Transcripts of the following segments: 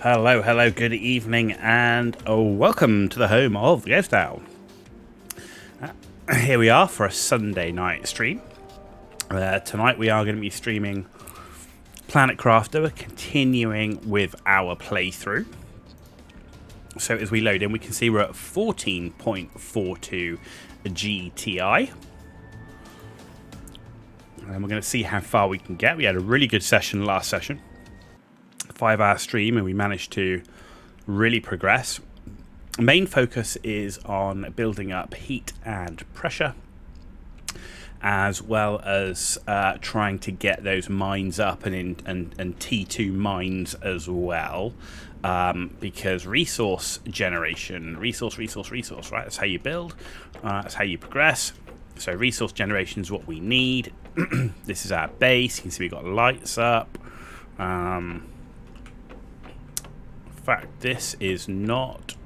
Hello, hello, good evening, and welcome to the home of the Ghost Owl. Here we are for a Sunday night stream. Tonight we are going to be streaming Planet Crafter. We're continuing with our playthrough. So as we load in, we can see we're at 14.42 GTI. And we're going to see how far we can get. We had a really good session last session. 5-hour stream, and we managed to really progress. Main focus is on building up heat and pressure, as well as trying to get those mines up and T2 mines as well, because resource generation, resource, right? That's how you build, that's how you progress. So resource generation is what we need. This is our base. You can see we've got lights up. In fact, this is not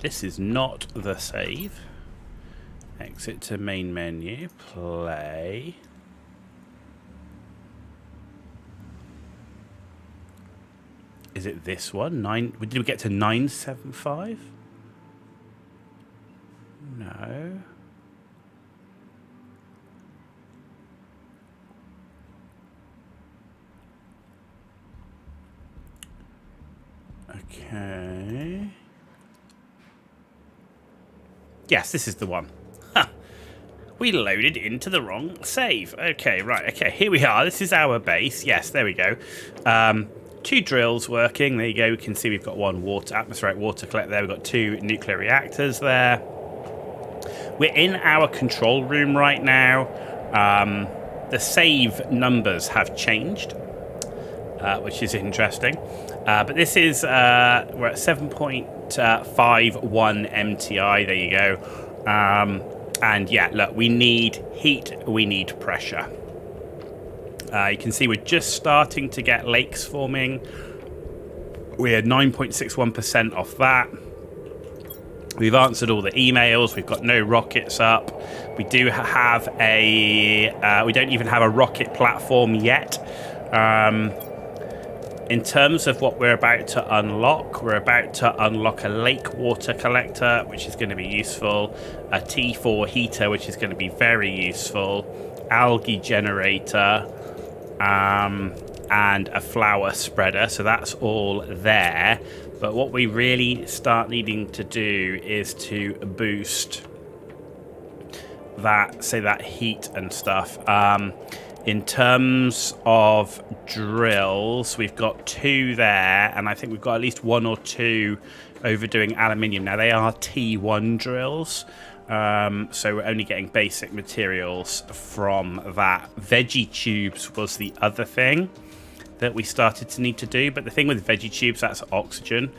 the save. Exit to main menu, play. Is it this one? Did we get to 975? No. Okay. Yes, this is the one. Ha! We loaded into the wrong save. Okay, right. Okay, here we are. This is our base. Yes, there we go. 2 drills working. There you go. We can see we've got one atmospheric water collector there. We've got 2 nuclear reactors there. We're in our control room right now. The save numbers have changed, which is interesting. But this is, we're at 7.51 MTI, there you go. And yeah, look, we need heat, we need pressure. You can see we're just starting to get lakes forming. We're 9.61% off that. We've answered all the emails, we've got no rockets up. We do have we don't even have a rocket platform yet. In terms of what we're about to unlock, we're about to unlock a lake water collector, which is going to be useful, a T4 heater, which is going to be very useful, algae generator, and a flower spreader. So that's all there. But what we really start needing to do is to boost that heat and stuff. In terms of drills, we've got 2 there, and I think we've got at least 1 or 2 overdoing aluminium. Now, they are T1 drills, so we're only getting basic materials from that. Veggie tubes was the other thing that we started to need to do, but the thing with veggie tubes, that's oxygen.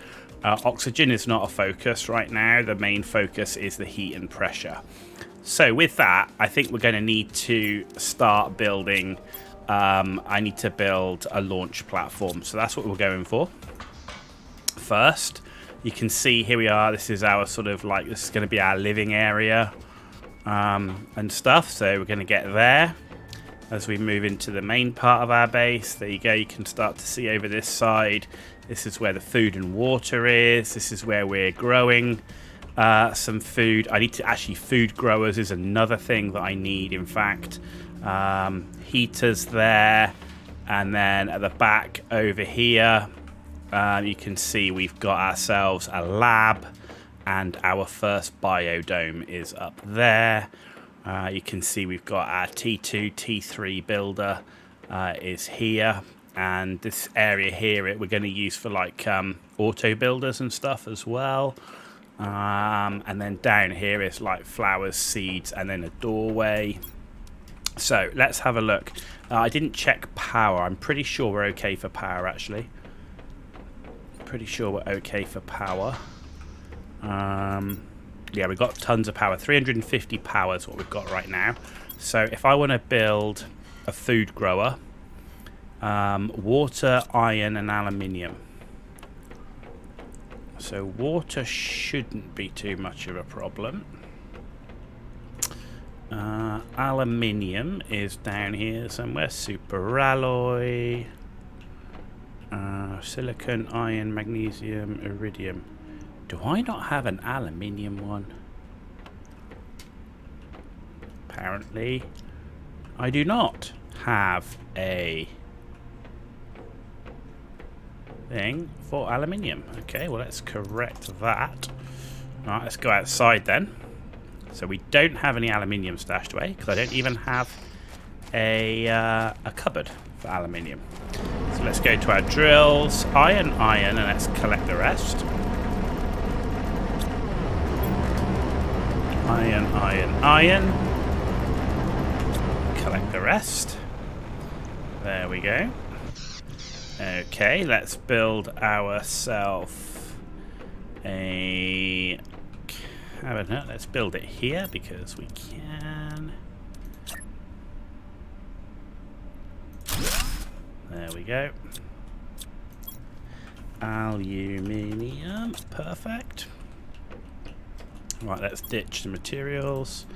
Oxygen is not a focus right now. The main focus is the heat and pressure. So with that, I think we're going to need to start building. I need to build a launch platform. So that's what we're going for. First, you can see here we are. This is our this is going to be our living area and stuff. So we're going to get there as we move into the main part of our base. There you go. You can start to see over this side. This is where the food and water is. This is where we're growing some food. I need to food growers is another thing that I need, in fact. Heaters there, and then at the back over here, you can see we've got ourselves a lab, and our first biodome is up there. You can see we've got our T2, T3 builder is here, and this area here we're going to use for auto builders and stuff as well. And then down here is flowers, seeds, and then a doorway. So let's have a look. I didn't check power. I'm pretty sure we're okay for power, actually. Pretty sure we're okay for power. Yeah, we've got tons of power. 350 power is what we've got right now. So if I want to build a food grower, water, iron, and aluminium. So water shouldn't be too much of a problem. Aluminium is down here somewhere. Super alloy. Silicon, iron, magnesium, iridium. Do I not have an aluminium one? Apparently, I do not have a thing for aluminium. Okay, well, let's correct that. All right, let's go outside then. So we don't have any aluminium stashed away because I don't even have a cupboard for aluminium. So let's go to our drills, iron, and let's collect the rest. Iron. Collect the rest. There we go. Okay, let's build ourselves a cabinet. Let's build it here because we can. There we go. Aluminium, perfect. Right, let's ditch the materials.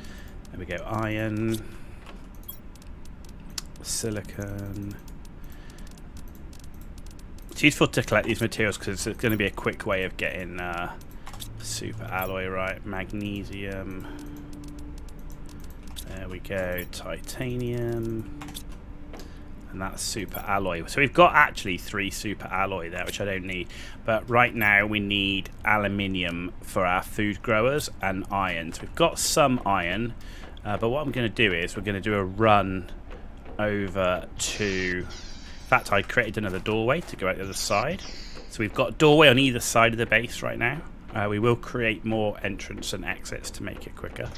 There we go, iron, silicon. It's useful to collect these materials because it's going to be a quick way of getting super alloy, right? Magnesium. There we go, titanium. And that's super alloy. So we've got actually 3 super alloy there, which I don't need. But right now we need aluminium for our food growers and iron. So we've got some iron. But what I'm going to do is we're going to do a run over to... In fact, I created another doorway to go out the other side. So we've got a doorway on either side of the base right now. We will create more entrance and exits to make it quicker.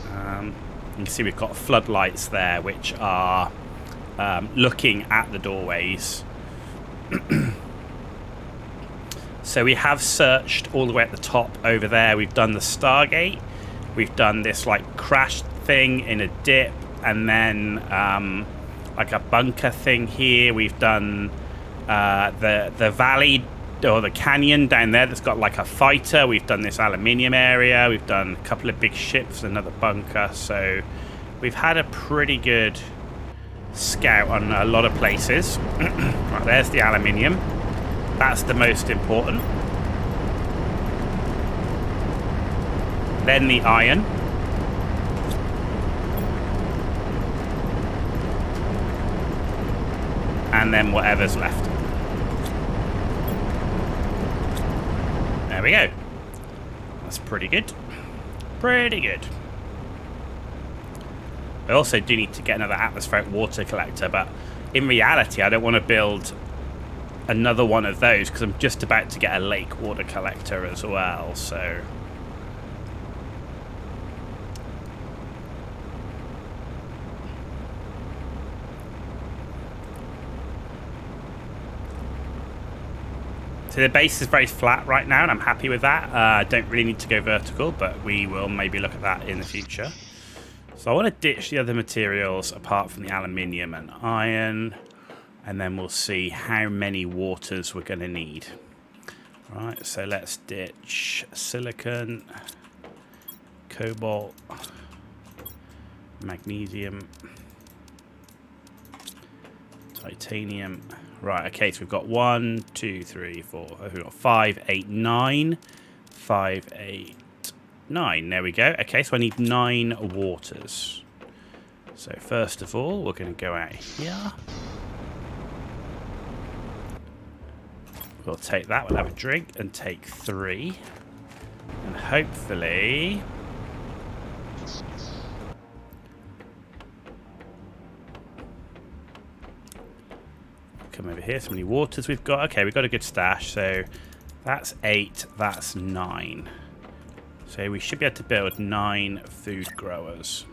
You can see we've got floodlights there, which are... looking at the doorways. So we have searched all the way at the top over there. We've done the Stargate. We've done this like crash thing in a dip, and then like a bunker thing here. We've done the valley or the canyon down there that's got like a fighter. We've done this aluminium area. We've done a couple of big ships, another bunker. So we've had a pretty good scout on a lot of places. Right, there's the aluminium. That's the most important. Then the iron. And then whatever's left. There we go. That's pretty good. Pretty good. I also do need to get another atmospheric water collector, but in reality I don't want to build another one of those because I'm just about to get a lake water collector as well, so... So the base is very flat right now, and I'm happy with that. I don't really need to go vertical, but we will maybe look at that in the future. So I want to ditch the other materials apart from the aluminium and iron, and then we'll see how many waters we're going to need. Right, so let's ditch silicon, cobalt, magnesium, titanium. Right, okay, so we've got 1, 2, 3, 4, we've got 5, 8, 9. 5, 8, 9. There we go. Okay, so I need 9 waters. So first of all, we're going to go out here. We'll take that, we'll have a drink and take 3. And hopefully... come over here, so many waters we've got. Okay, we've got a good stash, so that's 8, that's 9. So we should be able to build 9 food growers.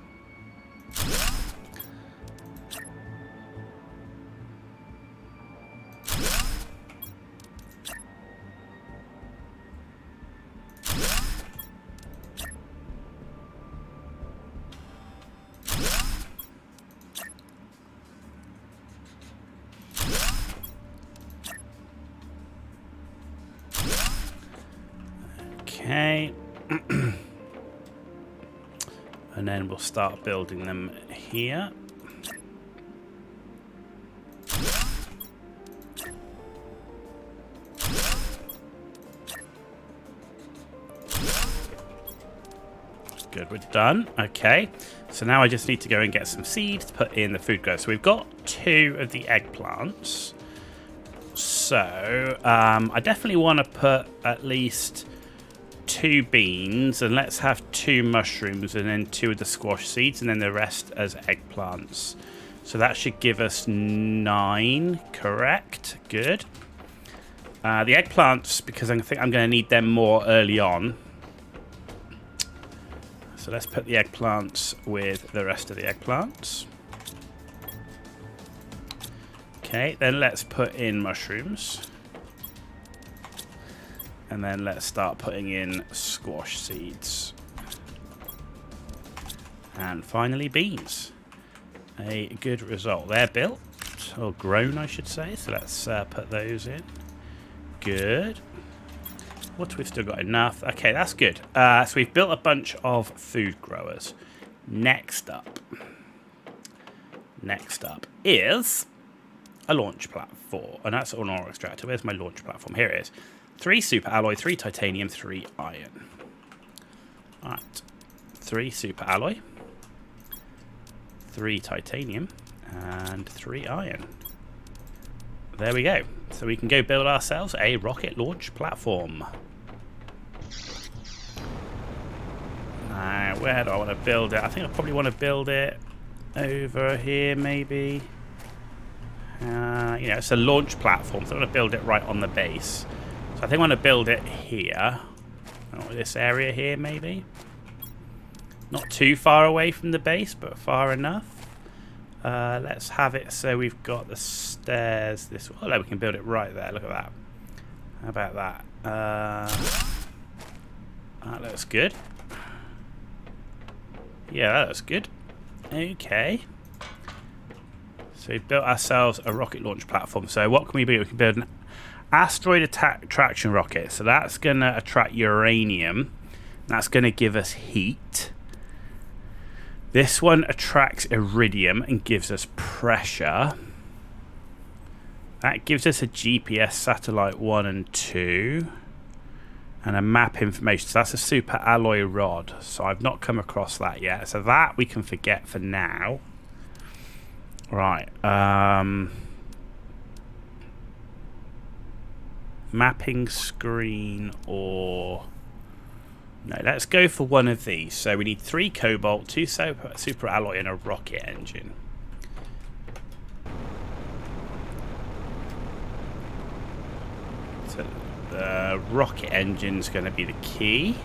Okay. And then we'll start building them here. good. We're done. Okay. So now I just need to go and get some seeds to put in the food grower. So we've got 2 of the eggplants. So I definitely want to put at least 2 beans, and let's have 2 mushrooms, and then 2 of the squash seeds, and then the rest as eggplants. So that should give us 9, correct? Good. The eggplants, because I think I'm going to need them more early on. So let's put the eggplants with the rest of the eggplants. Okay, then let's put in mushrooms. And then let's start putting in squash seeds. And finally, beans. A good result. They're built, or grown, I should say. So let's put those in. Good. What, we've still got enough. Okay, that's good. So we've built a bunch of food growers. Next up is a launch platform. And that's an ore extractor. Where's my launch platform? Here it is. 3 super alloy, 3 titanium, 3 iron. Alright. 3 super alloy, 3 titanium, and 3 iron. There we go. So we can go build ourselves a rocket launch platform. Now, where do I want to build it? I think I probably want to build it over here, maybe. It's a launch platform, so I want to build it right on the base. So I think I want to build it here. Oh, this area here, maybe. Not too far away from the base, but far enough. Let's have it so we've got the stairs this way. Oh, no, we can build it right there. Look at that. How about that? That looks good. Yeah, that looks good. Okay. So we've built ourselves a rocket launch platform. So what can we build? We can build an asteroid attraction rocket. So that's going to attract uranium. That's going to give us heat. This one attracts iridium and gives us pressure. That gives us a GPS satellite 1 and 2. And a map information. So that's a super alloy rod. So I've not come across that yet. So that we can forget for now. Right. Mapping screen or... No, let's go for one of these. So we need 3 cobalt, 2 super alloy, and a rocket engine. So the rocket engine's going to be the key.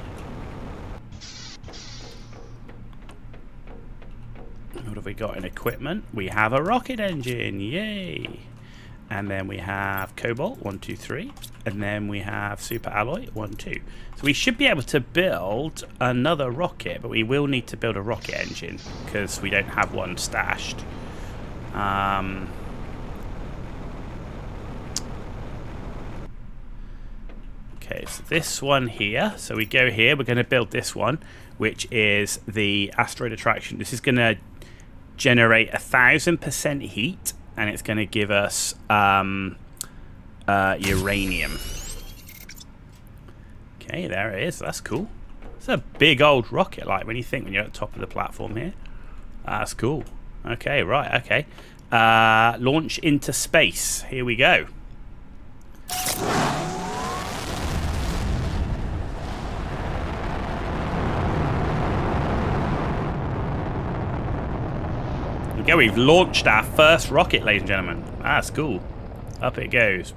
What have we got in equipment? We have a rocket engine, yay! And then we have cobalt, 1, 2, 3. And then we have super alloy, 1, 2. So we should be able to build another rocket, but we will need to build a rocket engine because we don't have one stashed. Okay, so this one here. So we go here. We're going to build this one, which is the asteroid attraction. This is going to generate 1,000% heat. And it's going to give us uranium. Okay, there it is. That's cool. It's a big old rocket, like when you're at the top of the platform here. That's cool. Okay, right, okay. Launch into space. Here we go. Okay, we've launched our first rocket, ladies and gentlemen. That's cool. Up it goes.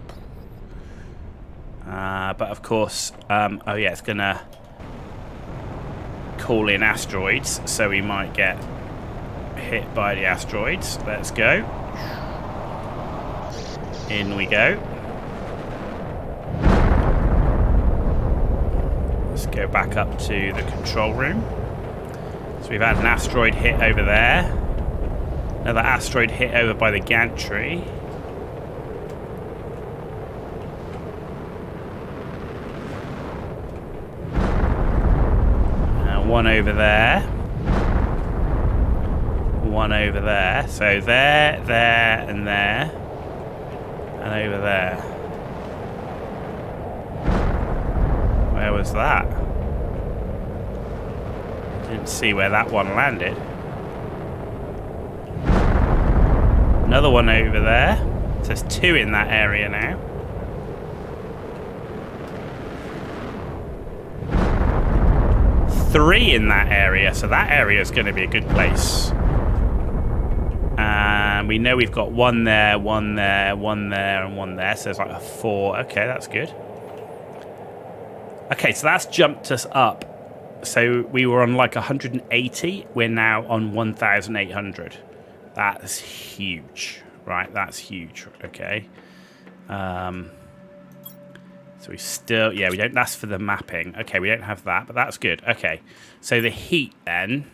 But of course, oh yeah, it's gonna call in asteroids, so we might get hit by the asteroids. Let's go. In we go. Let's go back up to the control room. So we've had an asteroid hit over there. Another asteroid hit over by the gantry. One over there. One over there. So there, and there. And over there. Where was that? Didn't see where that one landed. Another one over there. So there's 2 in that area now. Three in that area, so that area is going to be a good place. And we know we've got 1 there, 1 there, 1 there, and 1 there. So there's like a 4. Okay, that's good. Okay, so that's jumped us up. So we were on like 180. We're now on 1,800. That's huge, right? That's huge. Okay. So we still, yeah, we don't, that's for the mapping. Okay, we don't have that, but that's good. Okay, so the heat then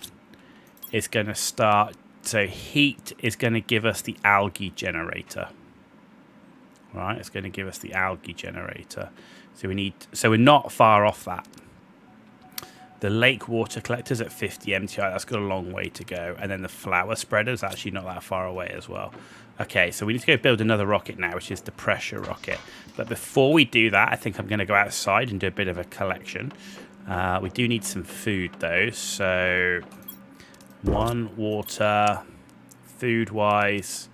is going to start. So heat is going to give us the algae generator. Right, it's going to give us the algae generator. So we need, so we're not far off that. The lake water collector's at 50 MTI. That's got a long way to go. And then the flower spreader's actually not that far away as well. Okay, so we need to go build another rocket now, which is the pressure rocket. But before we do that, I think I'm going to go outside and do a bit of a collection. We do need some food, though. So 1, water, food-wise,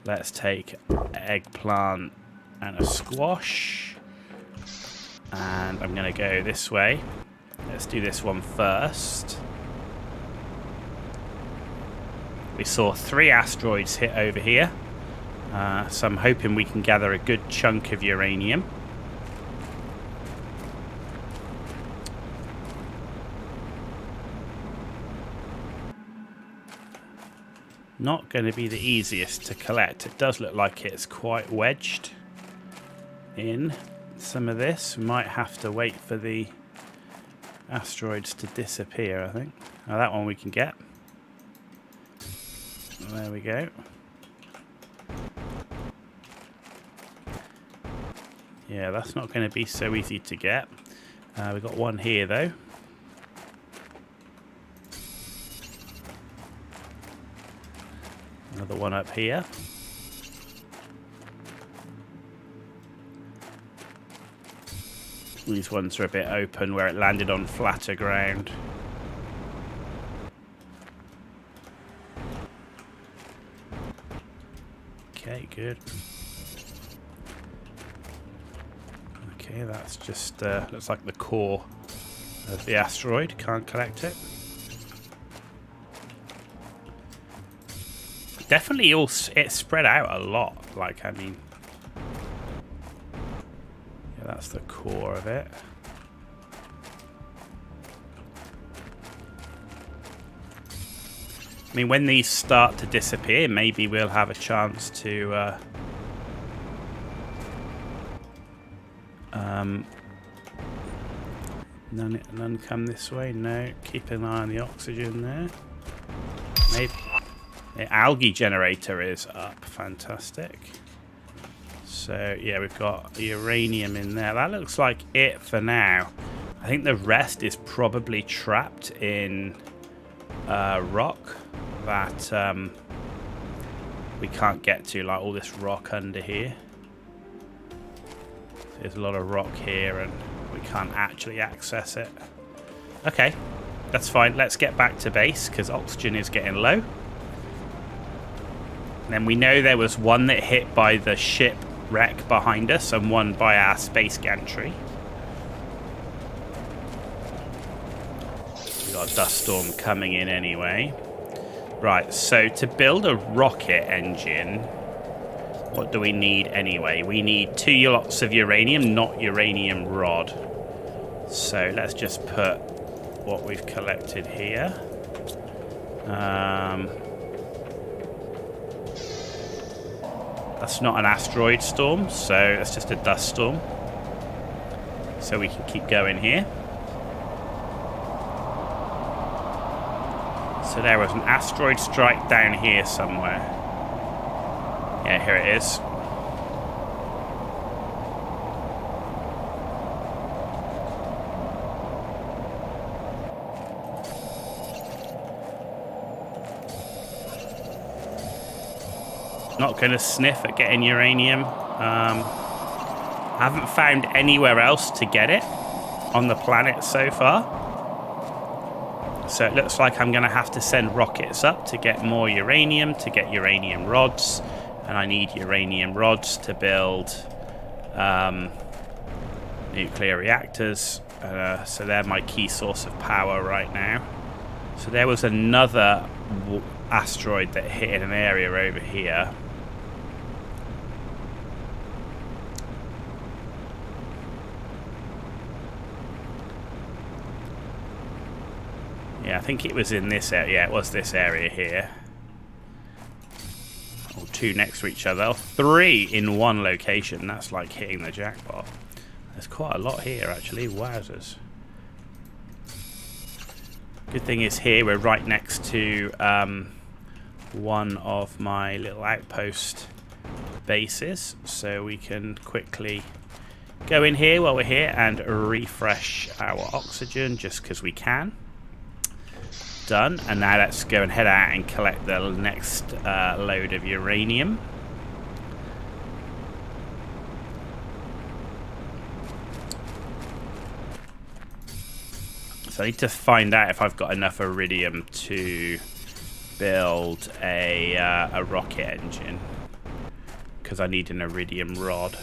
let's take eggplant and a squash. And I'm going to go this way. Let's do this one first. We saw 3 asteroids hit over here. So I'm hoping we can gather a good chunk of uranium. Not going to be the easiest to collect. It does look like it's quite wedged in some of this. We might have to wait for the asteroids to disappear, I think. Now that one we can get. There we go. Yeah, that's not going to be so easy to get. We've got one here, though. Another one up here. These ones are a bit open where it landed on flatter ground. Okay, good. Okay, that's just looks like the core of the asteroid. Can't collect it. Definitely all it's spread out a lot. Like, I mean, yeah, that's the core of it. I mean, when these start to disappear, maybe we'll have a chance to none come this way. No, keep an eye on the oxygen there. Maybe the algae generator is up. Fantastic. So yeah, we've got uranium in there. That looks like it for now. I think the rest is probably trapped in rock that we can't get to, like all this rock under here. There's a lot of rock here and we can't actually access it. Okay, that's fine. Let's get back to base because oxygen is getting low. And then we know there was one that hit by the shipwreck behind us and one by our space gantry. We've got a dust storm coming in anyway. Right, so to build a rocket engine, what do we need anyway? We need 2 lots of uranium, not uranium rod. So let's just put what we've collected here. That's not an asteroid storm, so that's just a dust storm. So we can keep going here. So there was an asteroid strike down here somewhere. Yeah, here it is. Not going to sniff at getting uranium. Haven't found anywhere else to get it on the planet so far. so it looks like I'm going to have to send rockets up to get more uranium, to get uranium rods. And I need uranium rods to build nuclear reactors. So they're my key source of power right now. So there was another asteroid that hit in an area over here. Yeah, I think it was in this area. Yeah, it was this area here. Or two next to each other. Or three in one location. That's like hitting the jackpot. There's quite a lot here, actually. Wowzers. Good thing is here we're right next to one of my little outpost bases. So we can quickly go in here while we're here and refresh our oxygen just because we can. Done. And now let's go and head out and collect the next load of uranium. So I need to find out if I've got enough iridium to build a rocket engine, because I need an iridium rod.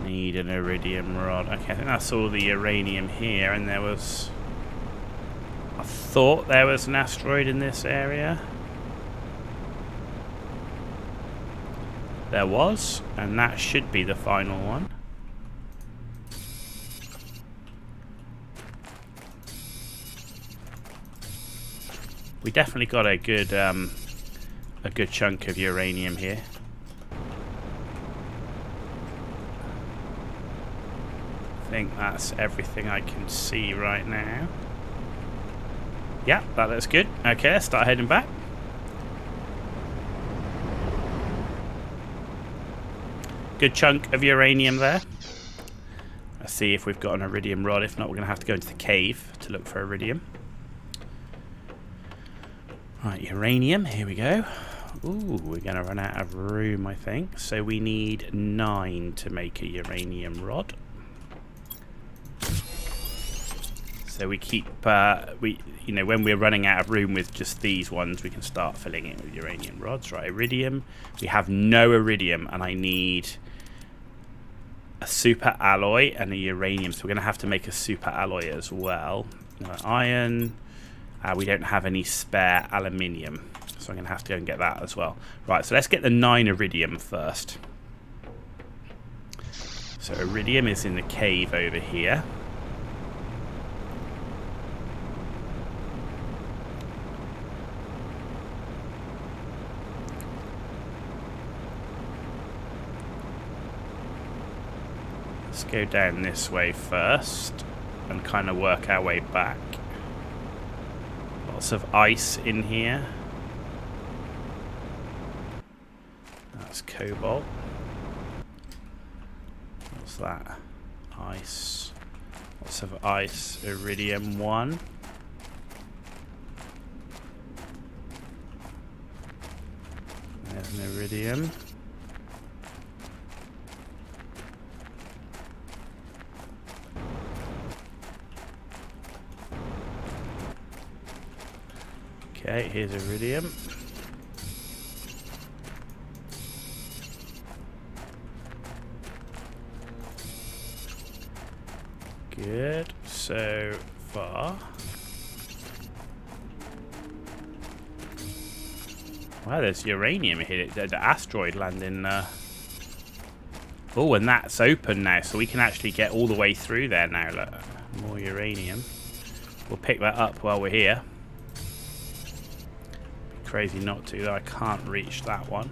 Need an iridium rod. Okay, I think that's all the uranium here, and there was... I thought there was an asteroid in this area. There was, and that should be the final one. We definitely got a good chunk of uranium here. I think that's everything I can see right now. Yeah, that looks good. Okay, let's start heading back. Good chunk of uranium there. Let's see if we've got an iridium rod. If not, we're going to have to go into the cave to look for iridium. Right, uranium. Here we go. Ooh, we're going to run out of room, I think. So we need 9 to make a uranium rod. So we keep, you know, when we're running out of room with just these ones, we can start filling it with uranium rods. Right, iridium. We have no iridium, and I need a super alloy and a uranium. So we're going to have to make a super alloy as well. Iron. We don't have any spare aluminium, so I'm going to have to go and get that as well. Right, so let's get the 9 iridium first. So iridium is in the cave over here. Let's go down this way first and kind of work our way back. Lots of ice in here. That's cobalt. What's that? Ice. Lots of ice. Iridium 1. There's an iridium. Okay, here's iridium. Good so far. Wow, there's uranium here. There's an asteroid landing. Oh, and that's open now, so we can actually get all the way through there now. Look, more uranium. We'll pick that up while we're here. Crazy not to, though. I can't reach that one.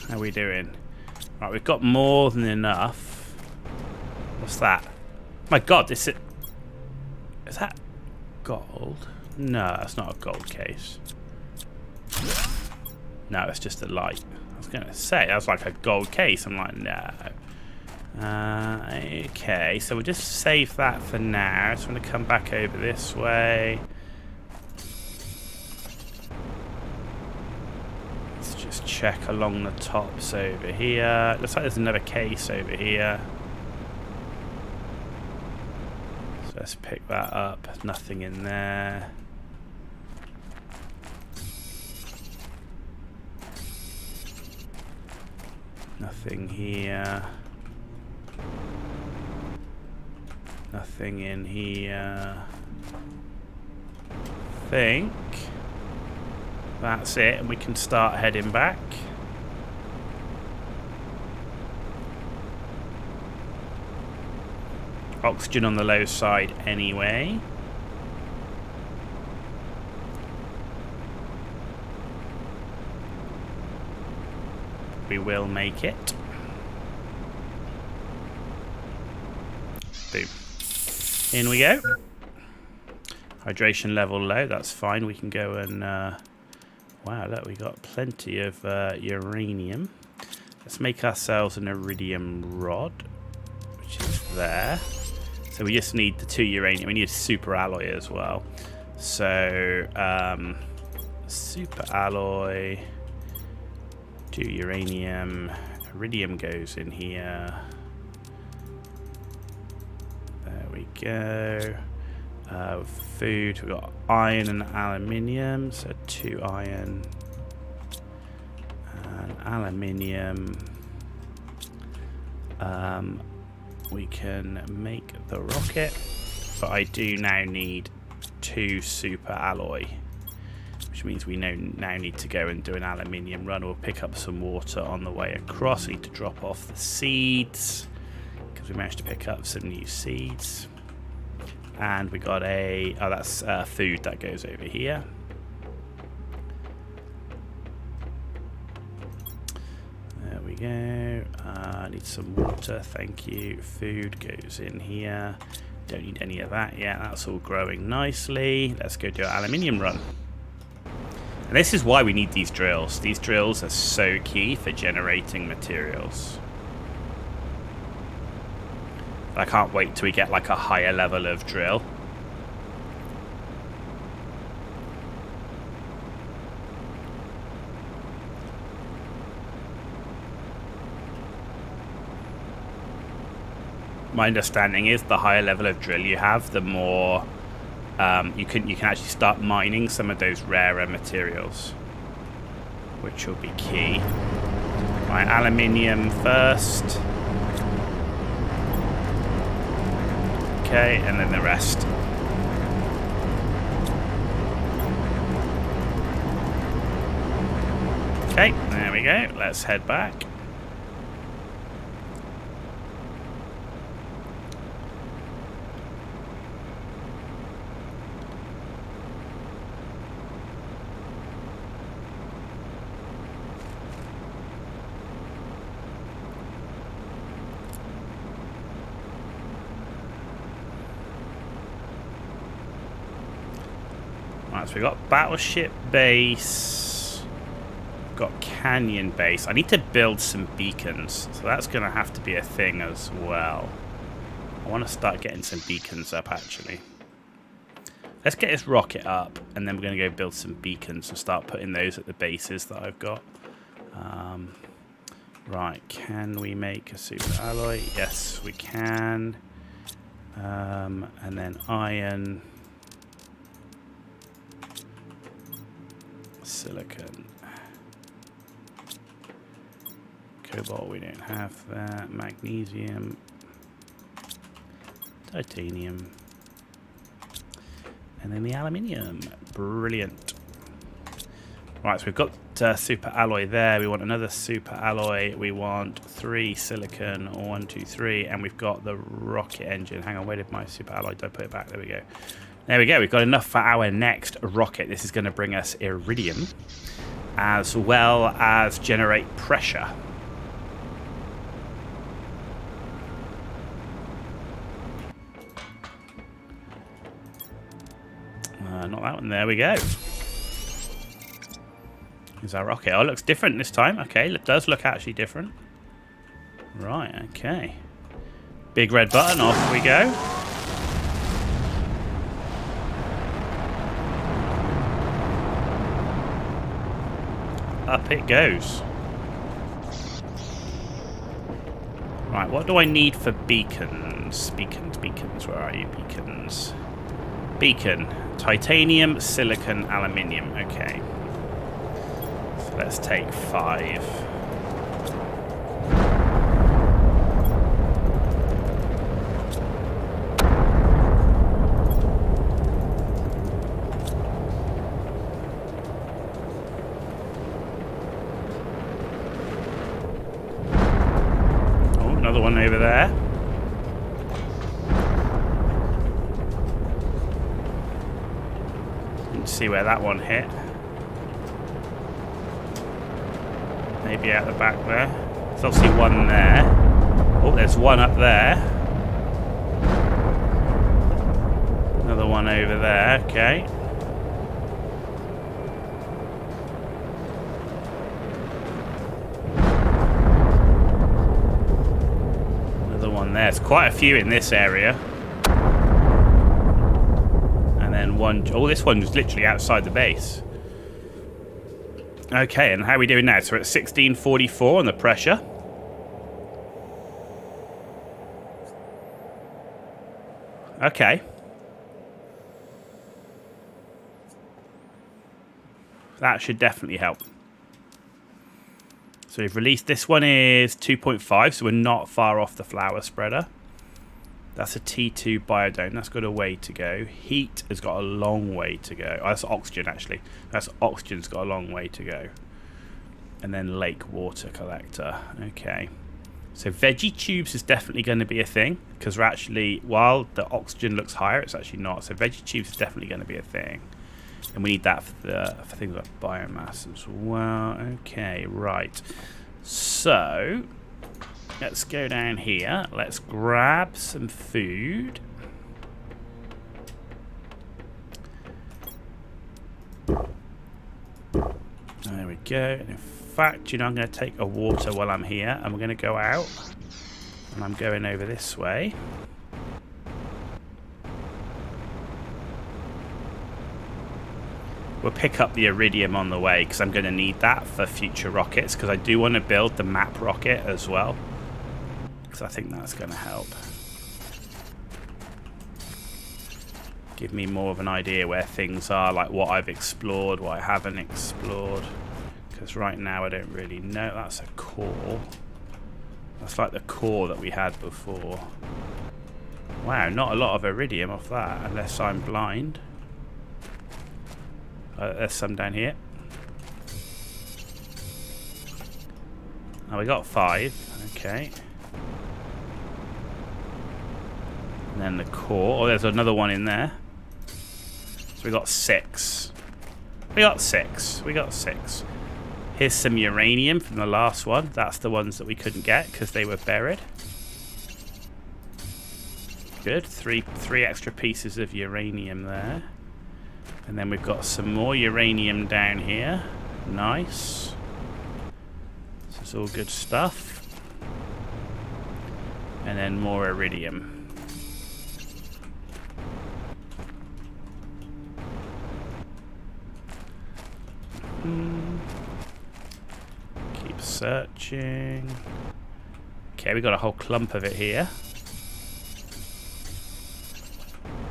How are we doing? Right, we've got more than enough. What's that? My God, is that gold? No, it's not a gold case. No, it's just a light. I was going to say, that was like a gold case. I'm like, no. Okay, so we'll just save that for now. So I'm going to come back over this way. Let's just check along the tops over here. Looks like there's another case over here. So let's pick that up. Nothing in there. Nothing here. Nothing in here. I think that's it, and we can start heading back. Oxygen on the low side anyway. We will make it. Boom. In we go. Hydration level low, that's fine. We can go and... wow, look, we got plenty of uranium. Let's make ourselves an iridium rod, which is there. So we just need the 2 uranium. We need a super alloy as well. So, super alloy, 2 uranium, iridium goes in here. There we go. Food, we've got iron and aluminium, so 2 iron and aluminium. We can make the rocket, but I do now need 2 super alloy, which means we now need to go and do an aluminium run. We'll pick up some water on the way across. We need to drop off the seeds because we managed to pick up some new seeds. And we got a... oh, that's food that goes over here. There we go. I need some water, thank you. Food goes in here. Don't need any of that yet. That's all growing nicely. Let's go do an aluminium run. And this is why we need these drills. These drills are so key for generating materials. I can't wait till we get like a higher level of drill. My understanding is the higher level of drill you have, the more you can actually start mining some of those rarer materials, which will be key. Right, aluminium first. Okay, and then the rest. Okay, there we go. Let's head back. So we've got battleship base, got canyon base. I need to build some beacons, so that's going to have to be a thing as well. I want to start getting some beacons up, actually. Let's get this rocket up, and then we're going to go build some beacons and start putting those at the bases that I've got. Right, can we make a super alloy? Yes, we can. And then iron. Silicon. Cobalt, we don't have that. Magnesium. Titanium. And then the aluminium. Brilliant. Right, so we've got super alloy there. We want another super alloy. We want 3 silicon. 1, 2, 3. And we've got the rocket engine. Hang on, where did my super alloy? Did I put it back? There we go. There we go. We've got enough for our next rocket. This is going to bring us iridium as well as generate pressure. Not that one. There we go. Here's our rocket. Oh, it looks different this time. Okay, it does look actually different. Right, okay. Big red button, off we go. Up it goes. Right, what do I need for beacons? Beacons, where are you? Beacons. Beacon. Titanium, silicon, aluminium. Okay. So let's take 5. Oh, another one over there. See where that one hit. Maybe out the back there. There's obviously one there. Oh, there's one up there. Another one over there. Okay. Another one there. There's quite a few in this area. Oh, this one was literally outside the base. Okay, and how are we doing now? So we're at 1644 on the pressure. Okay. That should definitely help. So we've released, this one is 2.5, so we're not far off the flower spreader. That's a T2 biodome. That's got a way to go. Heat has got a long way to go. Oh, that's oxygen, actually. That's oxygen's got a long way to go. And then lake water collector. Okay. So veggie tubes is definitely going to be a thing. Because we're actually, while the oxygen looks higher, it's actually not. So veggie tubes is definitely going to be a thing. And we need that for things like biomass as well. Okay, right. So let's go down here. Let's grab some food. There we go. In fact, you know, I'm going to take a water while I'm here, and we're going to go out. And I'm going over this way. We'll pick up the iridium on the way, because I'm going to need that for future rockets, because I do want to build the map rocket as well. I think that's going to help. Give me more of an idea where things are, like what I've explored, what I haven't explored. Because right now I don't really know. That's a core. That's like the core that we had before. Wow, not a lot of iridium off that, unless I'm blind. There's some down here. Oh, we got 5. Okay. And then the core. Oh, there's another one in there. So we got 6. We got 6. We got 6. Here's some uranium from the last one. That's the ones that we couldn't get because they were buried. Good. Three extra pieces of uranium there. And then we've got some more uranium down here. Nice. This is all good stuff. And then more iridium. Keep searching. Okay, we got a whole clump of it here.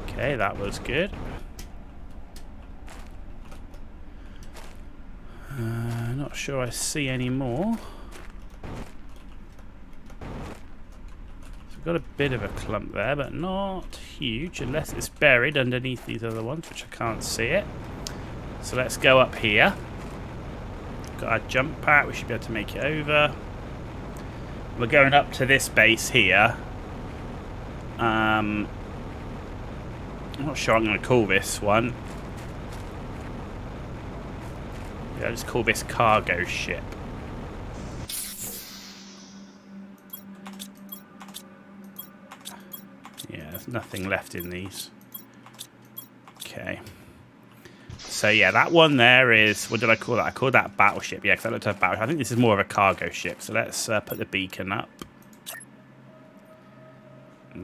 Okay, that was good. Not sure I see any more. So we've got a bit of a clump there, but not huge, unless it's buried underneath these other ones, which I can't see it. So let's go up here. Got our jump pack, we should be able to make it over. We're going up to this base here. I'm not sure I'm going to call this one. Yeah, let's call this cargo ship. Yeah, there's nothing left in these. Okay. So yeah, that one there is, what did I call that? I called that battleship. Yeah, because I looked at battleship. I think this is more of a cargo ship. So let's put the beacon up.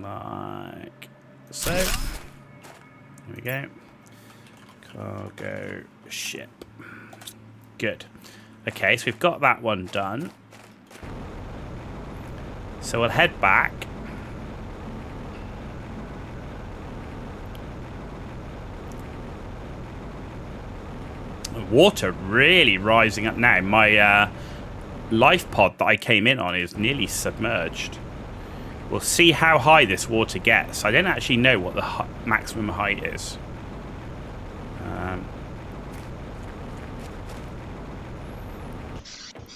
Like so. There we go. Cargo ship. Good. Okay, so we've got that one done. So we'll head back. The water really rising up now. My life pod that I came in on is nearly submerged. We'll see how high this water gets. I don't actually know what the maximum height is.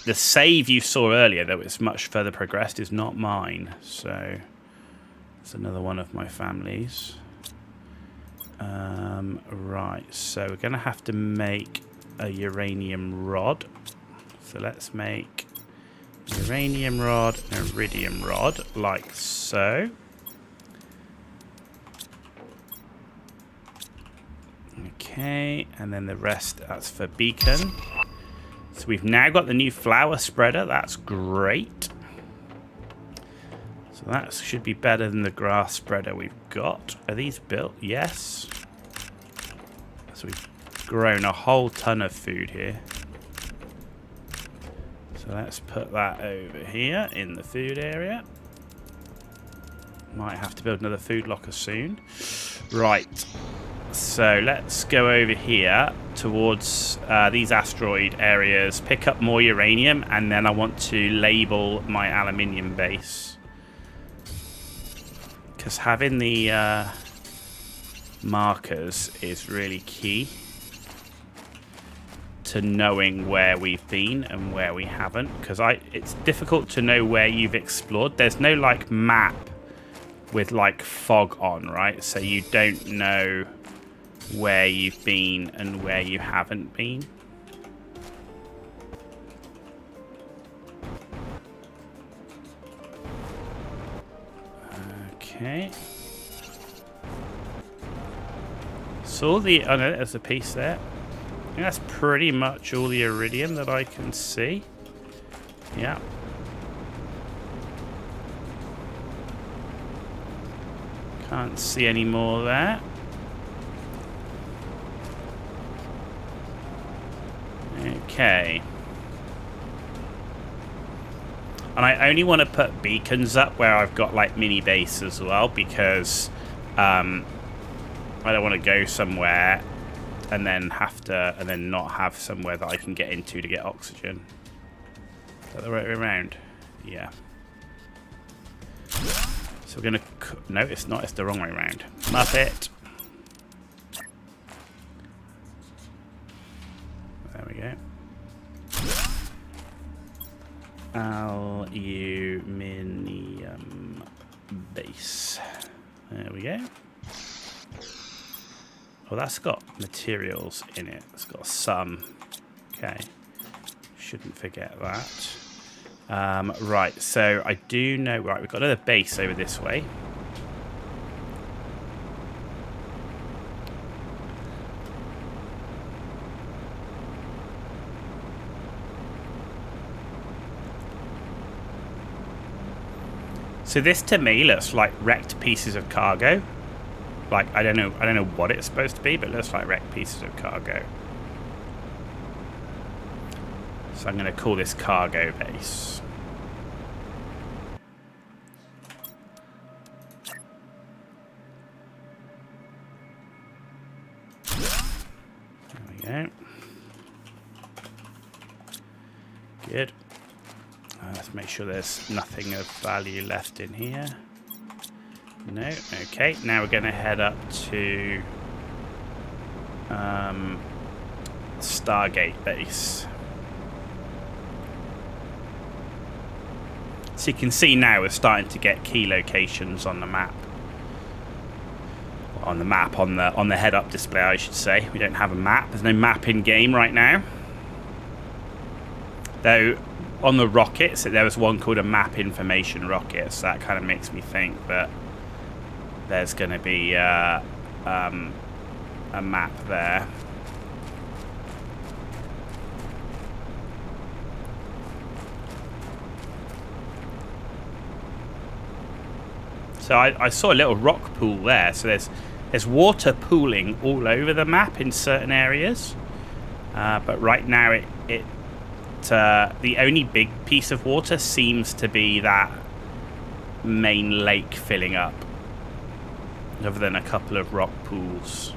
The save you saw earlier, though it's much further progressed, is not mine. So it's another one of my families. Right, so we're going to have to make a uranium rod. So let's make a uranium rod and iridium rod, like so. Okay, and then the rest, that's for beacon. So we've now got the new flower spreader. That's great. So that should be better than the grass spreader we've got. Are these built? Yes. So we've grown a whole ton of food here. So let's put that over here in the food area. Might have to build another food locker soon. Right. So let's go over here towards these asteroid areas, pick up more uranium, and then I want to label my aluminium base. Because having the markers is really key to knowing where we've been and where we haven't. Because it's difficult to know where you've explored. There's no like map with like fog on, right? So you don't know where you've been and where you haven't been. Okay. So oh no, there's a piece there. I think that's pretty much all the iridium that I can see. Yeah. Can't see any more there. Okay. And I only want to put beacons up where I've got like mini base as well, because I don't want to go somewhere and then not have somewhere that I can get into to get oxygen. Is that the right way around? Yeah. So we're gonna no, it's not. It's the wrong way around. Muppet. There we go. Aluminium base. There we go. Oh, that's got materials in it. It's got some. Okay. Shouldn't forget that. Right, so I do know... Right, we've got another base over this way. So this to me looks like wrecked pieces of cargo. Like I don't know what it's supposed to be, but it looks like wrecked pieces of cargo. So I'm going to call this cargo base. There we go. Good. Let's make sure there's nothing of value left in here. No. Okay. Now we're going to head up to Stargate base. So you can see now we're starting to get key locations on the map. On the head-up display, I should say. We don't have a map. There's no map in game right now. Though on the rockets, there was one called a map information rocket, so that kind of makes me think that there's going to be a map there. So I saw a little rock pool there. So there's water pooling all over the map in certain areas. But right now the only big piece of water seems to be that main lake filling up, other than a couple of rock pools.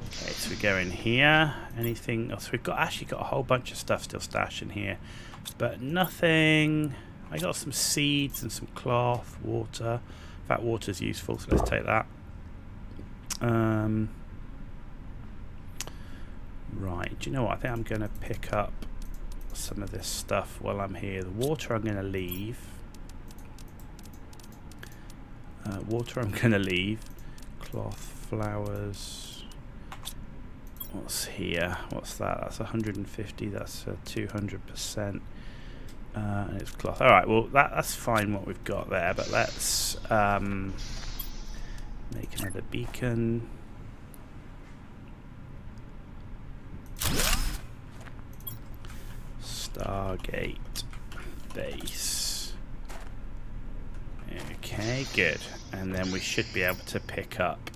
Okay, so we go in here. Anything else? We've actually got a whole bunch of stuff still stashed in here, but nothing. I got some seeds and some cloth, water. In fact, water's useful, so let's take that. Right, do you know what? I think I'm going to pick up some of this stuff while I'm here. The water I'm going to leave. Cloth, flowers. What's here? What's that? That's 150. That's 200%. And it's cloth. Alright, well that's fine what we've got there, but let's make another beacon. Stargate base. Okay, good. And then we should be able to pick up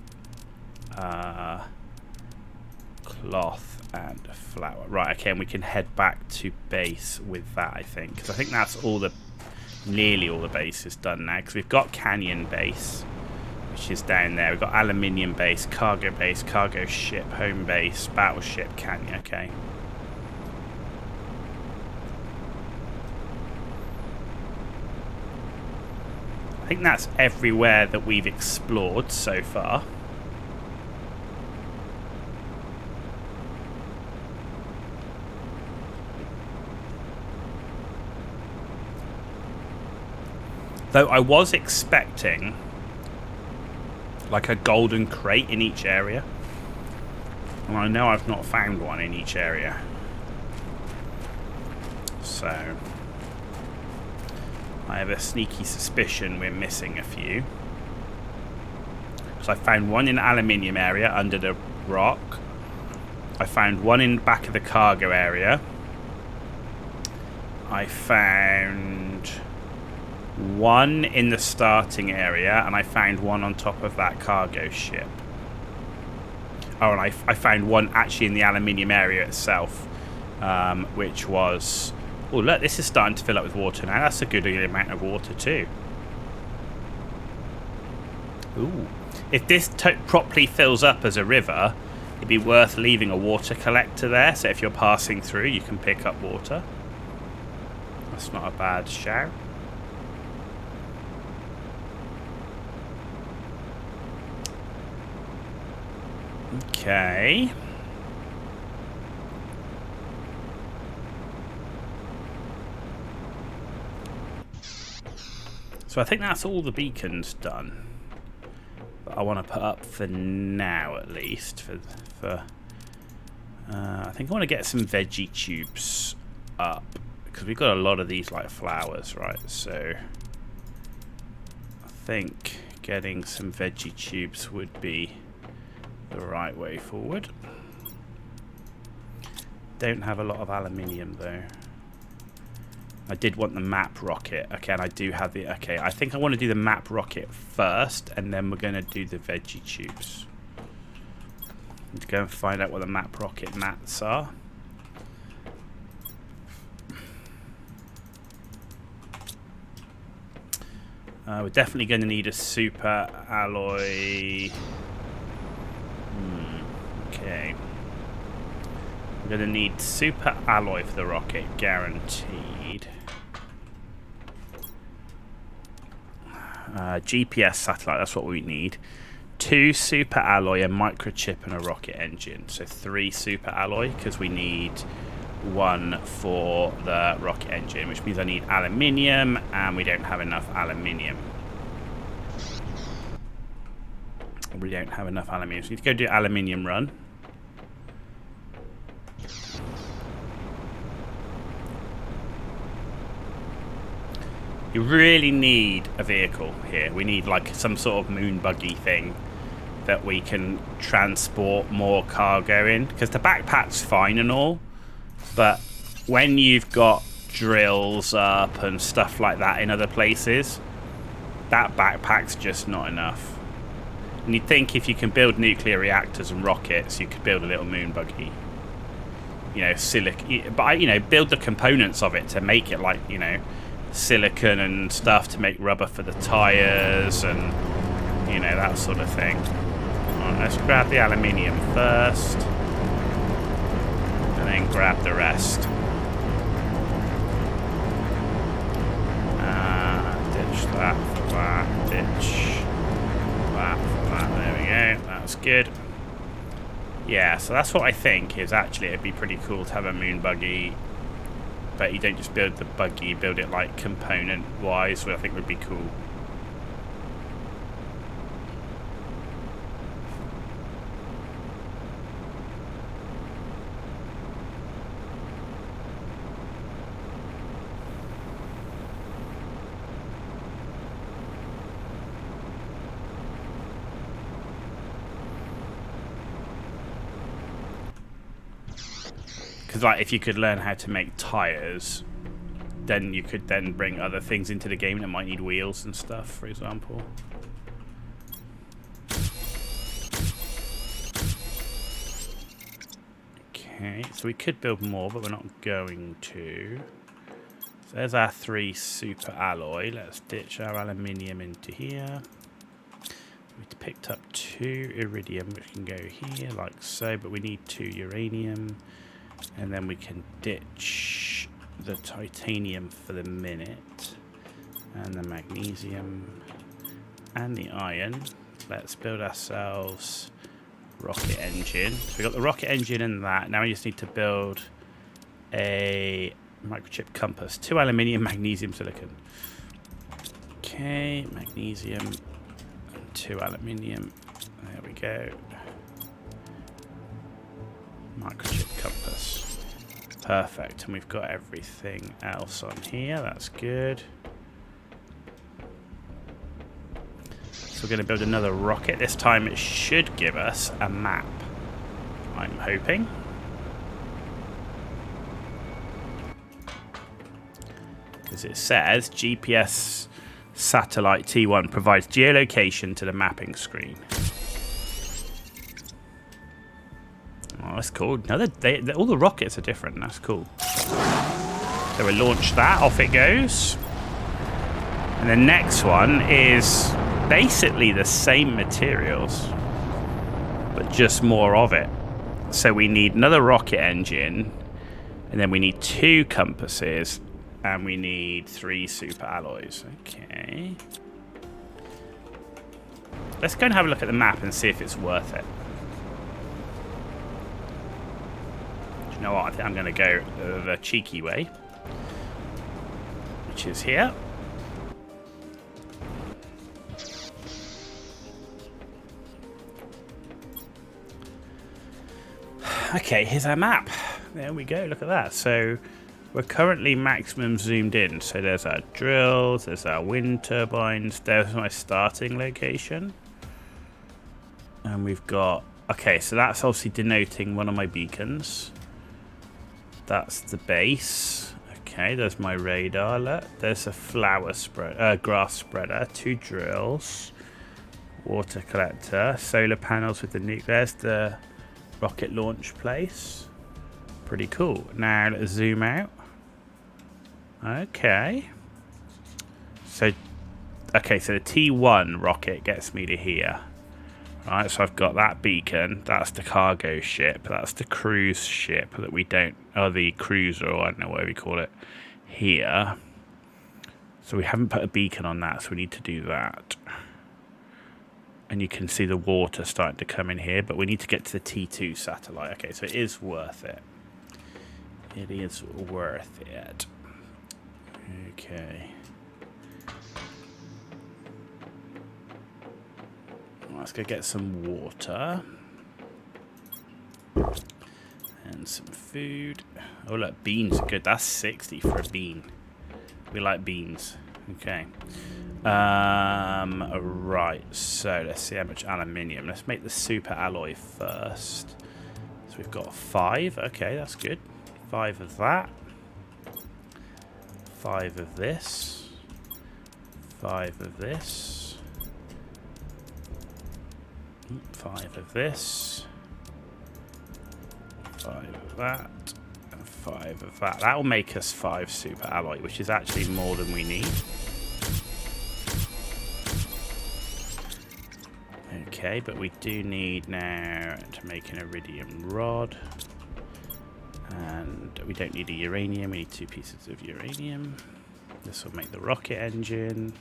cloth and flour. Right, okay, and we can head back to base with that, I think. Because I think that's nearly all the base is done now. Because we've got canyon base, which is down there. We've got aluminium base, cargo ship, home base, battleship, canyon, okay. I think that's everywhere that we've explored so far. Though I was expecting like a golden crate in each area. And I know I've not found one in each area. So I have a sneaky suspicion we're missing a few. So I found one in the aluminium area under the rock. I found one in the back of the cargo area. I found one in the starting area, and I found one on top of that cargo ship. Oh, and I found one actually in the aluminium area itself, which was... Oh, look, this is starting to fill up with water now. That's a good amount of water too. Ooh. If this properly fills up as a river, it'd be worth leaving a water collector there, so if you're passing through, you can pick up water. That's not a bad shout. Okay. So I think that's all the beacons done that I want to put up for now, at least. I think I want to get some veggie tubes up because we've got a lot of these like flowers, right? So I think getting some veggie tubes would be the right way forward. Don't have a lot of aluminium though. I did want the map rocket. Okay, and I do have the... Okay, I think I want to do the map rocket first, and then we're going to do the veggie tubes. Let's go and find out what the map rocket mats are. We're definitely going to need a super alloy. Okay. We're going to need super alloy for the rocket, guaranteed. GPS satellite, that's what we need. 2 super alloy, a microchip, and a rocket engine. So 3 super alloy, because we need 1 for the rocket engine, which means I need aluminium, and we don't have enough aluminium. We don't have enough aluminium, so we need to go do aluminium run. You really need a vehicle here. We need like some sort of moon buggy thing that we can transport more cargo in, because the backpack's fine and all, but when you've got drills up and stuff like that in other places, that backpack's just not enough. And you'd think if you can build nuclear reactors and rockets, you could build a little moon buggy. You know, but you know, build the components of it to make it, like, you know, silicon and stuff to make rubber for the tires and, you know, that sort of thing. Right, let's grab the aluminium first and then grab the rest. Ditch that for that, ditch that for that, there we go, that's good. Yeah, so that's what I think is actually it'd be pretty cool to have a moon buggy, but you don't just build the buggy, you build it like component wise, which I think would be cool. Because, like, if you could learn how to make tires, then you could then bring other things into the game that might need wheels and stuff, for example. Okay, so we could build more, but we're not going to. So there's our 3 super alloy. Let's ditch our aluminium into here. We picked up 2 iridium, which can go here, like so, but we need 2 uranium. And then we can ditch the titanium for the minute, and the magnesium, and the iron. Let's build ourselves rocket engine. So we got the rocket engine and that. Now we just need to build a microchip compass. 2 aluminium, magnesium, silicon. Okay, magnesium, and 2 aluminium. There we go. Microchip compass. Perfect. And we've got everything else on here. That's good. So we're going to build another rocket. This time it should give us a map, I'm hoping. Because it says GPS satellite T1 provides geolocation to the mapping screen. Oh, that's cool. No, all the rockets are different. That's cool. So we launch that. Off it goes. And the next one is basically the same materials, but just more of it. So we need another rocket engine, and then we need 2 compasses, and we need 3 super alloys. Okay. Let's go and have a look at the map and see if it's worth it. You know what? I think I'm going to go the cheeky way, which is here. Okay, here's our map. There we go. Look at that. So we're currently maximum zoomed in. So there's our drills, there's our wind turbines, there's my starting location. And we've got... Okay, so that's obviously denoting one of my beacons. That's the base. Okay, there's my radar. Look, there's a grass spreader, 2 drills, water collector, solar panels with the nuke. There's the rocket launch place. Pretty cool. Now let's zoom out. Okay. So the T1 rocket gets me to here. Right, so I've got that beacon. That's the cargo ship. That's the cruise ship that we don't... Oh, the cruiser, or I don't know what we call it. Here. So we haven't put a beacon on that, so we need to do that. And you can see the water starting to come in here, but we need to get to the T2 satellite. Okay, so it is worth it. It is worth it. Okay. Let's go get some water. And some food. Oh, look, beans are good. That's 60 for a bean. We like beans. Okay. Right, so let's see how much aluminium. Let's make the super alloy first. So we've got 5. Okay, that's good. 5 of that. 5 of this. 5 of this. 5 of this. 5 of that. And 5 of that. That will make us 5 super alloy, which is actually more than we need. Okay, but we do need now to make an iridium rod. And we don't need a uranium, we need 2 pieces of uranium. This will make the rocket engine.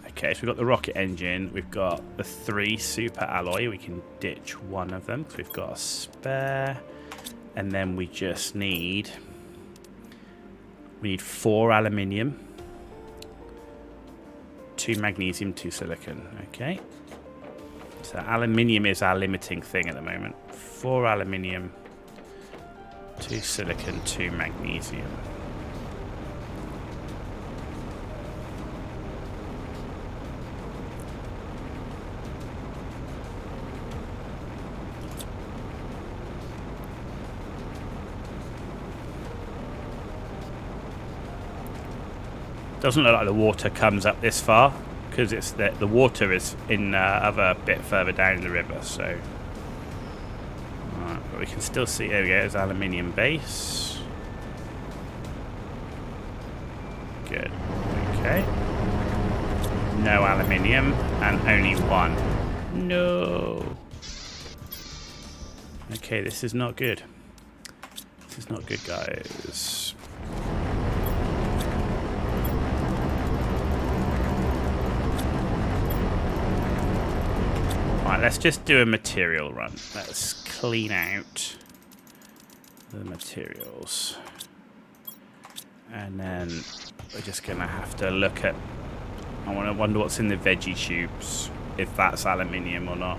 Okay, so we've got the rocket engine, we've got the 3 super alloy, we can ditch 1 of them because we've got a spare. And then we just need 4 aluminium, 2 magnesium, 2 silicon. Okay. So aluminium is our limiting thing at the moment. 4 aluminium, 2 silicon, 2 magnesium. Doesn't look like the water comes up this far because it's the water is in other bit further down the river. So, right, but we can still see. There we go. There's aluminium base. Good. Okay. No aluminium and only 1. No. Okay, this is not good. This is not good, guys. Right, let's just do a material run. Let's clean out the materials. And then we're just going to have to look at... I want to wonder what's in the veggie tubes, if that's aluminium or not.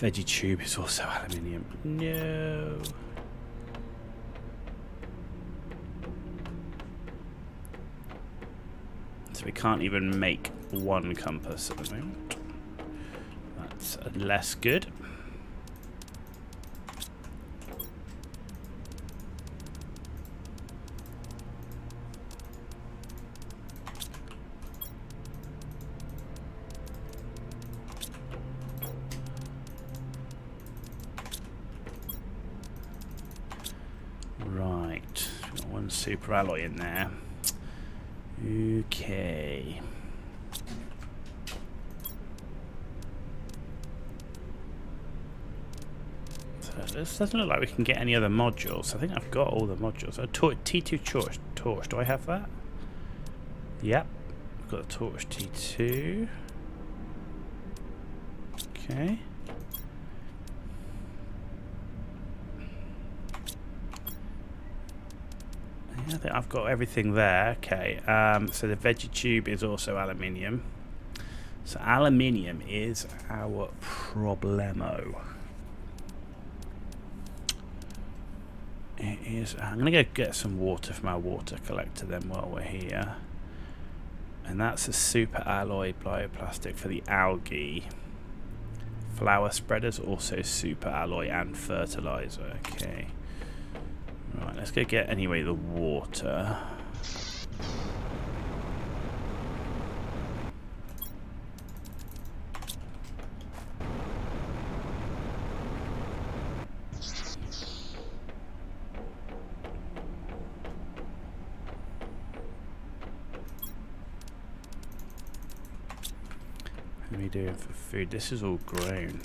Veggie tube is also aluminium. No. So we can't even make 1 compass at the moment. That's less good. Right, got 1 super alloy in there. Okay. So this doesn't look like we can get any other modules. I think I've got all the modules. T2 torch. Do I have that? Yep. I've got a torch T2. Okay. I think I've got everything there. Okay, so the veggie tube is also aluminium. So aluminium is our problemo. It is. I'm going to go get some water from our water collector then while we're here. And that's a super alloy bioplastic for the algae. Flower spreaders also super alloy and fertilizer. Okay. Right, let's go get, anyway, the water. What are we doing for food? This is all grown.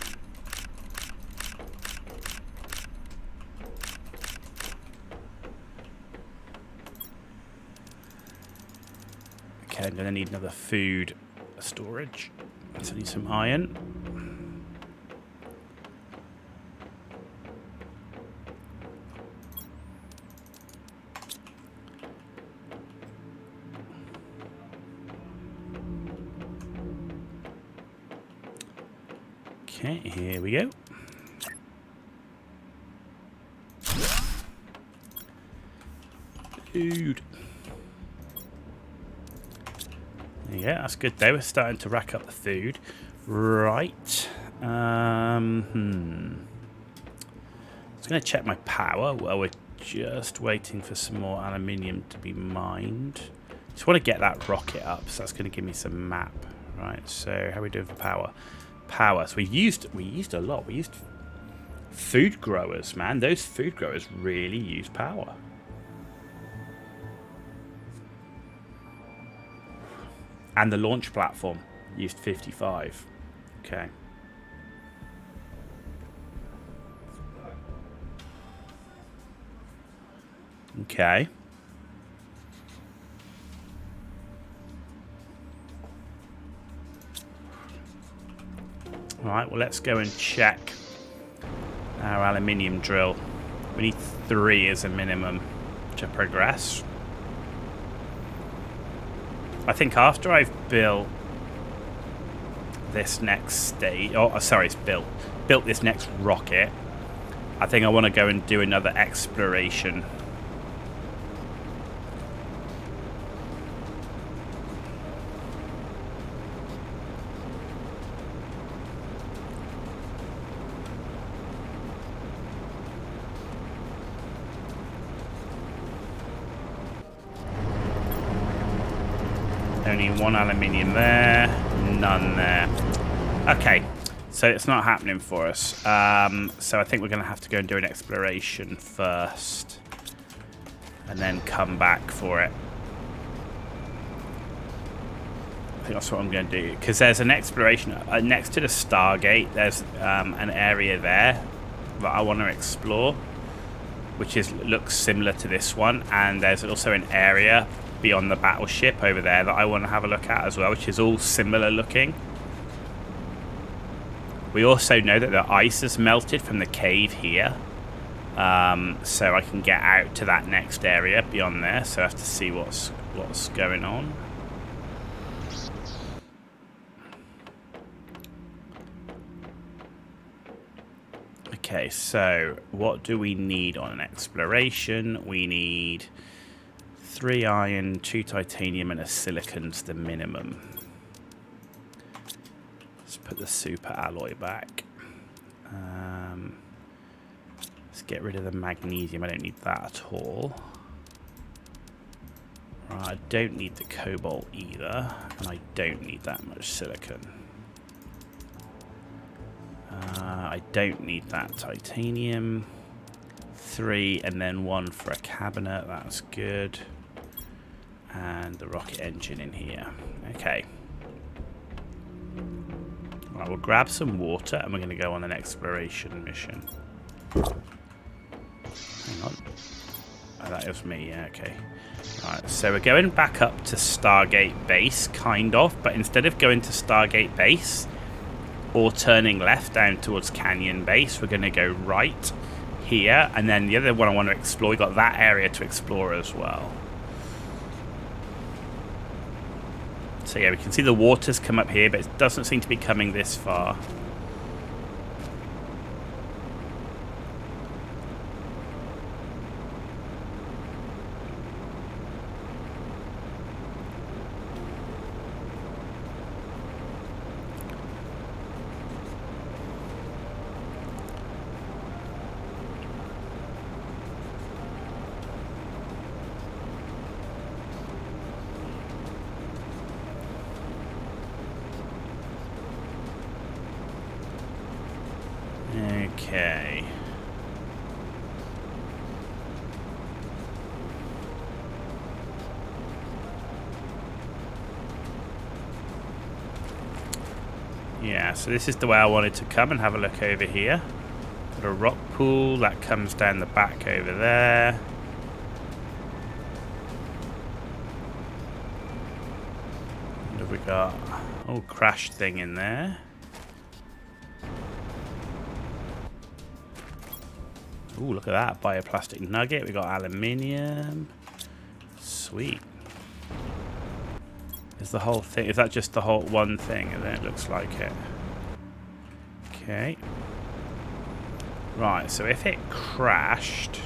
Okay, I'm going to need another food storage. So I need some iron. Okay, here we go. Food. Yeah, that's good though. We're starting to rack up the food. Right. I was going to check my power while we're just waiting for some more aluminium to be mined. Just want to get that rocket up, so that's going to give me some map. Right, so how are we doing for power? Power. So we used a lot. We used food growers, man. Those food growers really use power. And the launch platform used 55. Okay. Okay. All right, well, let's go and check our aluminium drill. We need 3 as a minimum to progress. I think after I've built this next stage, built this next rocket, I think I want to go and do another exploration. Only 1 aluminium there, none there. Okay, so it's not happening for us. So I think we're going to have to go and do an exploration first, and then come back for it. I think that's what I'm going to do, because there's an exploration next to the Stargate. There's an area there that I want to explore, which looks similar to this one, and there's also an area beyond the battleship over there that I want to have a look at as well, which is all similar looking. We also know that the ice has melted from the cave here, so I can get out to that next area beyond there. So I have to see what's going on. Okay, so what do we need on an exploration? We need 3 iron, 2 titanium, and a silicon's the minimum. Let's put the super alloy back. Let's get rid of the magnesium. I don't need that at all. Right, I don't need the cobalt either, and I don't need that much silicon. I don't need that titanium. 3 and then 1 for a cabinet. That's good. And the rocket engine in here. Okay. Right, we'll grab some water and we're going to go on an exploration mission. Hang on. Oh, that was me. Yeah, okay. Alright, so we're going back up to Stargate Base, kind of. But instead of going to Stargate Base or turning left down towards Canyon Base, we're going to go right here. And then the other one I want to explore, we've got that area to explore as well. So yeah, we can see the water's come up here, but it doesn't seem to be coming this far. Okay. Yeah, so this is the way I wanted to come and have a look over here. Got a rock pool that comes down the back over there. have we got? Oh, crash thing in there. Ooh, look at that. Bioplastic nugget. We got aluminium. Sweet. Is the whole thing... Is that just the whole one thing? And then it looks like it. Okay. Right, so if it crashed...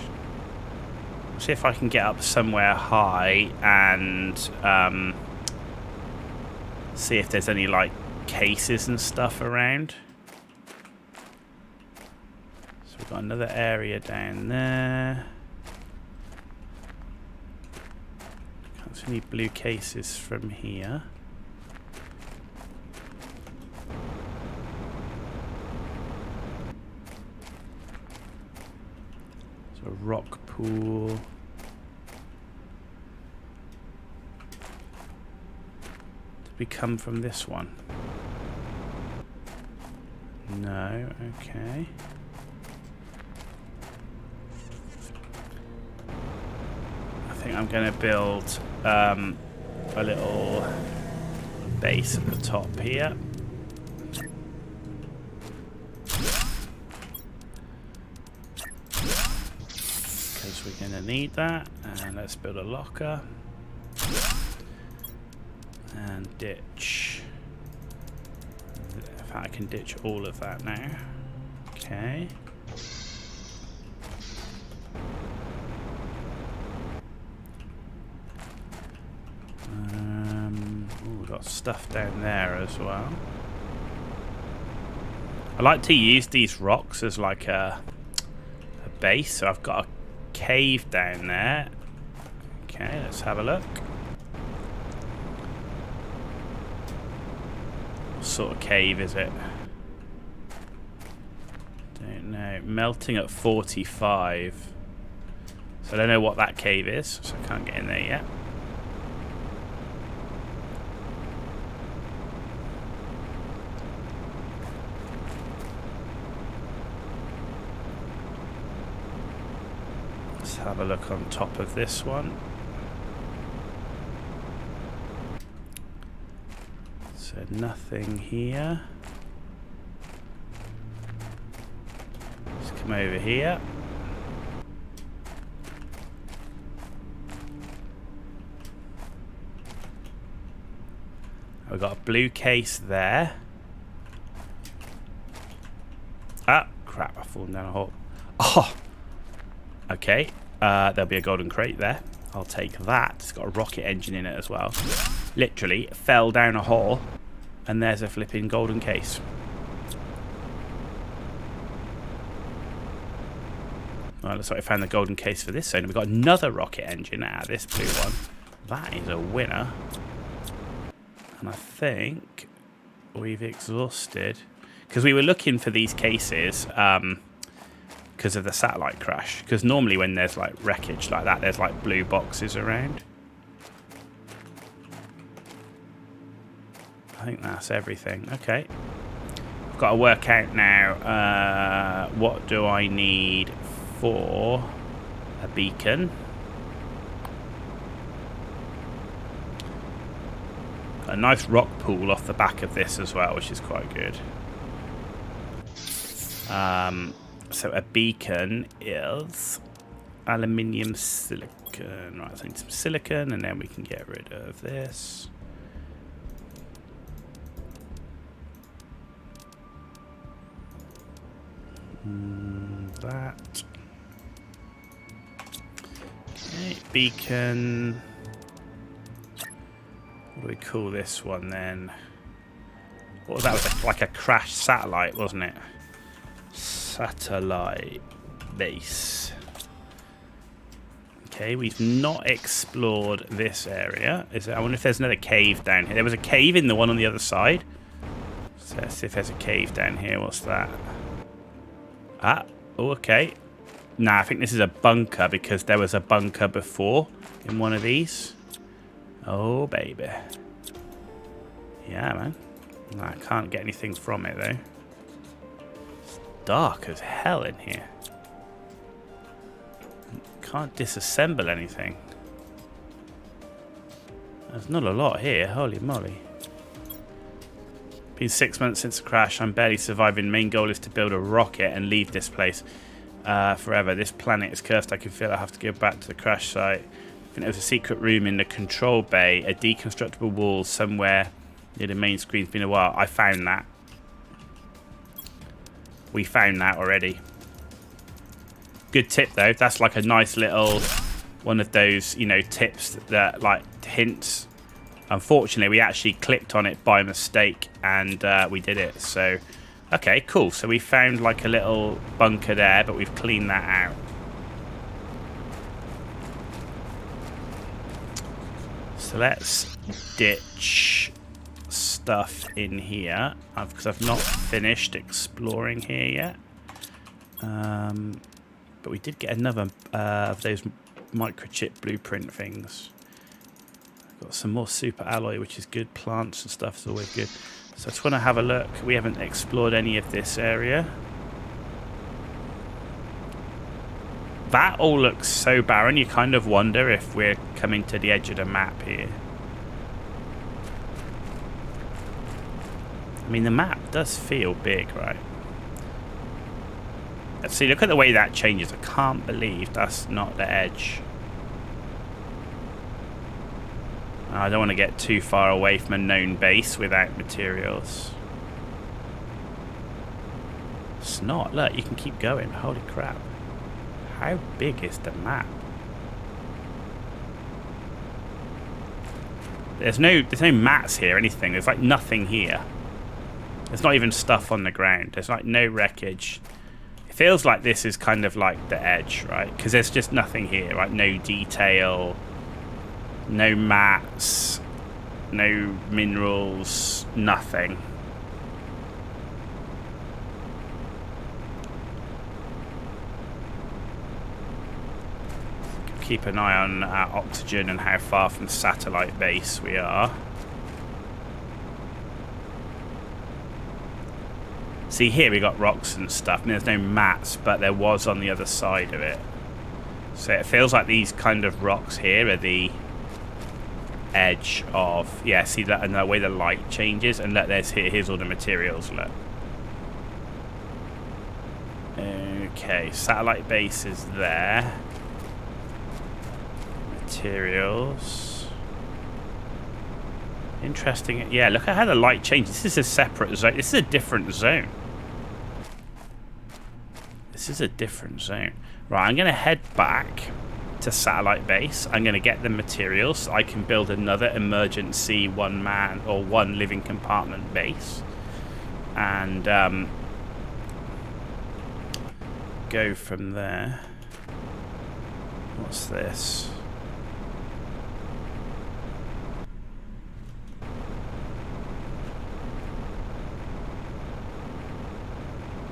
Let's see if I can get up somewhere high and see if there's any, like, cases and stuff around. So we've got another area down there. Can't see any blue cases from here. So a rock pool. Did we come from this one? No, okay. I think I'm going to build a little base at the top here. Because we're going to need that. And let's build a locker. And ditch. In fact, I can ditch all of that now. Okay. Ooh, got stuff down there as well. I like to use these rocks as like a base. So I've got a cave down there. Okay, let's have a look. What sort of cave is it? Don't know. Melting at 45. So I don't know what that cave is, so I can't get in there yet. Let's have a look on top of this one. So nothing here. Let's come over here. We've got a blue case there. Ah, crap, I've fallen down a hole. Oh! Okay, there'll be a golden crate there. I'll take that. It's got a rocket engine in it as well. Literally fell down a hole, and there's a flipping golden case. Well, looks like I found the golden case for this zone. We've got another rocket engine out of this blue one. That is a winner. And I think we've exhausted... Because we were looking for these cases because of the satellite crash. Because normally when there's like wreckage like that, there's like blue boxes around. I think that's everything. Okay. I've got to work out now what do I need for a beacon. A nice rock pool off the back of this as well, which is quite good. So a beacon is aluminium silicon. Right, so I need some silicon, and then we can get rid of this. That. Okay, beacon. What do we call this one then? What was that? It was like a crashed satellite, wasn't it? Satellite base. Okay, we've not explored this area. I wonder if there's another cave down here. There was a cave in the one on the other side. So let's see if there's a cave down here. What's that? Ah, oh, okay. Nah, I think this is a bunker because there was a bunker before in one of these. Oh, baby. Yeah, man. I can't get anything from it, though. It's dark as hell in here. Can't disassemble anything. There's not a lot here. Holy moly. Been 6 months since the crash. I'm barely surviving. Main goal is to build a rocket and leave this place forever. This planet is cursed. I can feel I have to go back to the crash site. I think there was a secret room in the control bay, a deconstructible wall somewhere near the main screen. It's been a while. I found that. We found that already. Good tip though. That's like a nice little one of those, you know, tips that like hints. Unfortunately, we actually clicked on it by mistake and we did it. So, okay, cool. So we found like a little bunker there, but we've cleaned that out. So let's ditch stuff in here because I've not finished exploring here yet. But we did get another of those microchip blueprint things. Got some more super alloy, which is good. Plants and stuff is always good. So I just want to have a look. We haven't explored any of this area. That all looks so barren, you kind of wonder if we're coming to the edge of the map here. I mean, the map does feel big, right? Let's see, look at the way that changes. I can't believe that's not the edge. I don't want to get too far away from a known base without materials. It's not. Look, you can keep going. Holy crap. How big is the map? There's no mats here, anything. There's like nothing here. There's not even stuff on the ground. There's like no wreckage. It feels like this is kind of like the edge, right? Because there's just nothing here, right? No detail, no mats, no minerals, nothing. Keep an eye on our oxygen and how far from the satellite base we are. See, here we got rocks and stuff. I mean, there's no mats, but there was on the other side of it. So it feels like these kind of rocks here are the edge of... Yeah, see that, and the way the light changes. And look, here's all the materials, look. Okay, satellite base is there. Materials. Interesting. Yeah, look at how the light changes. This is a separate zone. This is a different zone. This is a different zone. Right, I'm going to head back to satellite base. I'm going to get the materials so I can build another emergency one-man or one living compartment base. And go from there. What's this?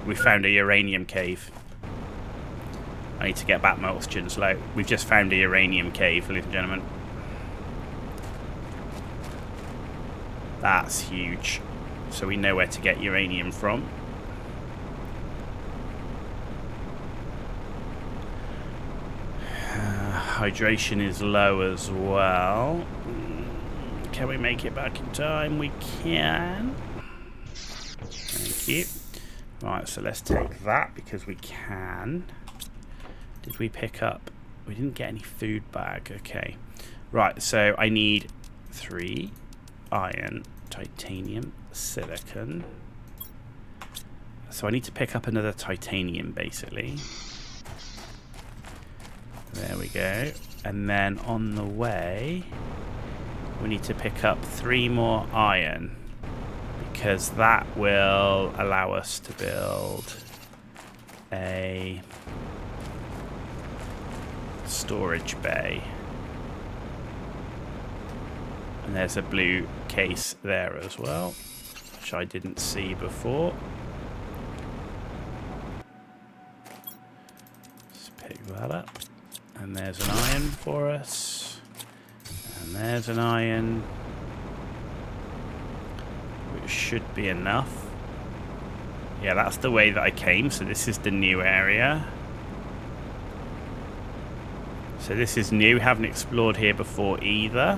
We found a uranium cave. I need to get back my oxygen's low. We've just found a uranium cave, ladies and gentlemen. That's huge. So we know where to get uranium from. Hydration is low as well. Can we make it back in time? We can. Thank you. Right, so let's take that because we can. Did we pick up? We didn't get any food bag. Okay. Right, so I need 3 iron, titanium, silicon. So I need to pick up another titanium, basically. There we go. And then on the way, we need to pick up 3 more iron. Because that will allow us to build a storage bay. And there's a blue case there as well, which I didn't see before. Let's pick that up. And there's an iron for us. And there's an iron. Which should be enough. Yeah, that's the way that I came. So this is the new area. So this is new. Haven't explored here before either.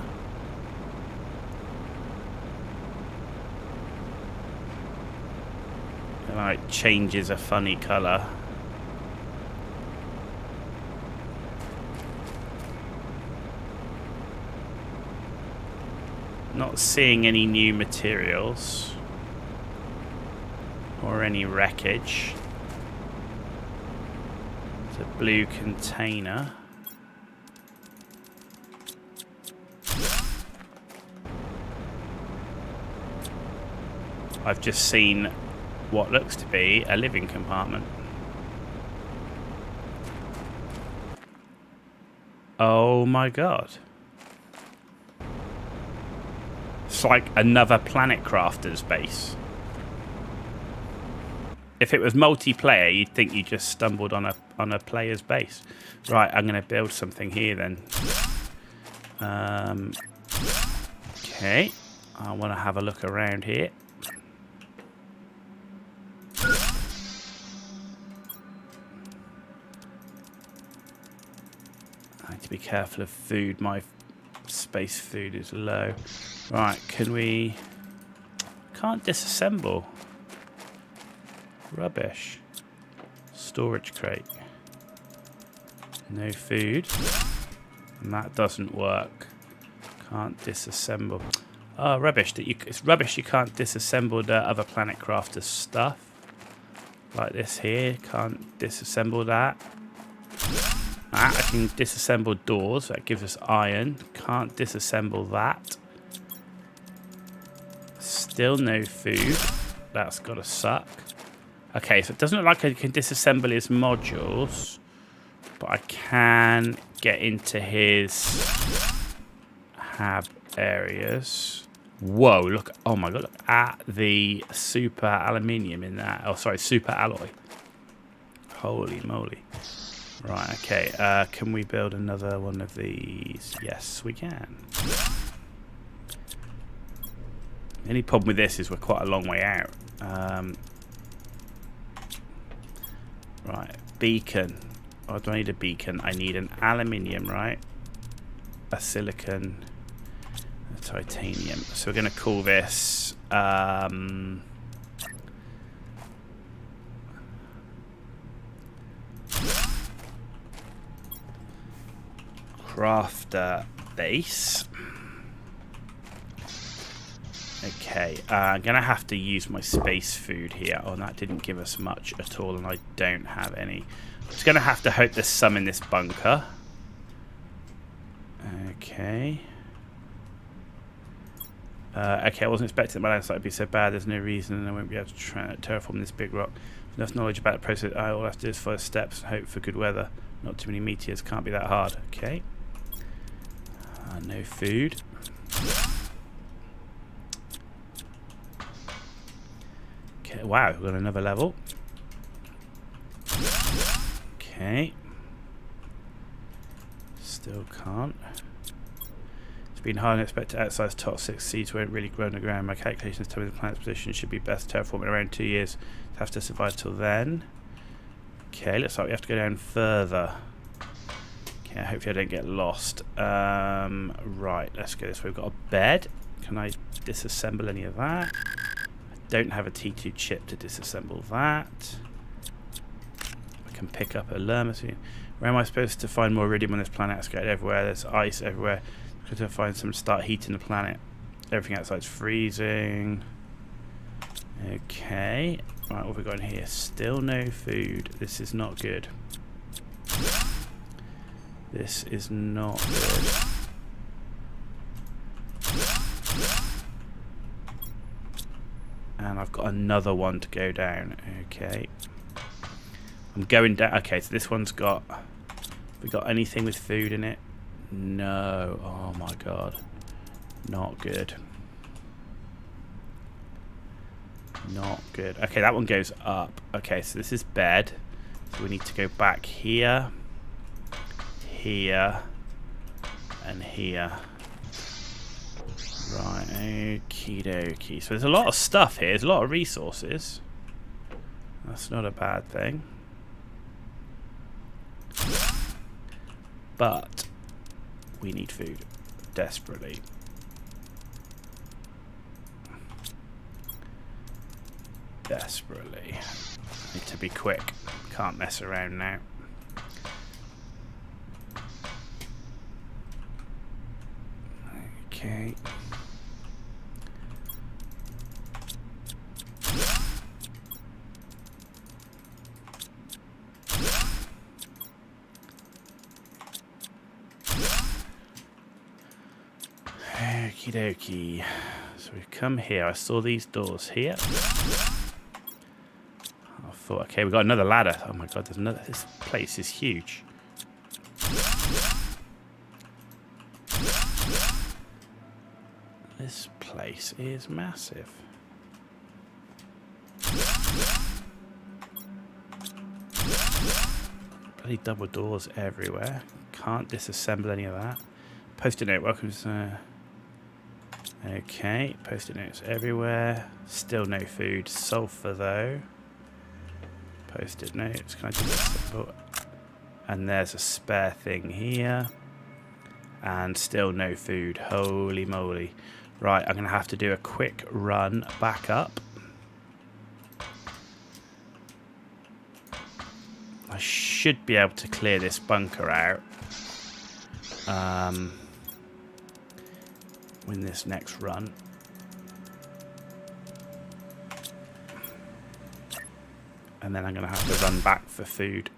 Right, changes a funny colour. Not seeing any new materials or any wreckage. It's a blue container. I've just seen what looks to be a living compartment. Oh my god. It's like another Planet Crafter's base. If it was multiplayer, you'd think you just stumbled on a player's base. Right, I'm going to build something here then. Okay. I want to have a look around here. I need to be careful of food. My space food is low. Right, can we... Can't disassemble. Rubbish. Storage crate. No food. And that doesn't work. Can't disassemble. Oh, rubbish. It's rubbish you can't disassemble the other Planet Crafter stuff. Like this here. Can't disassemble that. I can disassemble doors. That gives us iron. Can't disassemble that. Still no food. That's got to suck. Okay, so it doesn't look like I can disassemble his modules, but I can get into his hab areas. Whoa, look. Oh my god, look at the super aluminium in that. Oh, sorry, super alloy. Holy moly. Right, okay. Can we build another one of these? Yes, we can. The only problem with this is we're quite a long way out. Right, beacon. Oh, do I need a beacon? I need an aluminium, right? A silicon, a titanium. So we're going to call this crafter base. Okay, I'm going to have to use my space food here. Oh, that didn't give us much at all, and I don't have any. I'm just going to have to hope there's some in this bunker. Okay. Okay, I wasn't expecting that my landslide would be so bad. There's no reason, and I won't be able to terraform this big rock. Enough knowledge about the process. All I have to do is follow steps and hope for good weather. Not too many meteors. Can't be that hard. Okay. No food. Okay, wow, we've got another level. Okay. Still can't. It's been hard and expected outside top 6 seeds won't really grow on the ground. My calculations tell me the planet's position should be best terraforming around 2 years. Have to survive till then. Okay, looks like we have to go down further. Okay, hopefully I don't get lost. Right, let's go this way. We've got a bed. Can I disassemble any of that? Don't have a T2 chip to disassemble that. I can pick up a lermacine. Where am I supposed to find more iridium on this planet? It's scattered everywhere. There's ice everywhere. Got to find some to start heating the planet. Everything outside's freezing. Okay. Right, what have we got in here? Still no food. This is not good. This is not good. And I've got another one to go down. Okay. I'm going down. Okay, so this one's got... We got anything with food in it? No. Oh my god. Not good. Not good. Okay, that one goes up. Okay, so this is bed. So we need to go back here. Here. And here. Right, okie dokie. So there's a lot of stuff here. There's a lot of resources. That's not a bad thing. But we need food desperately. desperately. Need to be quick. Can't mess around now. Okay. Okie dokie. So we've come here. I saw these doors here. I thought, okay, we've got another ladder. Oh my god, there's another. This place is huge. This place is massive. Bloody double doors everywhere. Can't disassemble any of that. Post-it note, welcome to... Okay, post-it notes everywhere. Still no food. Sulfur though. Post-it notes. Can I disassemble? And there's a spare thing here. And still no food. Holy moly. Right, I'm going to have to do a quick run back up. I should be able to clear this bunker out. Win this next run. And then I'm going to have to run back for food.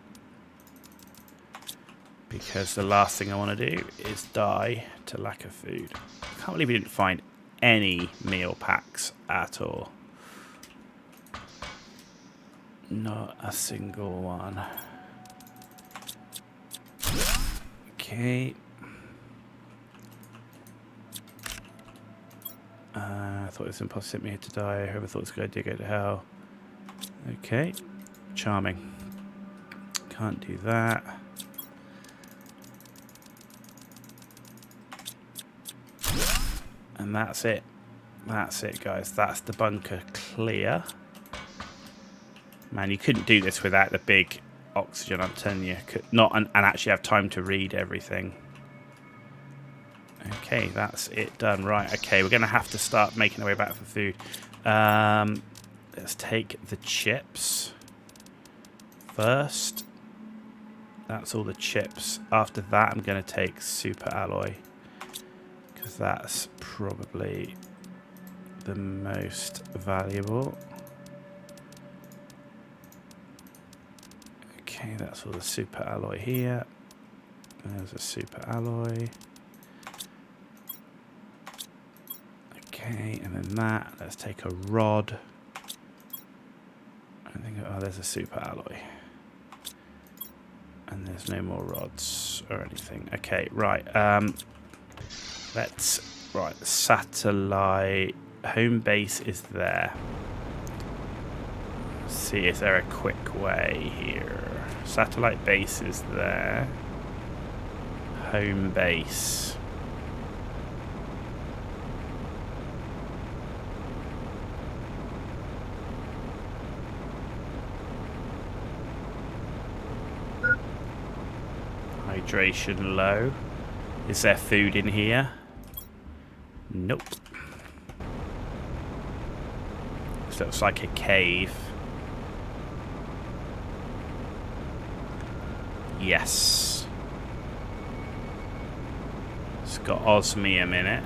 Because the last thing I want to do is die to lack of food. I can't believe we didn't find any meal packs at all. Not a single one. Okay. I thought it was impossible to sent me here to die. Whoever thought it was a good idea, go to hell. Okay. Charming. Can't do that. And that's it. That's it, guys. That's the bunker clear. Man, you couldn't do this without the big oxygen, I'm telling you. And actually have time to read everything. Okay, that's it done. Right, okay, we're going to have to start making our way back for food. Let's take the chips first. That's all the chips. After that, I'm going to take super alloy. Because that's probably the most valuable. Okay, that's all the super alloy here. There's a super alloy. Okay, and then that. Let's take a rod. I think, oh, there's a super alloy. And there's no more rods or anything. Okay, right. Right, satellite home base is there. Let's see, is there a quick way here? Satellite base is there. Home base. Hydration low. Is there food in here? Nope. This looks like a cave. Yes. It's got osmium in it.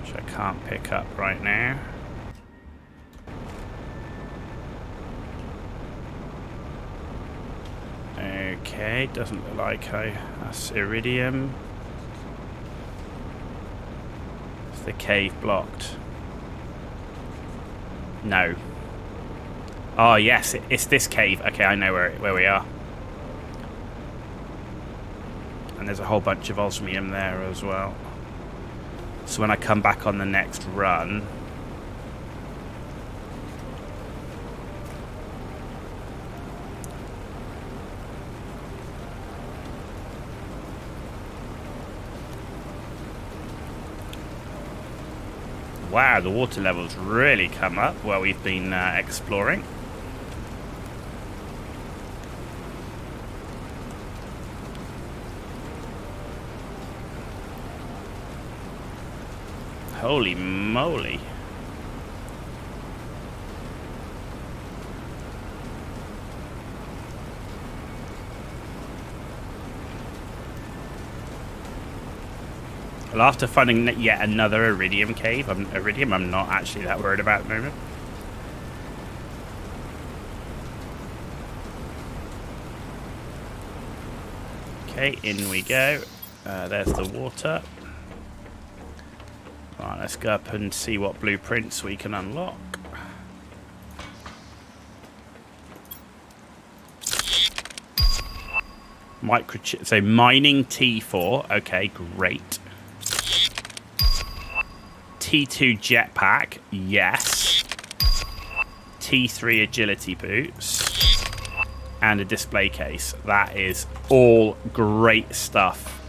Which I can't pick up right now. Okay, doesn't look like that's iridium. Is the cave blocked? No. Oh yes, it's this cave. Okay, I know where we are. And there's a whole bunch of osmium there as well. So when I come back on the next run, wow, the water levels really come up where we've been exploring. Holy moly. Well, after finding yet another iridium cave, I'm not actually that worried about at the moment. Okay, in we go. There's the water. Right, let's go up and see what blueprints we can unlock. Microchip. So mining T4. Okay, great. T2 jetpack. Yes. T3 agility boots. And a display case. That is all great stuff.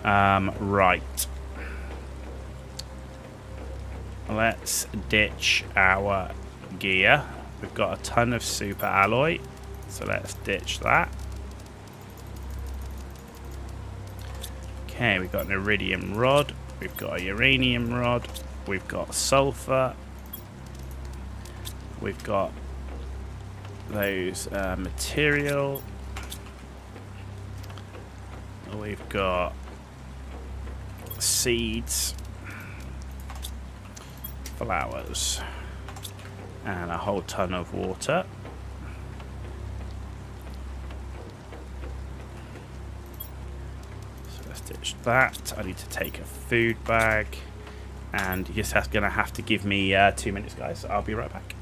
Right. Let's ditch our gear. We've got a ton of super alloy. So let's ditch that. Okay, we've got an iridium rod. We've got a uranium rod. We've got sulfur. We've got those material. We've got seeds, flowers, and a whole ton of water. So let's ditch that. I need to take a food bag, and you're just going to have to give me 2 minutes, guys. I'll be right back.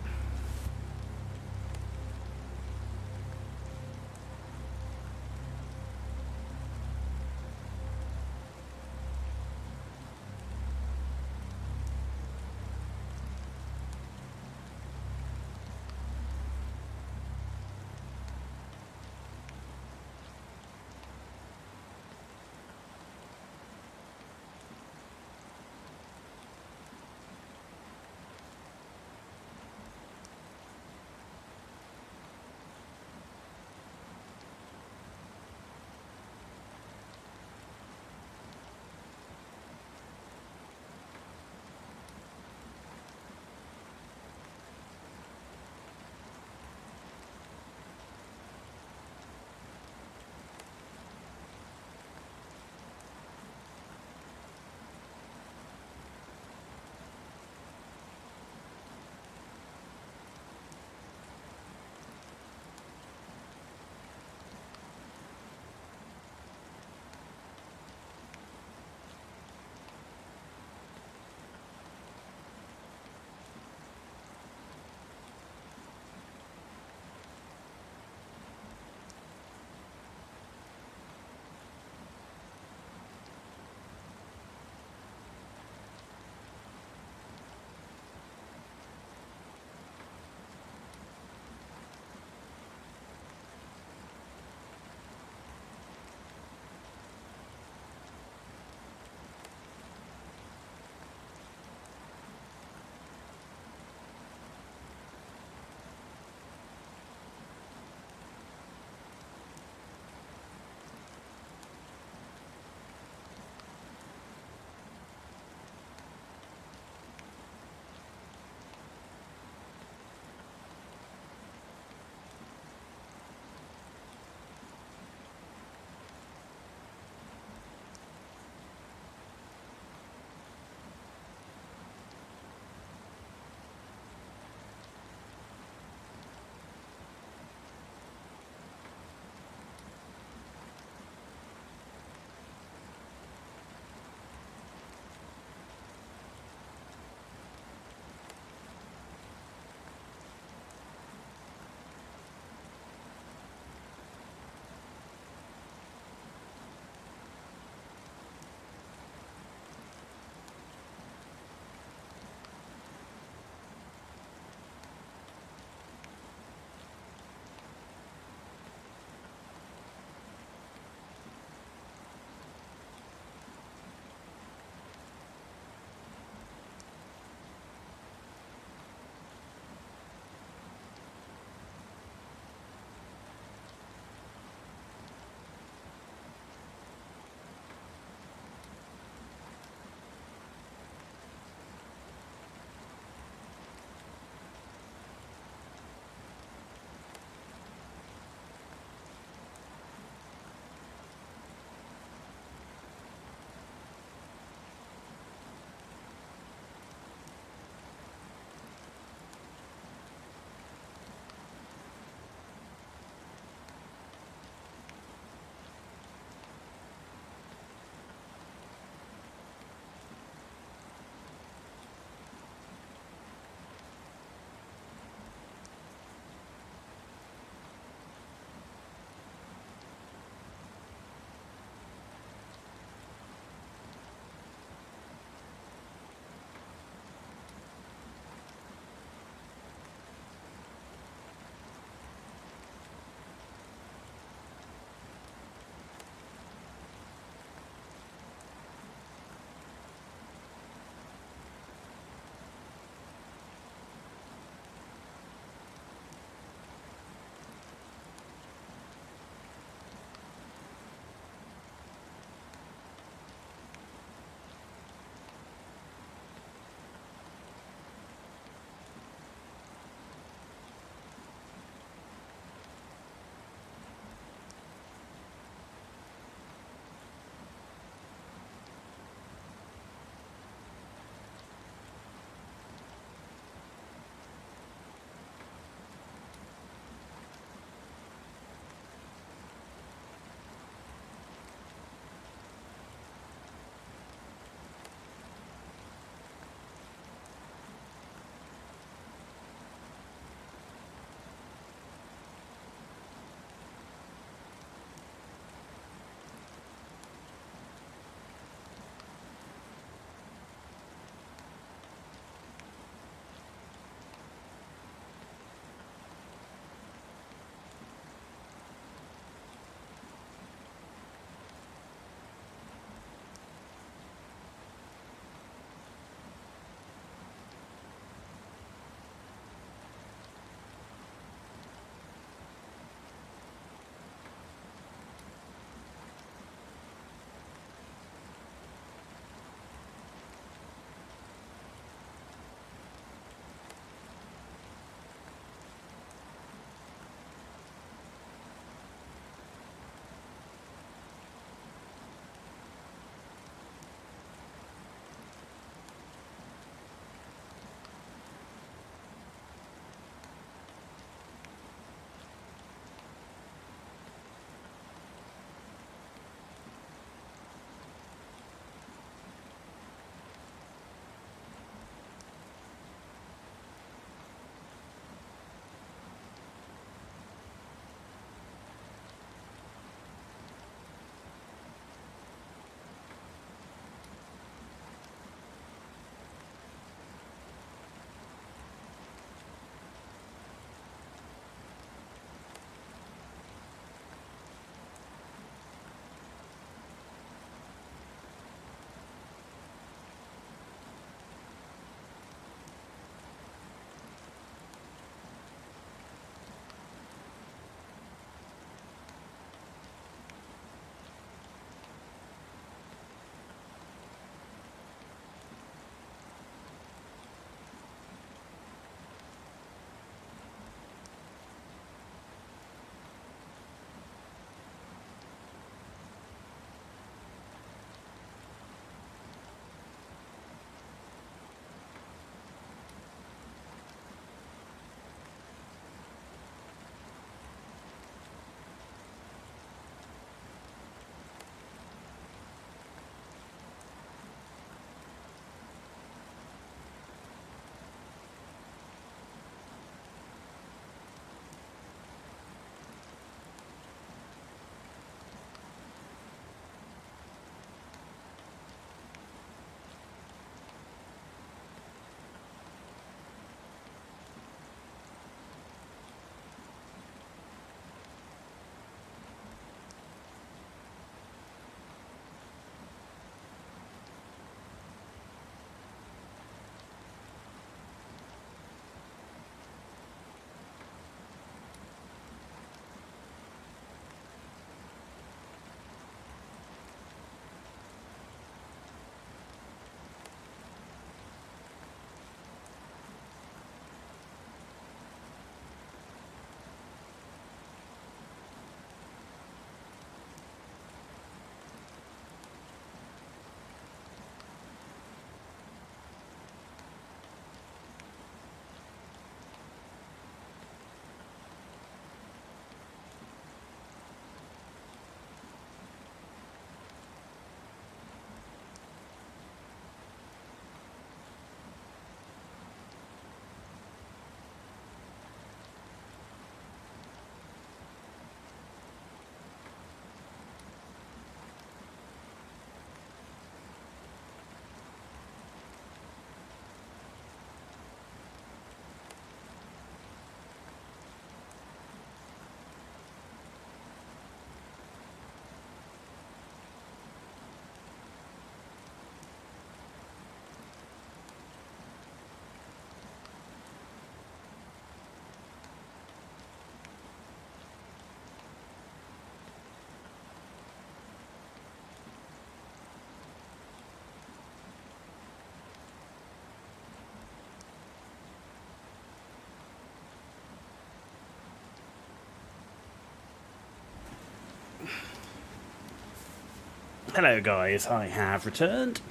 Hello guys, I have returned.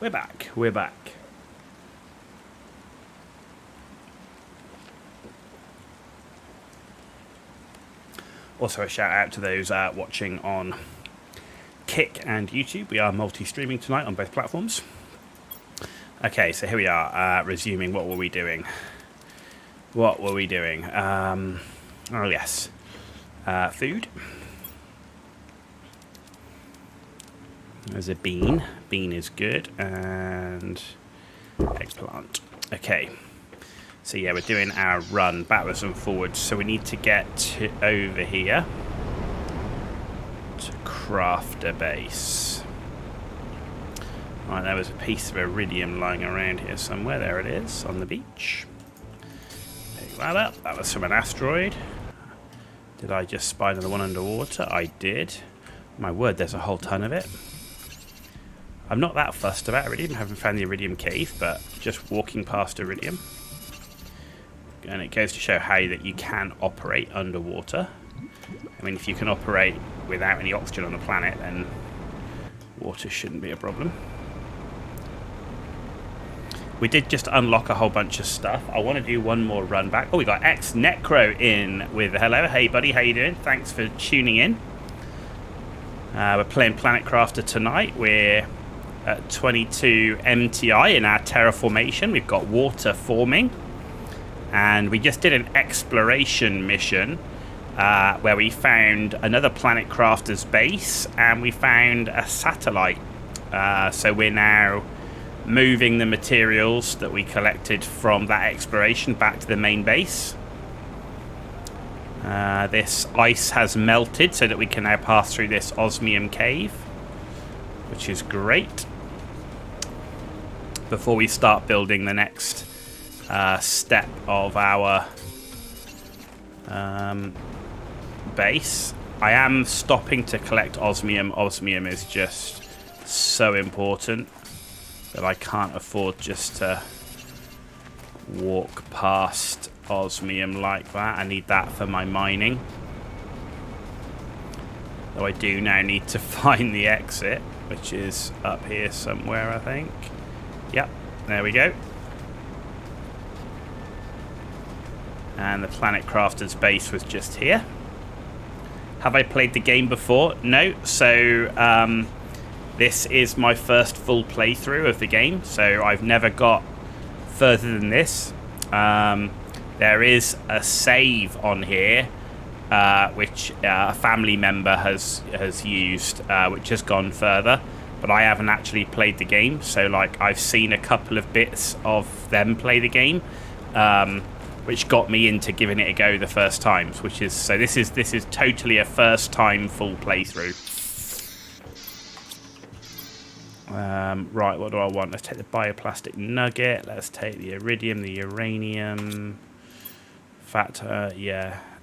We're back. Also a shout out to those watching on Kick and YouTube. We are multi-streaming tonight on both platforms. Okay, so here we are, resuming. What were we doing? Oh yes, food. There's a bean. Bean is good. And eggplant. Okay. So yeah, we're doing our run backwards and forwards. So we need to get over here to craft a base. Right, there was a piece of iridium lying around here somewhere. There it is, on the beach. Pick that up. That was from an asteroid. Did I just spy another one underwater? I did. My word, there's a whole ton of it. I'm not that fussed about iridium, haven't found the iridium cave, but just walking past iridium. And it goes to show how that you can operate underwater. I mean, if you can operate without any oxygen on the planet, then water shouldn't be a problem. We did just unlock a whole bunch of stuff. I want to do one more run back. Oh, we got X Necro in with hello. Hey, buddy, how you doing? Thanks for tuning in. We're playing Planet Crafter tonight. We're at 22 MTI in our terraformation. We've got water forming. And we just did an exploration mission where we found another Planet Crafter's base and we found a satellite. So we're now moving the materials that we collected from that exploration back to the main base. This ice has melted so that we can now pass through this osmium cave, which is great. Before we start building the next step of our base. I am stopping to collect osmium. Osmium is just so important that I can't afford just to walk past osmium like that. I need that for my mining. Though I do now need to find the exit, which is up here somewhere, I think. Yep, there we go. And the Planet Crafter's base was just here. Have I played the game before? No. So this is my first full playthrough of the game. So I've never got further than this. There is a save on here, which a family member has used, which has gone further. But I haven't actually played the game. So like I've seen a couple of bits of them play the game. Which got me into giving it a go the first times, which is so this is totally a first time full playthrough. Right, what do I want? Let's take the bioplastic nugget. Let's take the iridium, the uranium.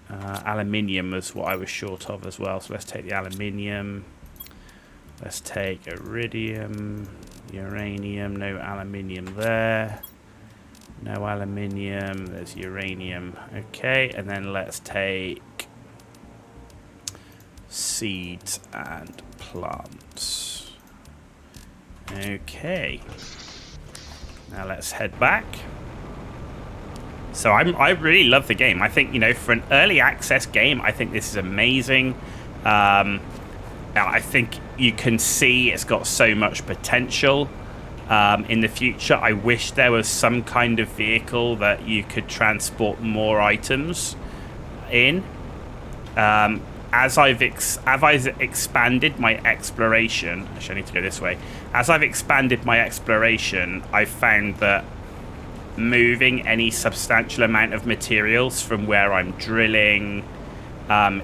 Aluminium was what I was short of as well. So let's take the aluminium. Let's take iridium, uranium. No aluminium there. No aluminium, there's uranium. Okay, and then let's take seeds and plants. Okay. Now let's head back. So I really love the game. I think, you know, for an early access game, I think this is amazing. I think you can see it's got so much potential. In the future, I wish there was some kind of vehicle that you could transport more items in. As I've expanded my exploration, actually I need to go this way. As I've expanded my exploration, I've found that moving any substantial amount of materials from where I'm drilling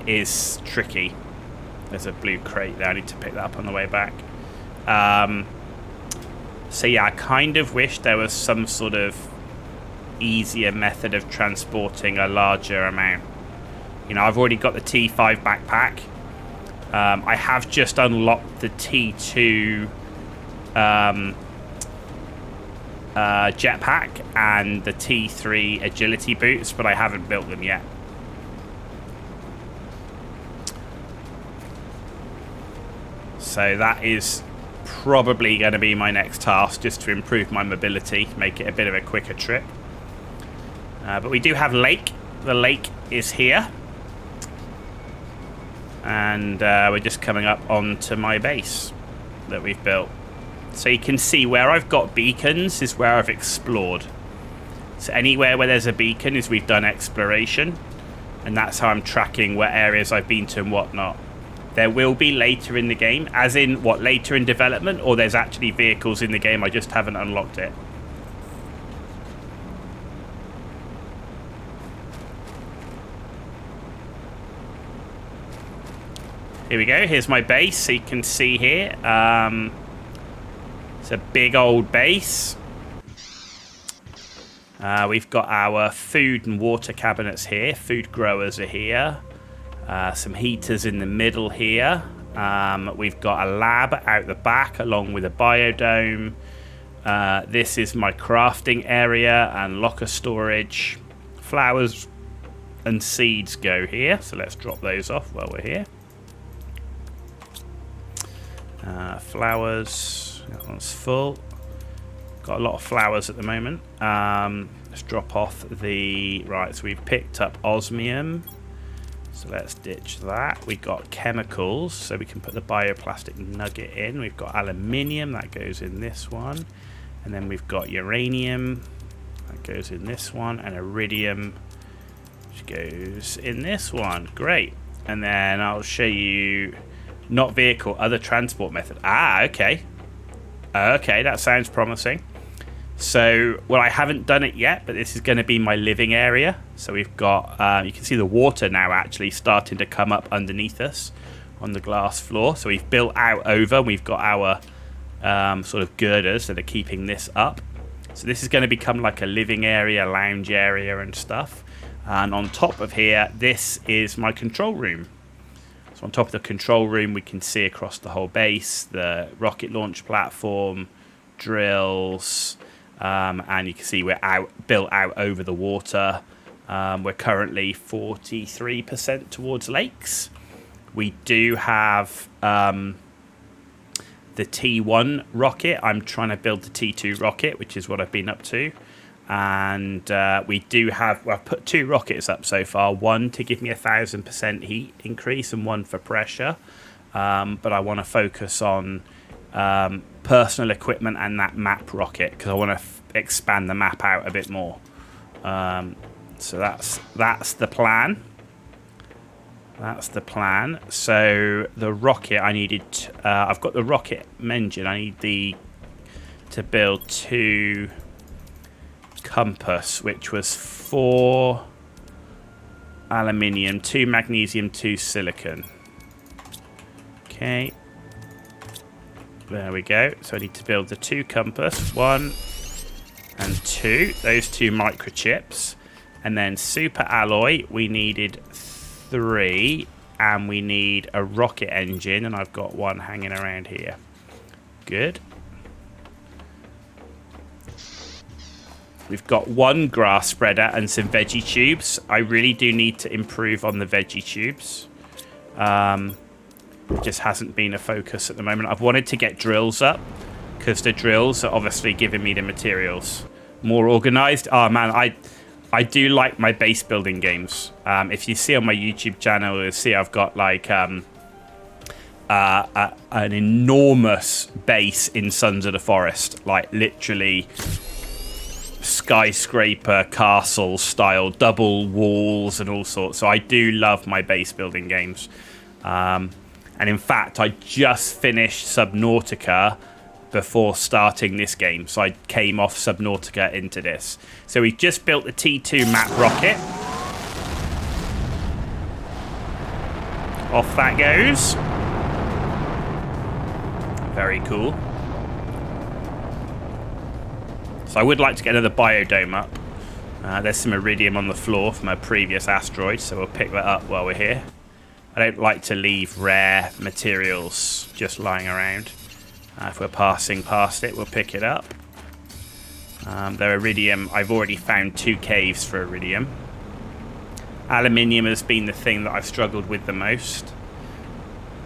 is tricky. There's a blue crate there. I need to pick that up on the way back. So yeah, I kind of wish there was some sort of easier method of transporting a larger amount. You know, I've already got the T5 backpack. I have just unlocked the T2 jetpack and the T3 agility boots, but I haven't built them yet. So that is probably going to be my next task, just to improve my mobility, make it a bit of a quicker trip. But we do have lake. The lake is here. And we're just coming up onto my base that we've built. So you can see where I've got beacons is where I've explored. So anywhere where there's a beacon is we've done exploration. And that's how I'm tracking what areas I've been to and whatnot. There will be later in the game, as in what, later in development, or there's actually vehicles in the game, I just haven't unlocked it. Here we go, here's my base, so you can see here. It's a big old base. We've got our food and water cabinets here, food growers are here. Some heaters in the middle here. We've got a lab out the back along with a biodome. This is my crafting area and locker storage. Flowers and seeds go here, so let's drop those off while we're here. Flowers, that one's full. Got a lot of flowers at the moment. Let's drop off the... Right, so we've picked up osmium. So let's ditch that. We've got chemicals, so we can put the bioplastic nugget in. We've got aluminium, that goes in this one. And then we've got uranium, that goes in this one. And iridium, which goes in this one. Great. And then I'll show you, not vehicle, other transport method. Ah, okay. Okay, that sounds promising. So, well, I haven't done it yet, but this is going to be my living area. So we've got, you can see the water now actually starting to come up underneath us on the glass floor. So we've built out over, we've got our sort of girders that are keeping this up. So this is going to become like a living area, lounge area and stuff. And on top of here, this is my control room. So on top of the control room, we can see across the whole base, the rocket launch platform, drills, and you can see we're built out over the water. We're currently 43% towards lakes. We do have the T1 rocket. I'm trying to build the T2 rocket, which is what I've been up to. And we do have, well, I've put 2 rockets up so far. One to give me 1,000% heat increase and one for pressure. But I want to focus on personal equipment and that map rocket because I want to expand the map out a bit more. So that's the plan. That's the plan. So the rocket I needed, I've got the rocket engine. I need to build 2 compass, which was 4 aluminium, 2 magnesium, 2 silicon. Okay. There we go. So I need to build the 2 compass, 1 and 2. Those 2 microchips. And then super alloy, we needed 3. And we need a rocket engine. And I've got 1 hanging around here. Good. We've got 1 grass spreader and some veggie tubes. I really do need to improve on the veggie tubes. It just hasn't been a focus at the moment. I've wanted to get drills up because the drills are obviously giving me the materials. More organized. Oh man, I do like my base building games. If you see on my YouTube channel, you'll see I've got like an enormous base in Sons of the Forest, like literally skyscraper castle style, double walls and all sorts. So I do love my base building games. And in fact, I just finished Subnautica before starting this game. So I came off Subnautica into this. So we just built the T2 map rocket. Off that goes. Very cool. So I would like to get another biodome up. There's some iridium on the floor from a previous asteroid, so we'll pick that up while we're here. I don't like to leave rare materials just lying around. If we're passing past it, we'll pick it up. Their iridium, I've already found 2 caves for iridium. Aluminium has been the thing that I've struggled with the most.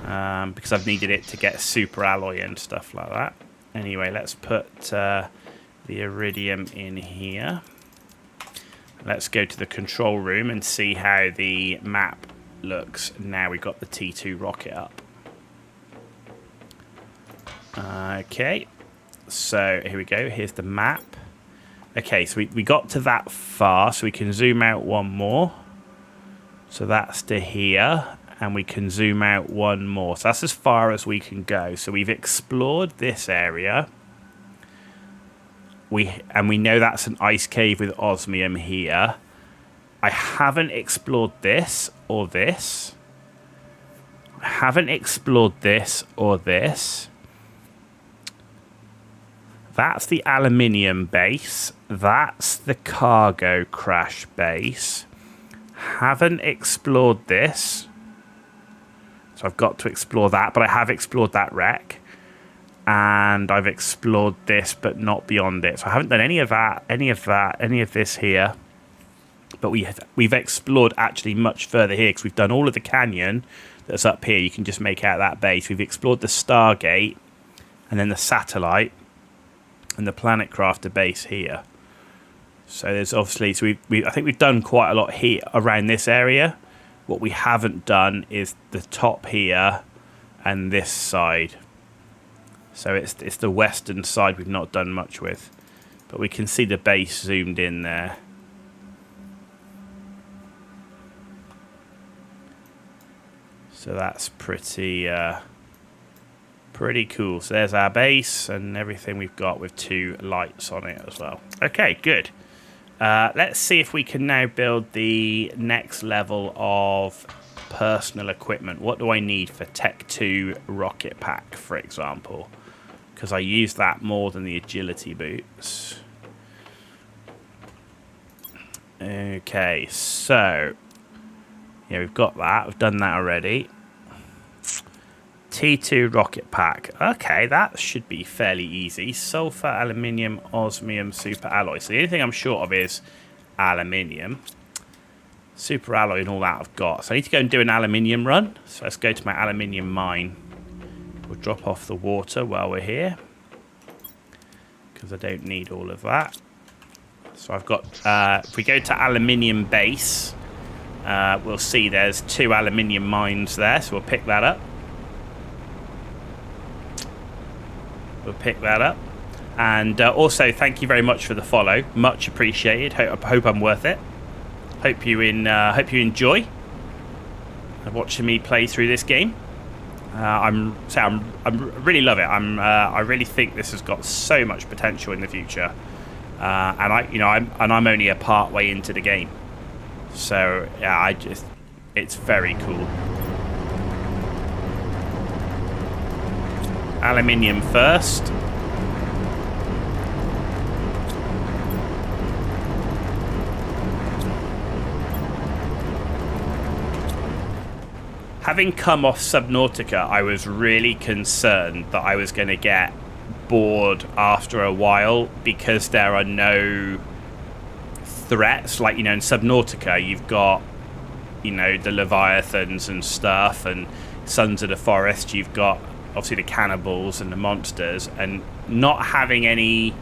because I've needed it to get super alloy and stuff like that. Anyway, let's put the iridium in here. Let's go to the control room and see how the map looks now we've got the T2 rocket up. Okay, so here we go. Here's the map. Okay, so we got to that far, so we can zoom out one more. So that's to here, and we can zoom out one more. So that's as far as we can go. So we've explored this area. And we know that's an ice cave with osmium here. I haven't explored this or this. I haven't explored this or this. That's the aluminium base. That's the cargo crash base. Haven't explored this. So I've got to explore that, but I have explored that wreck. And I've explored this, but not beyond it. So I haven't done any of that, any of this here. But we've explored actually much further here because we've done all of the canyon that's up here. You can just make out that base. We've explored the Stargate and then the satellite and the Planet Crafter base here. So there's obviously, so I think we've done quite a lot here around this area. What we haven't done is the top here and this side. So it's the western side we've not done much with. But we can see the base zoomed in there. So that's pretty cool. So there's our base and everything we've got with 2 lights on it as well. Okay, good. Let's see if we can now build the next level of personal equipment. What do I need for Tech 2 rocket pack, for example? Because I use that more than the agility boots. Okay, so yeah, we've got that. We've done that already. T2 rocket pack. Okay, that should be fairly easy. Sulfur, aluminium, osmium, super alloy. So the only thing I'm short of is aluminium. Super alloy and all that I've got. So I need to go and do an aluminium run. So let's go to my aluminium mine. We'll drop off the water while we're here, because I don't need all of that. So I've got, if we go to aluminium base, we'll see there's 2 aluminium mines there. So we'll pick that up. We'll pick that up. And also, thank you very much for the follow. Much appreciated. Hope I'm worth it. Hope you enjoy watching me play through this game. I really love it. I really think this has got so much potential in the future, and I'm only a part way into the game, so yeah, it's very cool. Aluminium first. Having come off Subnautica, I was really concerned that I was going to get bored after a while because there are no threats. Like, in Subnautica, you've got, the Leviathans and stuff, and Sons of the Forest, you've got, obviously, the cannibals and the monsters, and not having any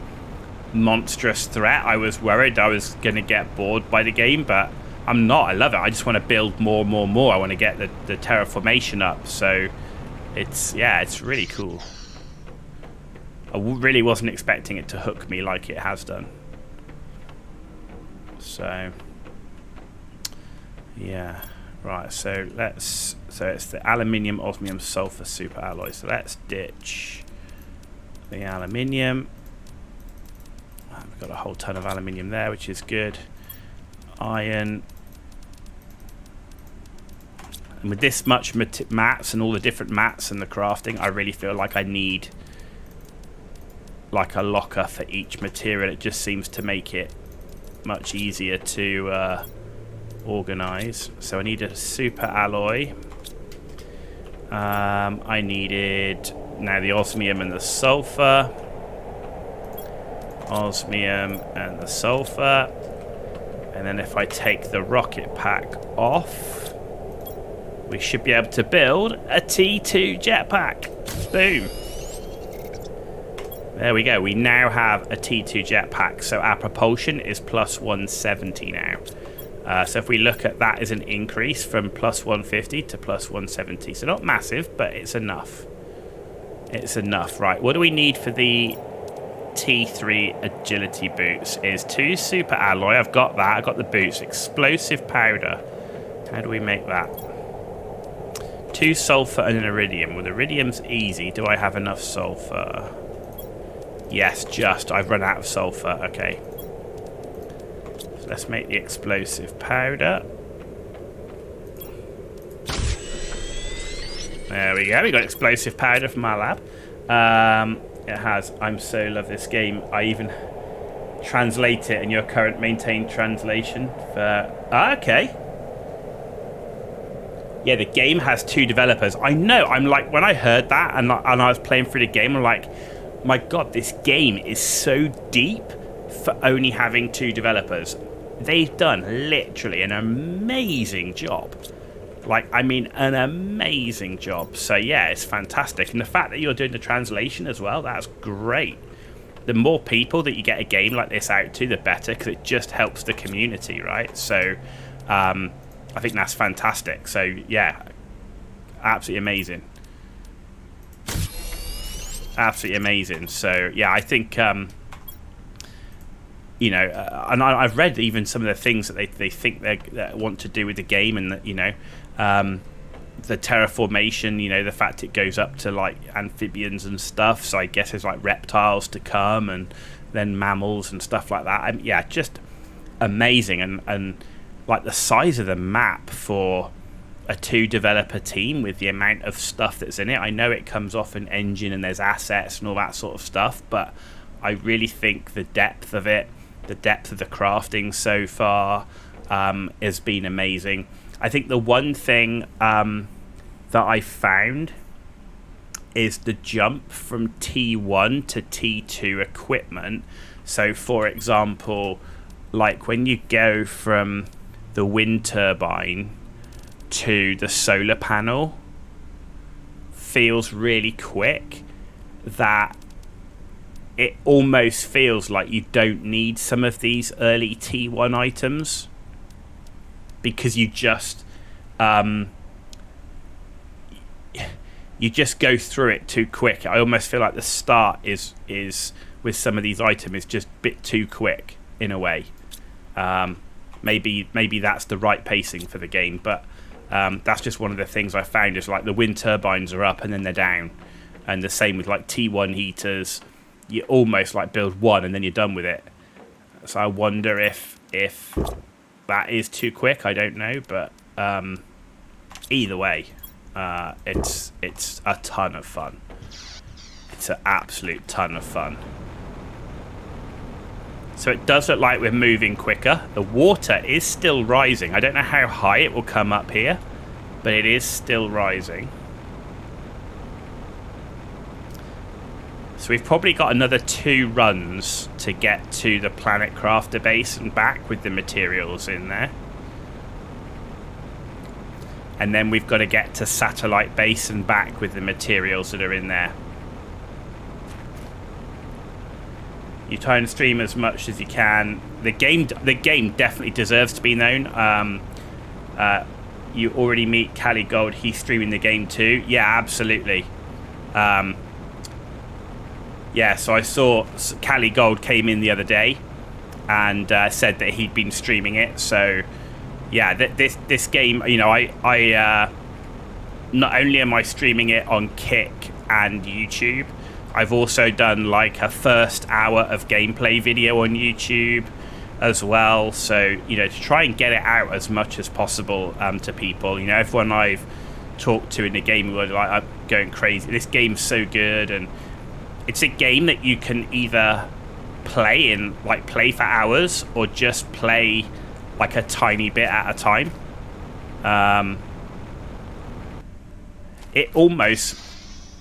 monstrous threat, I was worried I was going to get bored by the game, but I'm not. I love it. I just want to build more. I want to get the terraformation up. So it's really cool. I really wasn't expecting it to hook me like it has done. So yeah, right. So it's the aluminium, osmium, sulfur, super alloy. So let's ditch the aluminium. We've got a whole ton of aluminium there, which is good. Iron. And with this much mats and all the different mats and the crafting, I really feel like I need like a locker for each material. It just seems to make it much easier to organize. So I need a super alloy. I needed now the osmium and the sulfur. Osmium and the sulfur. And then if I take the rocket pack off, we should be able to build a T2 jetpack. Boom. There we go. We now have a T2 jetpack. So our propulsion is plus 170 now. So if we look at that as an increase from plus 150 to plus 170. So not massive, but it's enough. It's enough. Right, what do we need for the T3 agility boots? Is 2 super alloy. I've got that. I've got the boots. Explosive powder. How do we make that? 2 sulfur and an iridium. Well, the iridium's easy. Do I have enough sulfur? Yes, just. I've run out of sulfur. Okay. So let's make the explosive powder. There we go. We got explosive powder from our lab. It has. I'm so love this game. I even translate it in your current maintained translation for. Okay. Yeah, the game has 2 developers. I know. I'm like, when I heard that and I was playing through the game, I'm like, my God, this game is so deep for only having 2 developers. They've done literally an amazing job. Like, I mean, an amazing job. So, yeah, it's fantastic. And the fact that you're doing the translation as well, that's great. The more people that you get a game like this out to, the better, because it just helps the community, right? So, I think that's fantastic. So, yeah, absolutely amazing. Absolutely amazing. So, yeah, I think, you know, and I've read even some of the things that they think they want to do with the game, and that, you know, the terraformation, you know, the fact it goes up to like amphibians and stuff. So I guess there's like reptiles to come, and then mammals and stuff like that. And yeah, just amazing. And like the size of the map for a 2 developer team with the amount of stuff that's in it. I know it comes off an engine and there's assets and all that sort of stuff, but I really think the depth of it, the depth of the crafting so far has been amazing. I think the one thing that I found is the jump from T1 to T2 equipment. So for example, like when you go from the wind turbine to the solar panel, feels really quick, that it almost feels like you don't need some of these early T1 items, because you just go through it too quick. I almost feel like the start is with some of these items is just a bit too quick in a way. Maybe that's the right pacing for the game, but that's just one of the things I found is like the wind turbines are up and then they're down, and the same with like T1 heaters. You almost like build one and then you're done with it. So I wonder if that is too quick. I don't know, but either way, it's a ton of fun. It's an absolute ton of fun. So it does look like we're moving quicker. The water is still rising. I don't know how high it will come up here, but it is still rising. So we've probably got another 2 runs to get to the Planet Crafter base and back with the materials in there. And then we've got to get to Satellite Base and back with the materials that are in there. You try and stream as much as you can. The game definitely deserves to be known. You already meet Cali Gold. He's streaming the game too. Yeah, absolutely. Yeah, so I saw Cali Gold came in the other day and said that he'd been streaming it. So yeah, this game, you know, I not only am I streaming it on Kick and YouTube, I've also done like a first hour of gameplay video on YouTube as well. So, you know, to try and get it out as much as possible to people. You know, everyone I've talked to in the gaming world, like, I'm going crazy. This game's so good, and it's a game that you can either play for hours or just play like a tiny bit at a time. It almost,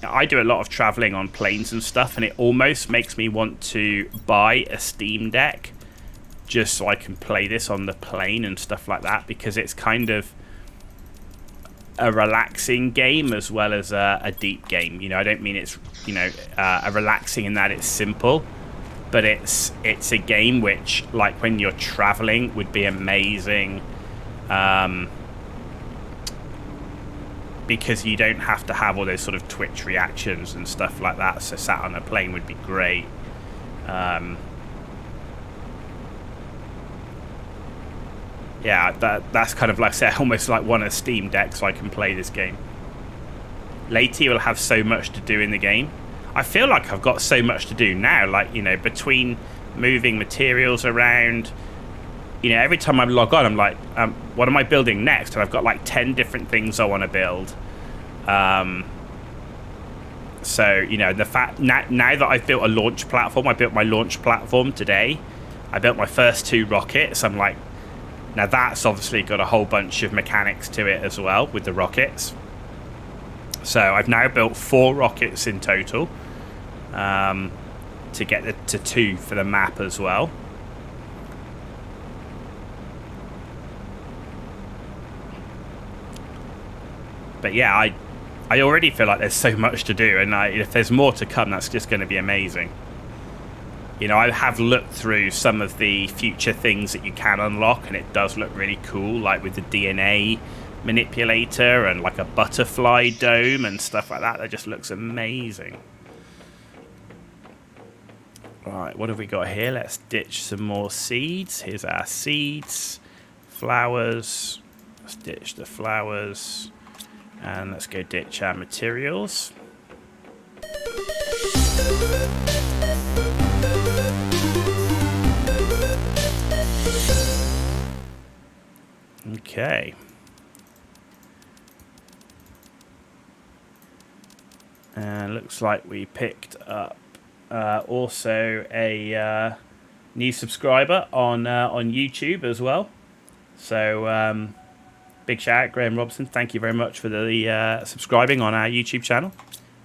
I do a lot of traveling on planes and stuff, and it almost makes me want to buy a Steam Deck just so I can play this on the plane and stuff like that, because it's kind of, a relaxing game as well as a deep game. You know, I don't mean it's, you know, a relaxing in that it's simple, but it's a game which, like, when you're traveling would be amazing, because you don't have to have all those sort of twitch reactions and stuff like that. So sat on a plane would be great. Yeah, that's kind of like, say, almost like one a Steam Deck so I can play this game. Later will have so much to do in the game. I feel like I've got so much to do now, like, you know, between moving materials around, you know, every time I log on I'm like, what am I building next? And I've got like 10 different things I want to build. So, you know, the fact now that I've built a launch platform, I built my launch platform today, I built my first 2 rockets. I'm like, now that's obviously got a whole bunch of mechanics to it as well with the rockets. So I've now built 4 rockets in total, to get to 2 for the map as well. But yeah, I already feel like there's so much to do, and if there's more to come, that's just going to be amazing. You know, I have looked through some of the future things that you can unlock, and it does look really cool, like with the DNA manipulator and like a butterfly dome and stuff like that. That just looks amazing. Right, what have we got here? Let's ditch some more seeds. Here's our seeds. Flowers. Let's ditch the flowers. And let's go ditch our materials. Okay. And looks like we picked up also a new subscriber on YouTube as well. So big shout out, Graham Robson. Thank you very much for the subscribing on our YouTube channel.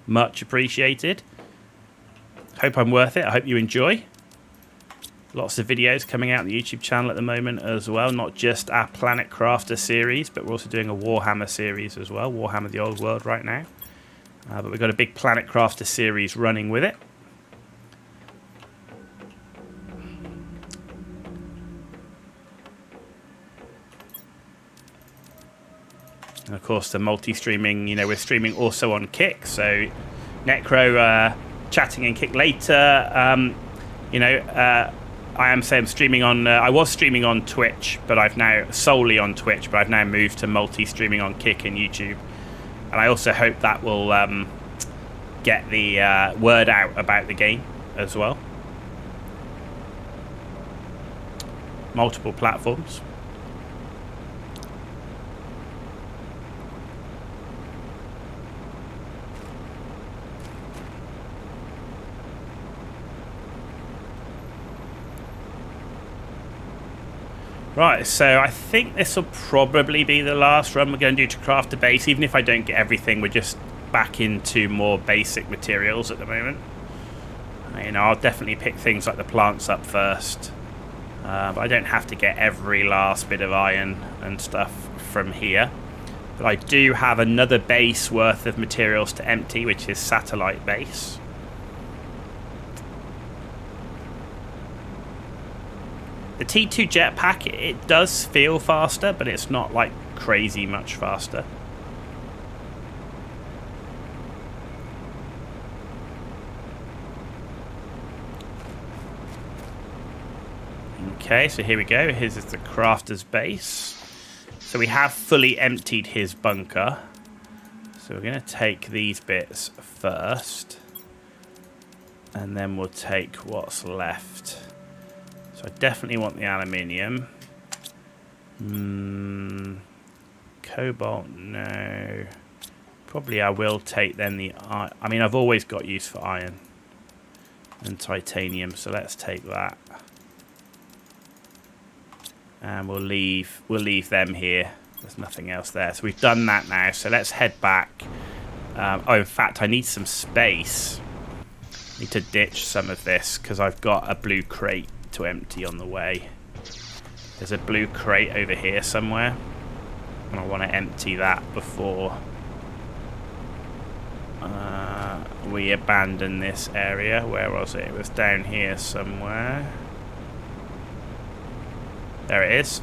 Much appreciated. Hope I'm worth it. I hope you enjoy. Lots of videos coming out on the YouTube channel at the moment as well. Not just our Planet Crafter series, but we're also doing a Warhammer series as well. Warhammer the Old World right now. But we've got a big Planet Crafter series running with it. And of course the multi-streaming, you know, we're streaming also on Kick. So Necro chatting in Kick later. You know, I am saying streaming on, I was streaming on Twitch, but I've now, solely on Twitch, but I've now moved to multi-streaming on Kick and YouTube. And I also hope that will get the word out about the game as well. Multiple platforms. Right, so I think this will probably be the last run we're going to do to craft a base. Even if I don't get everything, we're just back into more basic materials at the moment. You know, I'll definitely pick things like the plants up first. But I don't have to get every last bit of iron and stuff from here. But I do have another base worth of materials to empty, which is satellite base. The T2 jetpack, it does feel faster, but it's not like crazy much faster. Okay, so here we go. Here's the crafter's base. So we have fully emptied his bunker. So we're going to take these bits first. And then we'll take what's left. So I definitely want the aluminium. Cobalt, no. Probably I will take then the iron. I mean, I've always got use for iron and titanium, so let's take that. And we'll leave them here. There's nothing else there. So we've done that now. So let's head back. Oh, in fact, I need some space. I need to ditch some of this because I've got a blue crate to empty on the way. There's a blue crate over here somewhere. And I want to empty that before we abandon this area. Where was it? It was down here somewhere. There it is.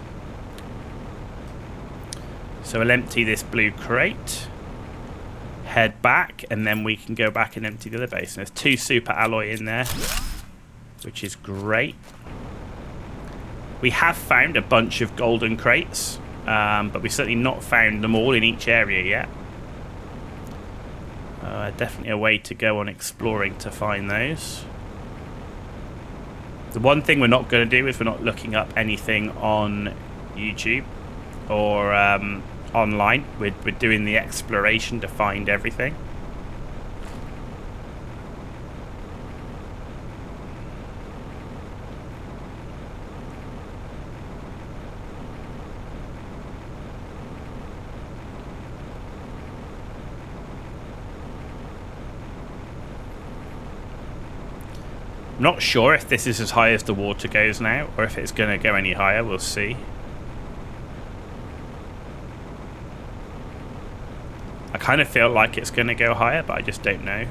So we'll empty this blue crate, head back, and then we can go back and empty the other base. And there's 2 super alloy in there, which is great. We have found a bunch of golden crates, but we've certainly not found them all in each area yet. Definitely a way to go on exploring to find those. The one thing we're not going to do is we're not looking up anything on YouTube or online. We're doing the exploration to find everything. I'm not sure if this is as high as the water goes now, or if it's going to go any higher. We'll see. I kind of feel like it's going to go higher, but I just don't know.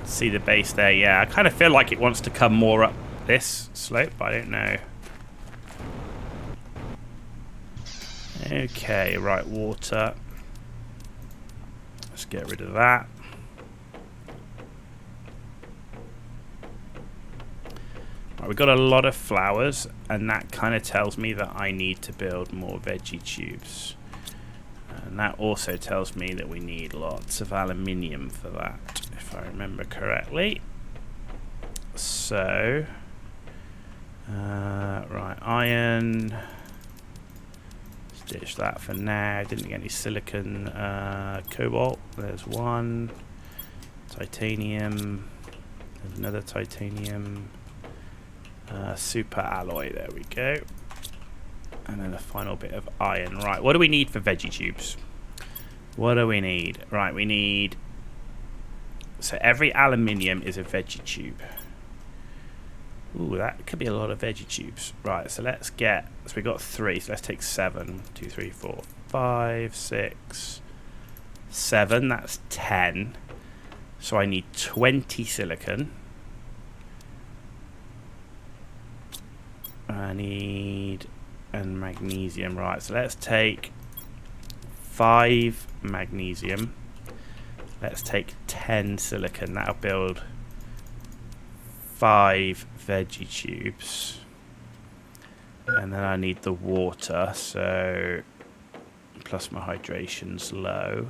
See the base there? Yeah, I kind of feel like it wants to come more up this slope, but I don't know. Okay, right, water. Let's get rid of that. Right, we've got a lot of flowers, and that kind of tells me that I need to build more veggie tubes. And that also tells me that we need lots of aluminium for that, if I remember correctly. So, right, iron. Let's ditch that for now. Didn't get any silicon. Cobalt, there's one. Titanium, there's another titanium. Super alloy, there we go. And then a final bit of iron. Right, what do we need for veggie tubes? What do we need? Right, we need... So every aluminium is a veggie tube. Ooh, that could be a lot of veggie tubes. Right, so let's get... So we got 3, so let's take 7. 2, 3, 4, 5, 6, 7. That's 10. So I need 20 silicon. I need... and magnesium. Right, so let's take 5 magnesium. Let's take 10 silicon. That'll build 5 veggie tubes. And then I need the water, so plus my hydration's low.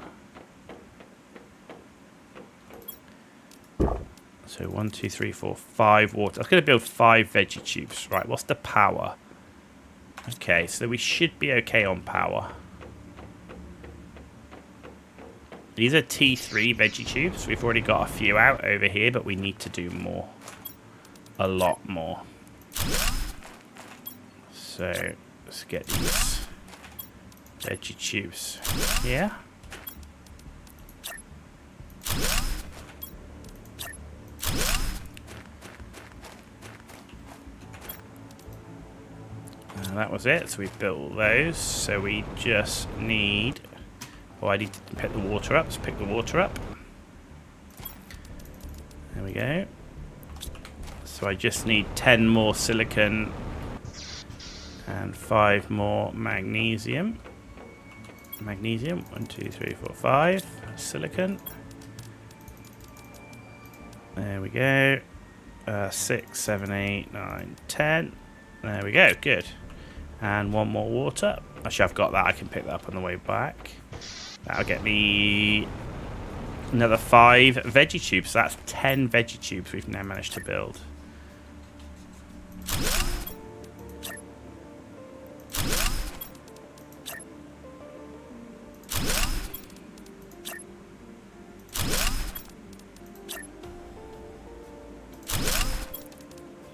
So 1, 2, 3, 4, 5 water. I was going to build 5 veggie tubes. Right, what's the power? Okay, so we should be okay on power. These are T3 veggie tubes. We've already got a few out over here, but we need to do more. A lot more. So let's get these veggie tubes here. And that was it. So we built all those. So we just need... Oh, I need to pick the water up. Let's pick the water up. There we go. So I just need 10 more silicon and 5 more magnesium. Magnesium. 1, 2, 3, 4, 5. Silicon. There we go. 6, 7, 8, 9, 10. There we go. Good. And 1 more water. Actually, I've got that. I can pick that up on the way back. That'll get me another 5 veggie tubes. So that's 10 veggie tubes we've now managed to build.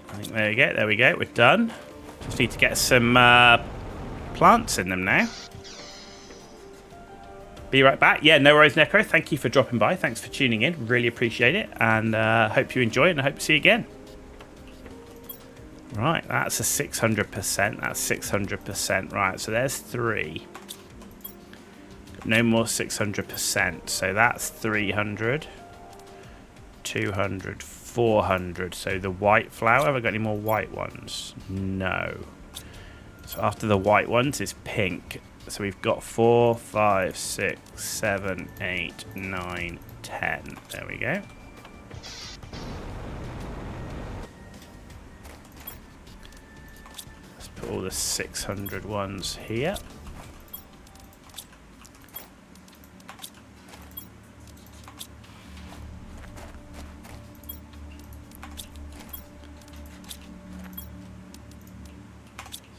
I think there we go. There we go. We're done. Just need to get some plants in them now. Be right back. Yeah, no worries, Neko. Thank you for dropping by. Thanks for tuning in. Really appreciate it. And hope you enjoy it, and I hope to see you again. Right, that's a 600%. That's 600%. Right, so there's 3. No more 600%. So that's 300, 200, 400. So the white flower, have I got any more white ones? No. So after the white ones is pink. So we've got 4, 5, 6, 7, 8, 9, 10. There we go. Let's put all the 600 ones here.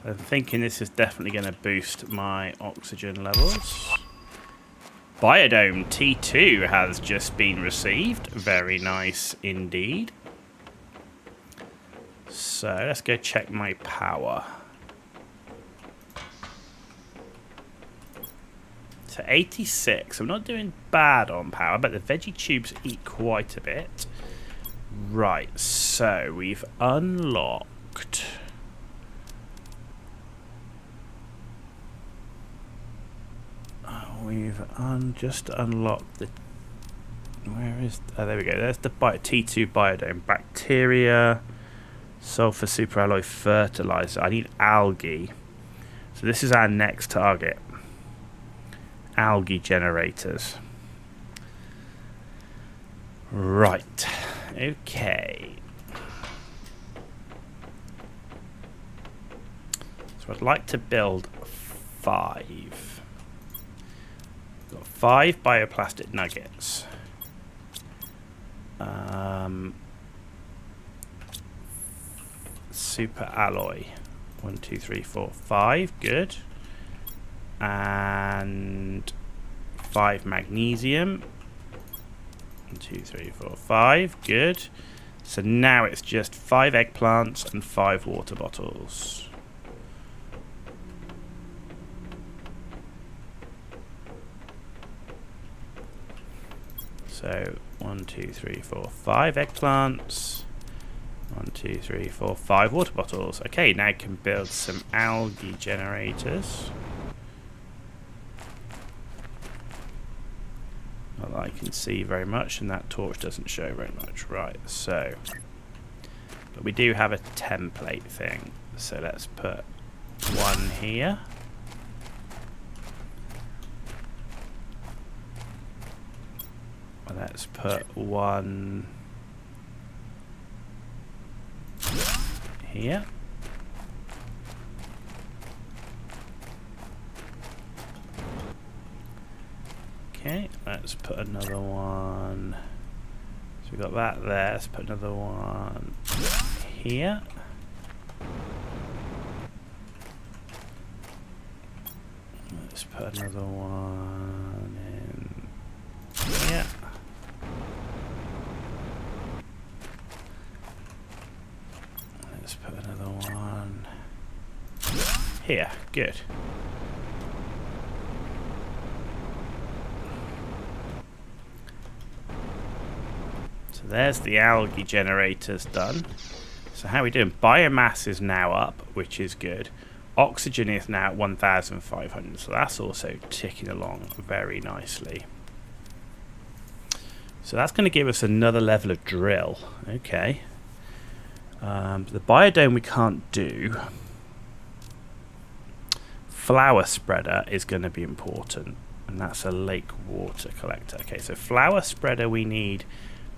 I'm thinking this is definitely going to boost my oxygen levels. Biodome T2 has just been received. Very nice indeed. So let's go check my power. So 86. I'm not doing bad on power, but the veggie tubes eat quite a bit. Right, so we've unlocked... We've just unlocked the... Where is... Oh, there we go. There's the T2 biodome. Bacteria, sulfur superalloy fertilizer. I need algae. So this is our next target. Algae generators. Right. Okay. So I'd like to build 5. Got 5 bioplastic nuggets. Super alloy. 1, 2, 3, 4, 5. Good. And 5 magnesium. 1, 2, 3, 4, 5. Good. So now it's just 5 eggplants and 5 water bottles. So 1, 2, 3, 4, 5 eggplants. 1, 2, 3, 4, 5 water bottles. Okay, now I can build some algae generators. Not that I can see very much, and that torch doesn't show very much. Right, so... But we do have a template thing. So let's put 1 here. Let's put 1 here. Okay, let's put another one. So we got that there. Let's put another one here. Let's put another one in here. Let's put another one here. Good. So there's the algae generators done. So how are we doing? Biomass is now up, which is good. Oxygen is now at 1,500, so that's also ticking along very nicely. So that's going to give us another level of drill. Okay. The biodome we can't do. Flower spreader is going to be important, and that's a lake water collector. Okay, so flower spreader we need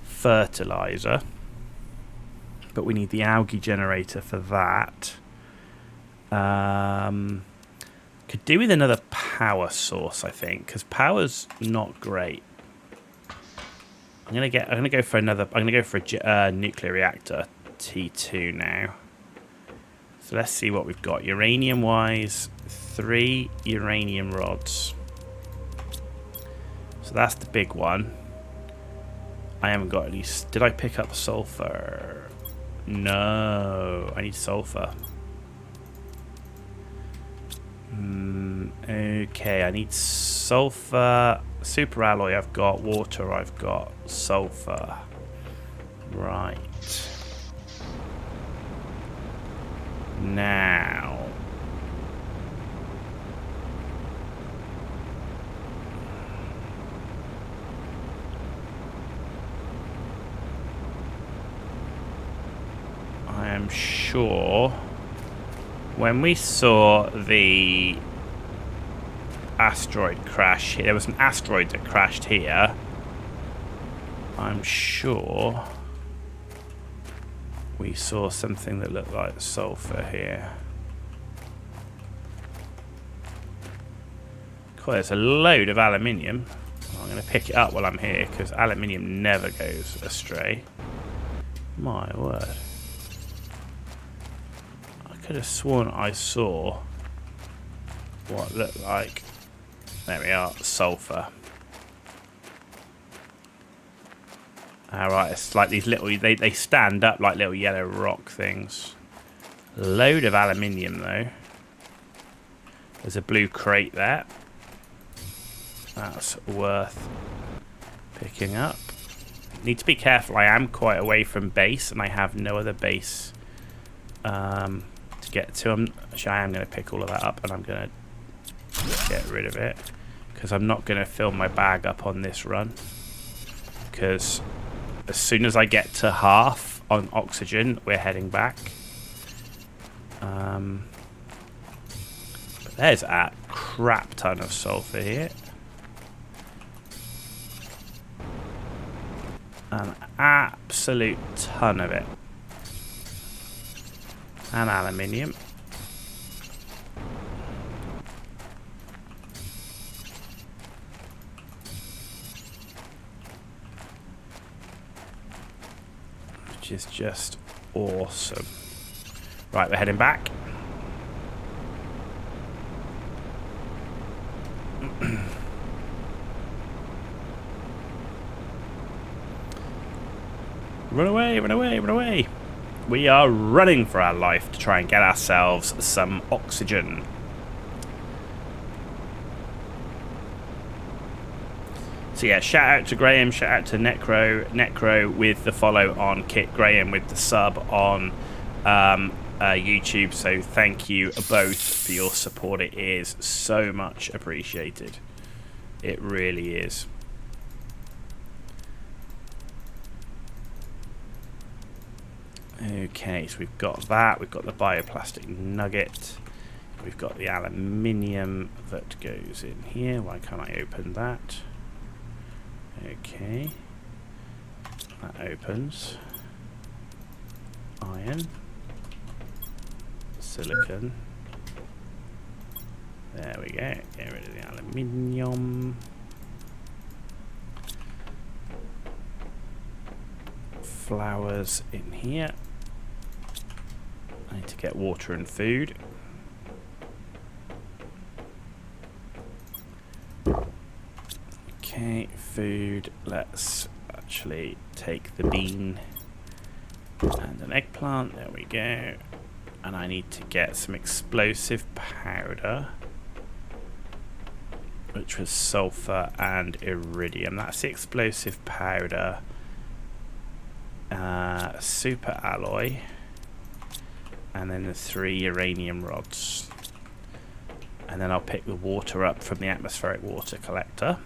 fertilizer, but we need the algae generator for that. Could do with another power source, I think, because power's not great. I'm gonna go for a nuclear reactor T2 now. So let's see what we've got. Uranium wise, 3 uranium rods. So that's the big one. I haven't got any. Did I pick up sulfur? No, I need sulfur. Okay, I need sulfur. Superalloy I've got. Water I've got. Sulfur. Right. Now, I am sure when we saw the asteroid crash here, there was an asteroid that crashed here. I'm sure we saw something that looked like sulfur here. Cool, there's a load of aluminium. I'm going to pick it up while I'm here because aluminium never goes astray. My word. I could have sworn I saw what looked like, there we are, sulfur. Alright, it's like these little, they stand up like little yellow rock things. Load of aluminium though. There's a blue crate there. That's worth picking up. Need to be careful, I am quite away from base and I have no other base to get to. Actually, I am going to pick all of that up and I'm going to get rid of it. Because I'm not going to fill my bag up on this run. Because as soon as I get to half on oxygen, we're heading back. But there's a crap ton of sulfur here. An absolute ton of it. And aluminium. Which is just awesome. Right, we're heading back. Run away, run away, run away. We are running for our life to try and get ourselves some oxygen. So yeah, shout out to Graham, shout out to Necro with the follow on Kit, Graham with the sub on YouTube. So thank you both for your support. It is so much appreciated. It really is. Okay, so we've got that. We've got the bioplastic nugget. We've got the aluminium that goes in here. Why can't I open that? Okay. That opens. Iron. Silicon. There we go. Get rid of the aluminium. Flowers in here. I need to get water and food. Okay, food. Let's actually take the bean and an eggplant. There we go. And I need to get some explosive powder, which was sulfur and iridium. That's the explosive powder. Super alloy. And then the 3 uranium rods. And then I'll pick the water up from the atmospheric water collector.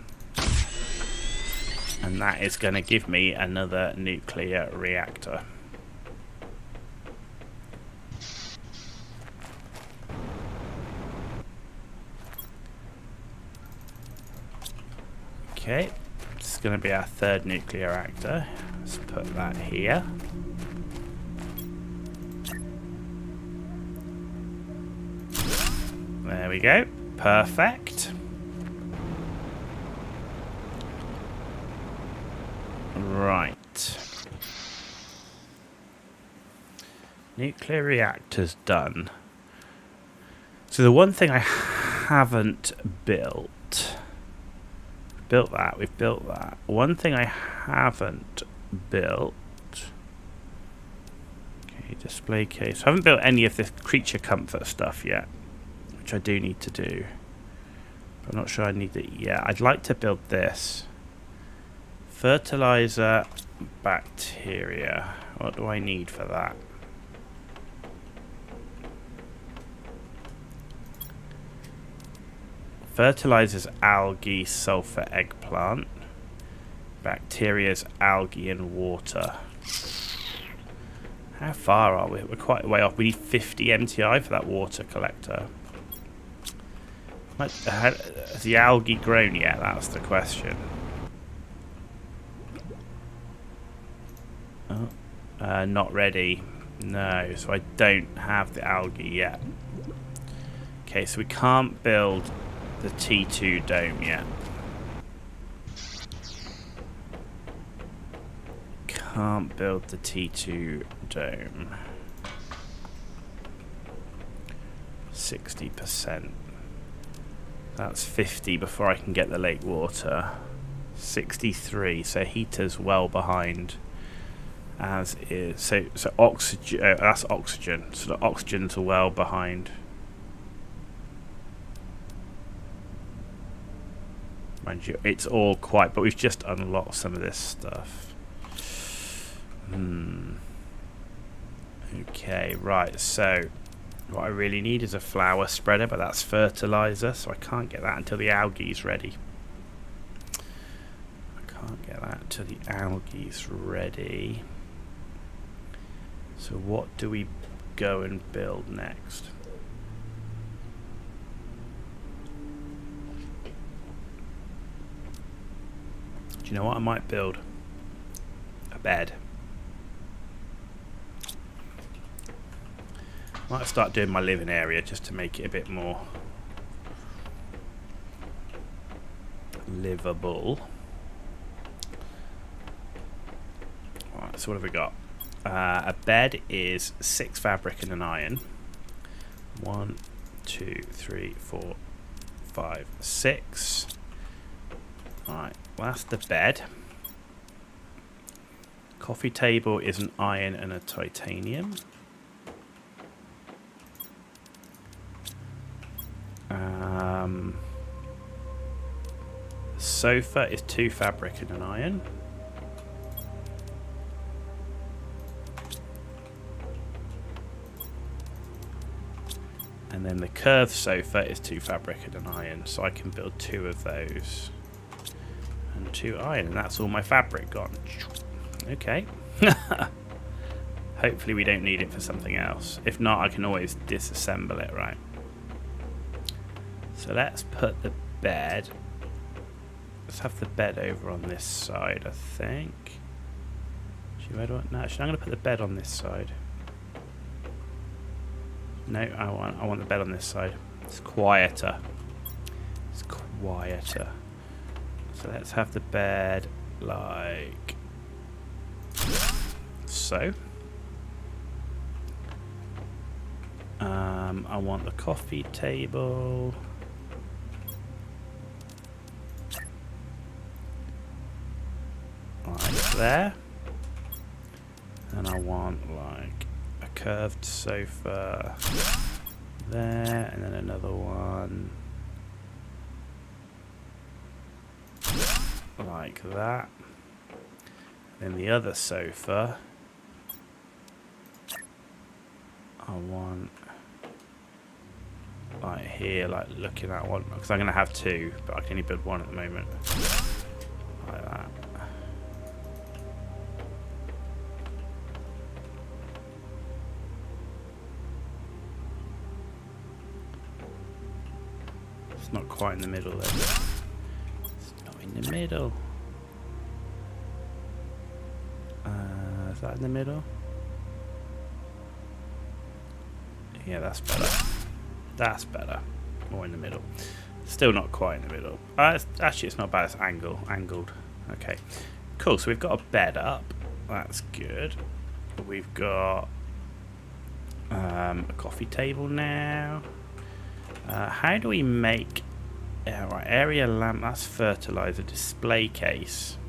And that is going to give me another nuclear reactor. Okay, this is going to be our 3rd nuclear reactor. Let's put that here. There we go. Perfect. Right. Nuclear reactor's done. So the one thing I haven't built... We've built that. One thing I haven't built... Okay, display case. I haven't built any of the creature comfort stuff yet, which I do need to do. But I'm not sure I need it yet. I'd like to build this. Fertilizer, bacteria. What do I need for that? Fertilizers, algae, sulfur, eggplant. Bacteria's algae and water. How far are we? We're quite a way off. We need 50 MTI for that water collector. Has the algae grown yet? That's the question. Oh, not ready. No, so I don't have the algae yet. Okay, so we can't build the T2 dome yet. Can't build the T2 dome. 60%. That's 50 before I can get the lake water. 63, so heater's well behind. As is. So oxygen, that's oxygen. So the oxygens are well behind. Mind you, it's all quite, but we've just unlocked some of this stuff. Okay, right, so what I really need is a flower spreader, but that's fertilizer, so I can't get that until the algae's ready. I can't get that until the algae's ready. So what do we go and build next? Do you know what I might build? A bed. I might start doing my living area just to make it a bit more livable. Alright, so what have we got? A bed is 6 fabric and an iron. 1, 2, 3, 4, 5, 6. Alright, well that's the bed. Coffee table is an iron and a titanium. Sofa is 2 fabric and an iron. And then the curved sofa is 2 fabric and an iron, so I can build 2 of those. And 2 iron, and that's all my fabric gone. Okay. Hopefully we don't need it for something else. If not, I can always disassemble it, right? So let's put the bed. Let's have the bed over on this side, I think. No, actually, I'm going to put the bed on this side. No, I want the bed on this side. It's quieter. It's quieter. So let's have the bed like so. I want the coffee table. Like there. And I want like a curved sofa there, and then another one like that. Then the other sofa I want like here, like looking at one, because I'm going to have 2, but I can only build 1 at the moment. Like that. It's not quite in the middle though. It's not in the middle. Is that in the middle? Yeah, that's better. That's better. More in the middle. Still not quite in the middle. Actually, it's not bad. It's angled. Okay. Cool. So we've got a bed up. That's good. We've got a coffee table now. How do we make... right, area lamp. That's fertilizer. Display case.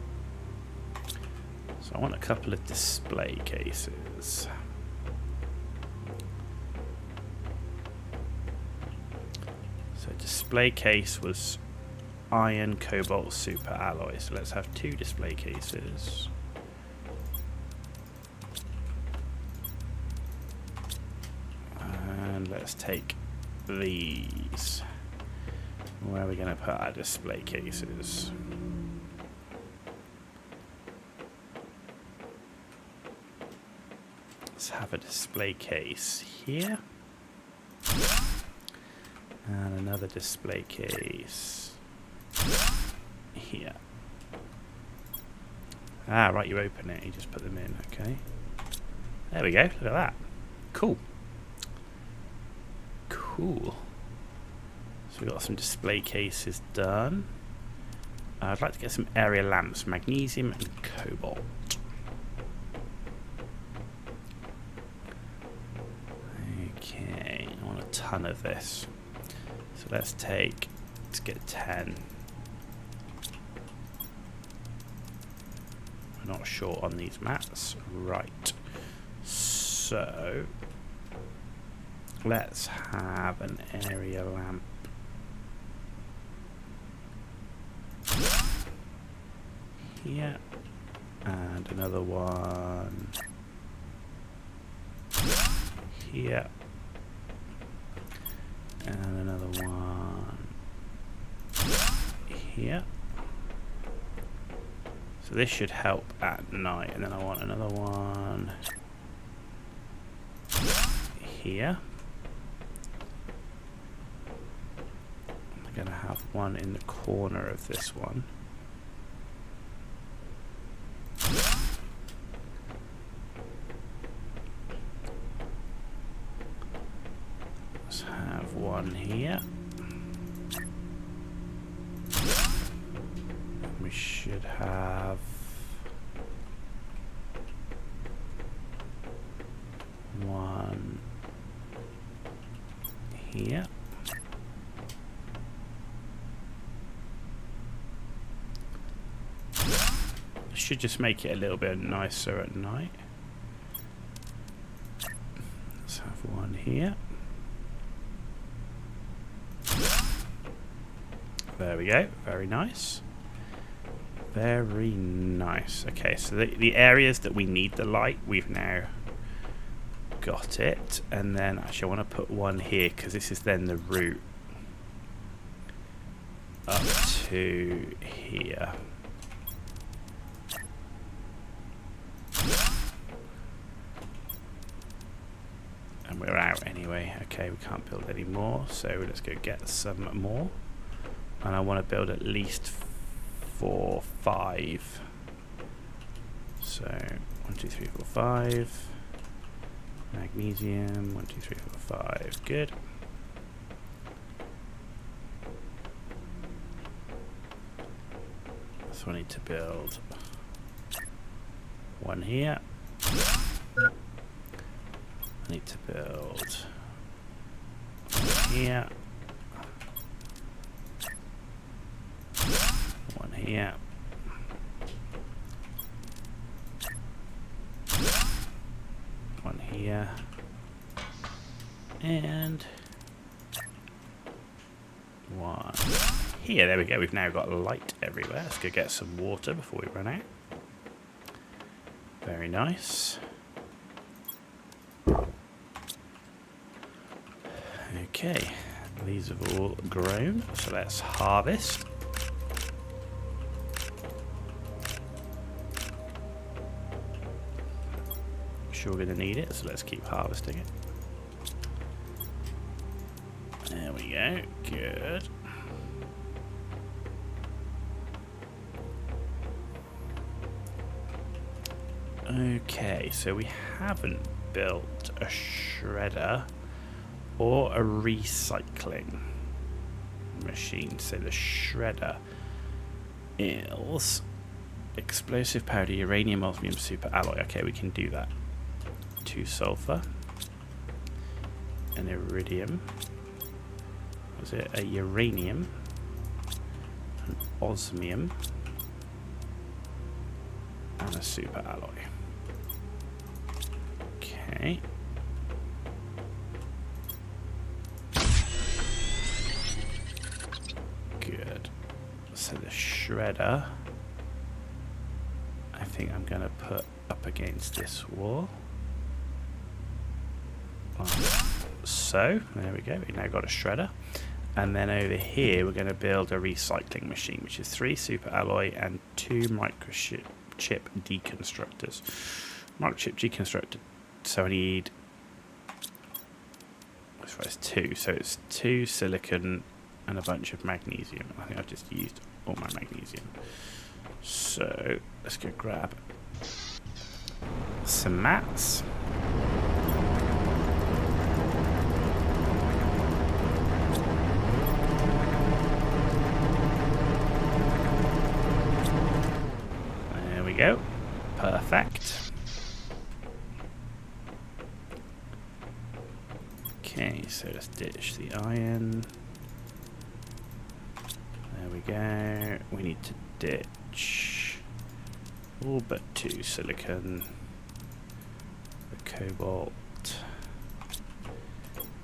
So I want a couple of display cases. So display case was iron, cobalt, super alloy. So let's have 2 display cases. And let's take these. Where are we going to put our display cases? Let's have a display case here. And another display case here. Ah, right, you open it, you just put them in, okay. There we go, look at that. Cool. Cool. So we've got some display cases done. I'd like to get some area lamps, magnesium and cobalt. Okay, I want a ton of this. So let's get 10. We're not short on these mats. Right. So let's have an area lamp. Here. And another one here. And another one here. So this should help at night. And then I want another one here. I'm going to have one in the corner of this one. Let's have one here. We should have one here. Should just make it a little bit nicer at night. Let's have one here. There we go. Very nice. Very nice. Okay, so the areas that we need the light, we've now got it. And then actually I want to put one here because this is then the route up to here. And we're out anyway. Okay, we can't build any more, so let's go get some more. And I want to build at least 4, 5. So 1, 2, 3, 4, 5. Magnesium. 1, 2, 3, 4, 5. Good. So I need to build one here. I need to build one here. One here. One here. And one here. There we go. We've now got light everywhere. Let's go get some water before we run out. Very nice. Okay, these have all grown, so let's harvest. I'm sure we're going to need it, so let's keep harvesting it. There we go, good. Okay, so we haven't built a shredder or a recycling machine. So the shredder is explosive powder, uranium, osmium, super alloy. Okay, we can do that. 2 sulfur, an iridium. Was it a uranium, an osmium, and a super alloy? Okay. Good. So the shredder, I think I'm going to put up against this wall. Like so. There we go. We now got a shredder. And then over here, we're going to build a recycling machine, which is 3 super alloy and 2 microchip deconstructors. Microchip deconstructor. So I need... It's 2. So it's 2 silicon and a bunch of magnesium. I think I've just used all my magnesium. So let's go grab some mats. There we go. Perfect. Okay, so let's ditch the iron. There we go. We need to ditch all but 2 silicon, the cobalt,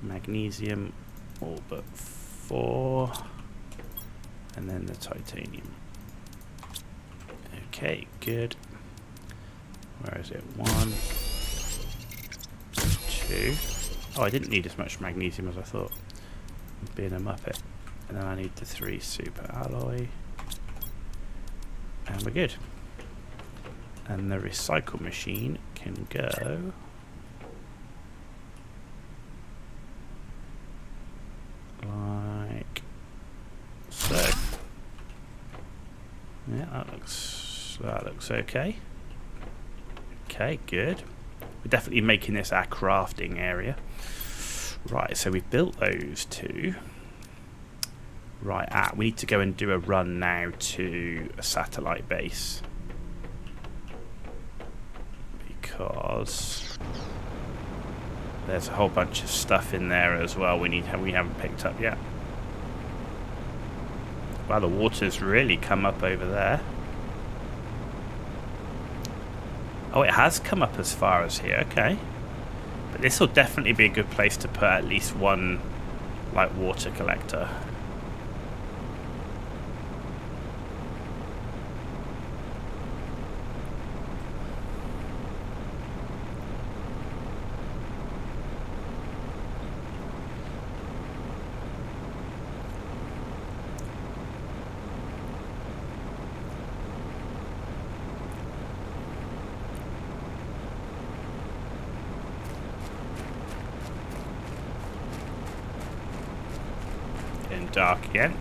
magnesium, all but 4, and then the titanium. Okay, good. Where is it? 1, 2. Oh, I didn't need as much magnesium as I thought. I'm being a muppet. And then I need the 3 super alloy. And we're good. And the recycle machine can go like so. Yeah, that looks okay. Okay, good. We're definitely making this our crafting area. Right, so we've built those 2. Right, we need to go and do a run now to a satellite base. Because there's a whole bunch of stuff in there as well we haven't picked up yet. Wow, the water's really come up over there. Oh, it has come up as far as here, okay. But this will definitely be a good place to put at least one, like, water collector. Dark again.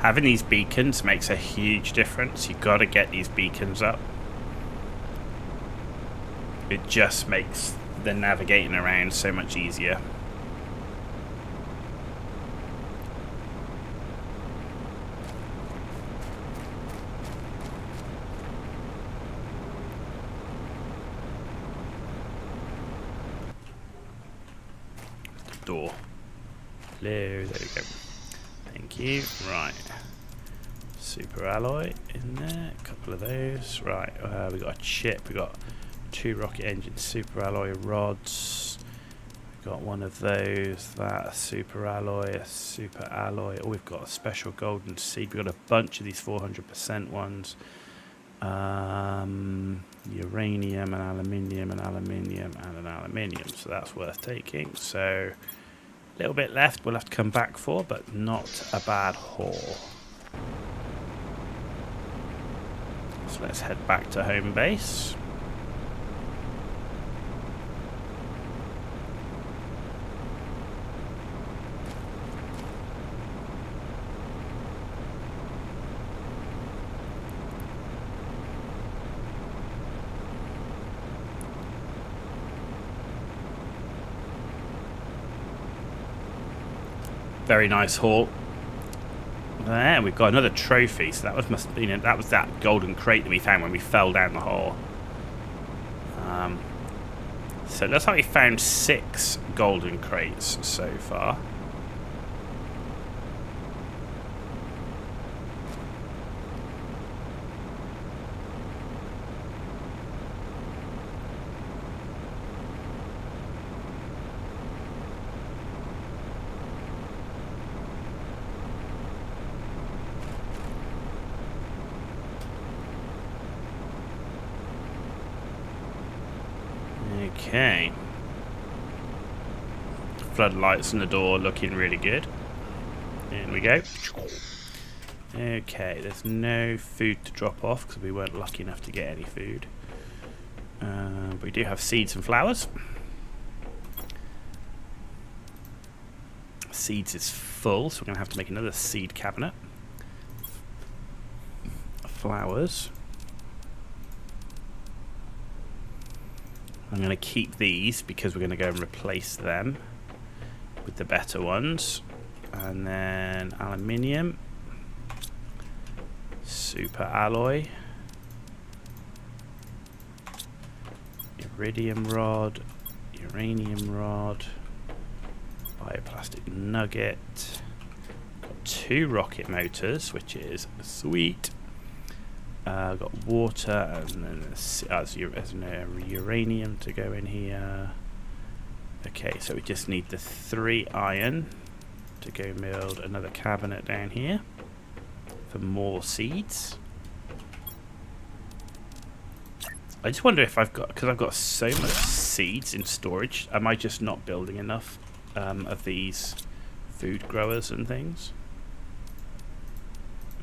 Having these beacons makes a huge difference. You've got to get these beacons up. It just makes the navigating around so much easier. The door. Hello, there we go. Thank you. Right. Super alloy in there. A couple of those. Right, we got a chip. We got 2 rocket engine super alloy rods. We got one of those. That, a super alloy, a super alloy. Oh, we've got a special golden seed. We've got a bunch of these 400% ones. Uranium and aluminium and aluminium and an aluminium. So that's worth taking. So... little bit left we'll have to come back for, but not a bad haul. So let's head back to home base. Very nice haul. There, we've got another trophy. So that was that golden crate that we found when we fell down the hole. So it looks like we found 6 golden crates so far. Okay. floodlights on the door looking really good. In we go. Okay, there's no food to drop off because we weren't lucky enough to get any food. But we do have seeds and flowers. Seeds is full, so we're going to have to make another seed cabinet. Flowers. I'm going to keep these because we're going to go and replace them with the better ones. And then aluminium. Super alloy. Iridium rod. Uranium rod. Bioplastic nugget. Got 2 rocket motors, which is sweet. Got water, and then there's uranium to go in here. Okay, so we just need the 3 iron to go build another cabinet down here for more seeds. I just wonder if because I've got so much seeds in storage, am I just not building enough of these food growers and things?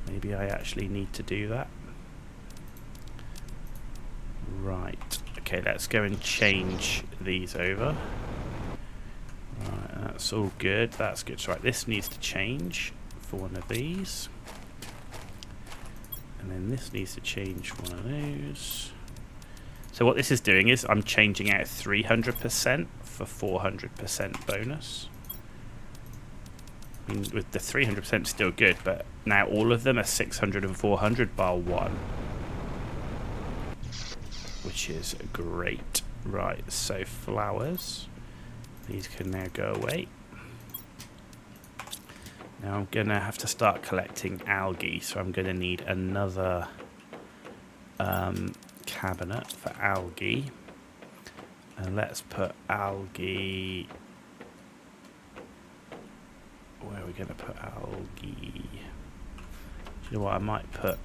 Maybe I actually need to do that. Right, okay, let's go and change these over. Right, that's all good, that's good. So, right, this needs to change for one of these. And then this needs to change for one of those. So what this is doing is I'm changing out 300% for 400% bonus. I mean, with the 300% still good, but now all of them are 600 and 400 bar 1. Which is great. Right, so flowers. These can now go away. Now I'm going to have to start collecting algae, so I'm going to need another cabinet for algae. And let's put algae... Where are we going to put algae? Do you know what, I might put...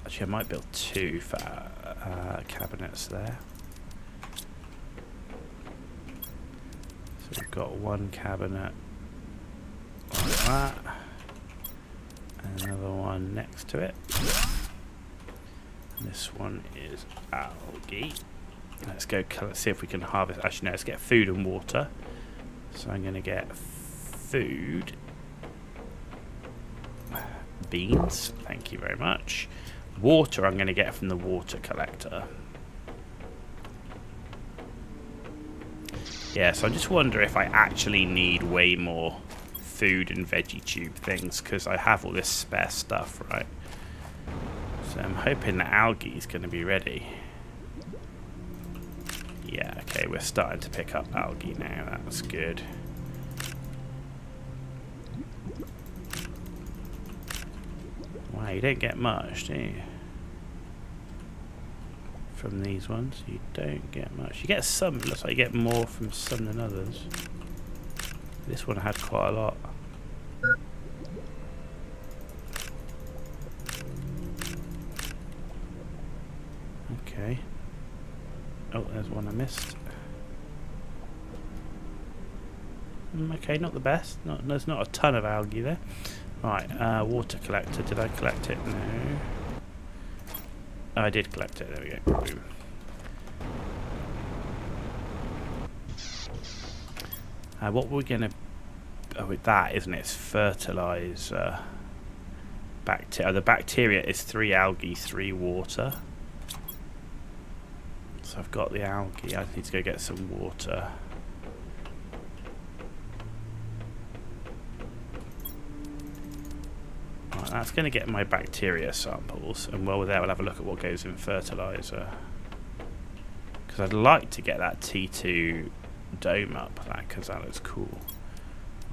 Actually, I might build 2 for cabinets there. So we've got 1 cabinet like that, and another one next to it. And this one is algae. Let's go see if we can harvest. Actually, no, let's get food and water. So I'm going to get food. Beans, thank you very much. Water I'm going to get from the water collector. Yeah, so I just wonder if I actually need way more food and veggie tube things, because I have all this spare stuff, right? So I'm hoping the algae is going to be ready. Yeah, okay, we're starting to pick up algae now. That's good. Wow, you don't get much, do you? From these ones, you don't get much. You get some, it looks like you get more from some than others. This one had quite a lot. Okay. Oh, there's one I missed. Okay, not the best. There's not a ton of algae there. Right, water collector. Did I collect it? No. Oh, I did collect it. There we go. Boom. What we're going to... Oh, with that, isn't it? It's fertilizer. The bacteria is 3 algae, 3 water. So I've got the algae. I need to go get some water. Right, that's going to get my bacteria samples, and while we're there, we'll have a look at what goes in fertilizer. Because I'd like to get that T2 dome up, because that looks cool.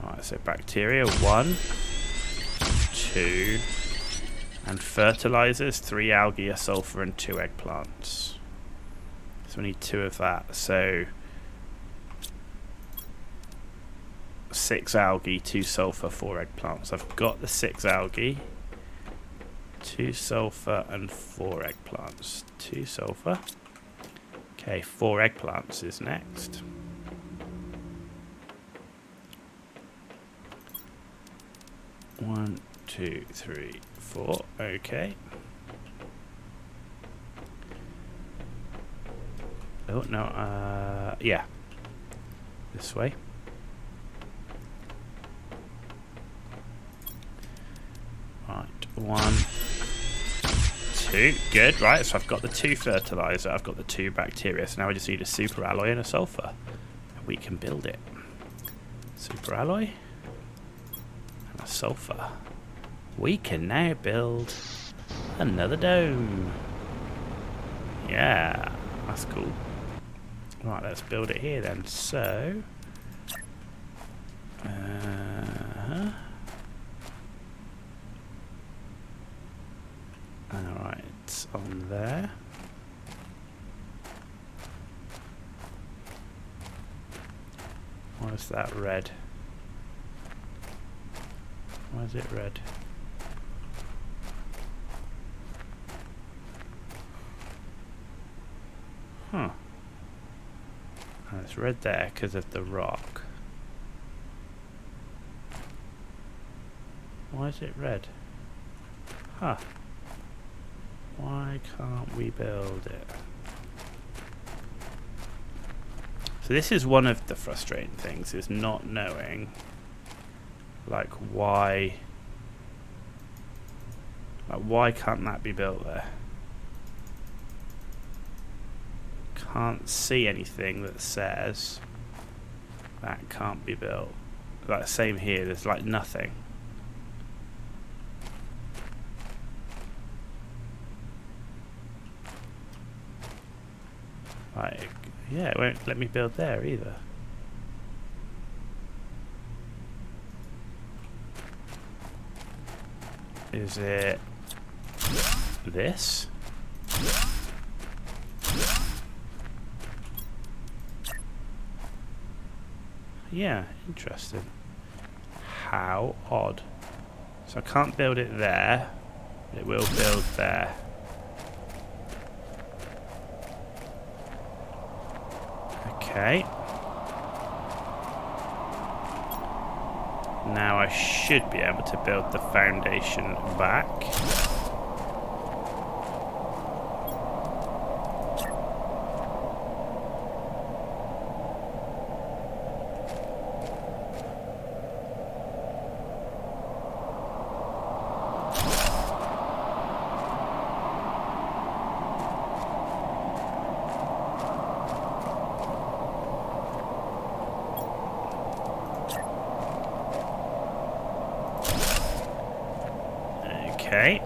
Alright, so bacteria 1, 2, and fertilizers 3 algae, a sulfur, and 2 eggplants. So we need 2 of that. So 6 algae, 2 sulfur, 4 eggplants. I've got the 6 algae, 2 sulfur, and 4 eggplants. 2 sulfur. Okay, 4 eggplants is next. 1, 2, 3, 4. Okay. Oh, no. Yeah. This way. Right. 1, 2. Good. Right. So I've got the 2 fertilizer. I've got the 2 bacteria. So now I just need a super alloy and a sulfur. And we can build it. Super alloy. And a sulfur. We can now build another dome. Yeah. That's cool. Right, let's build it here then. So, alright, it's on there. Why is that red? Why is it red? Huh. Oh, it's red there because of the rock. Why is it red? Huh. Why can't we build it? So this is one of the frustrating things, is not knowing like why can't that be built there? Can't see anything that says that can't be built. Like same here, there's like nothing. Like, yeah, it won't let me build there either. Is it this? Yeah, interesting. How odd. So I can't build it there. It will build there. Okay. Now I should be able to build the foundation back. Okay.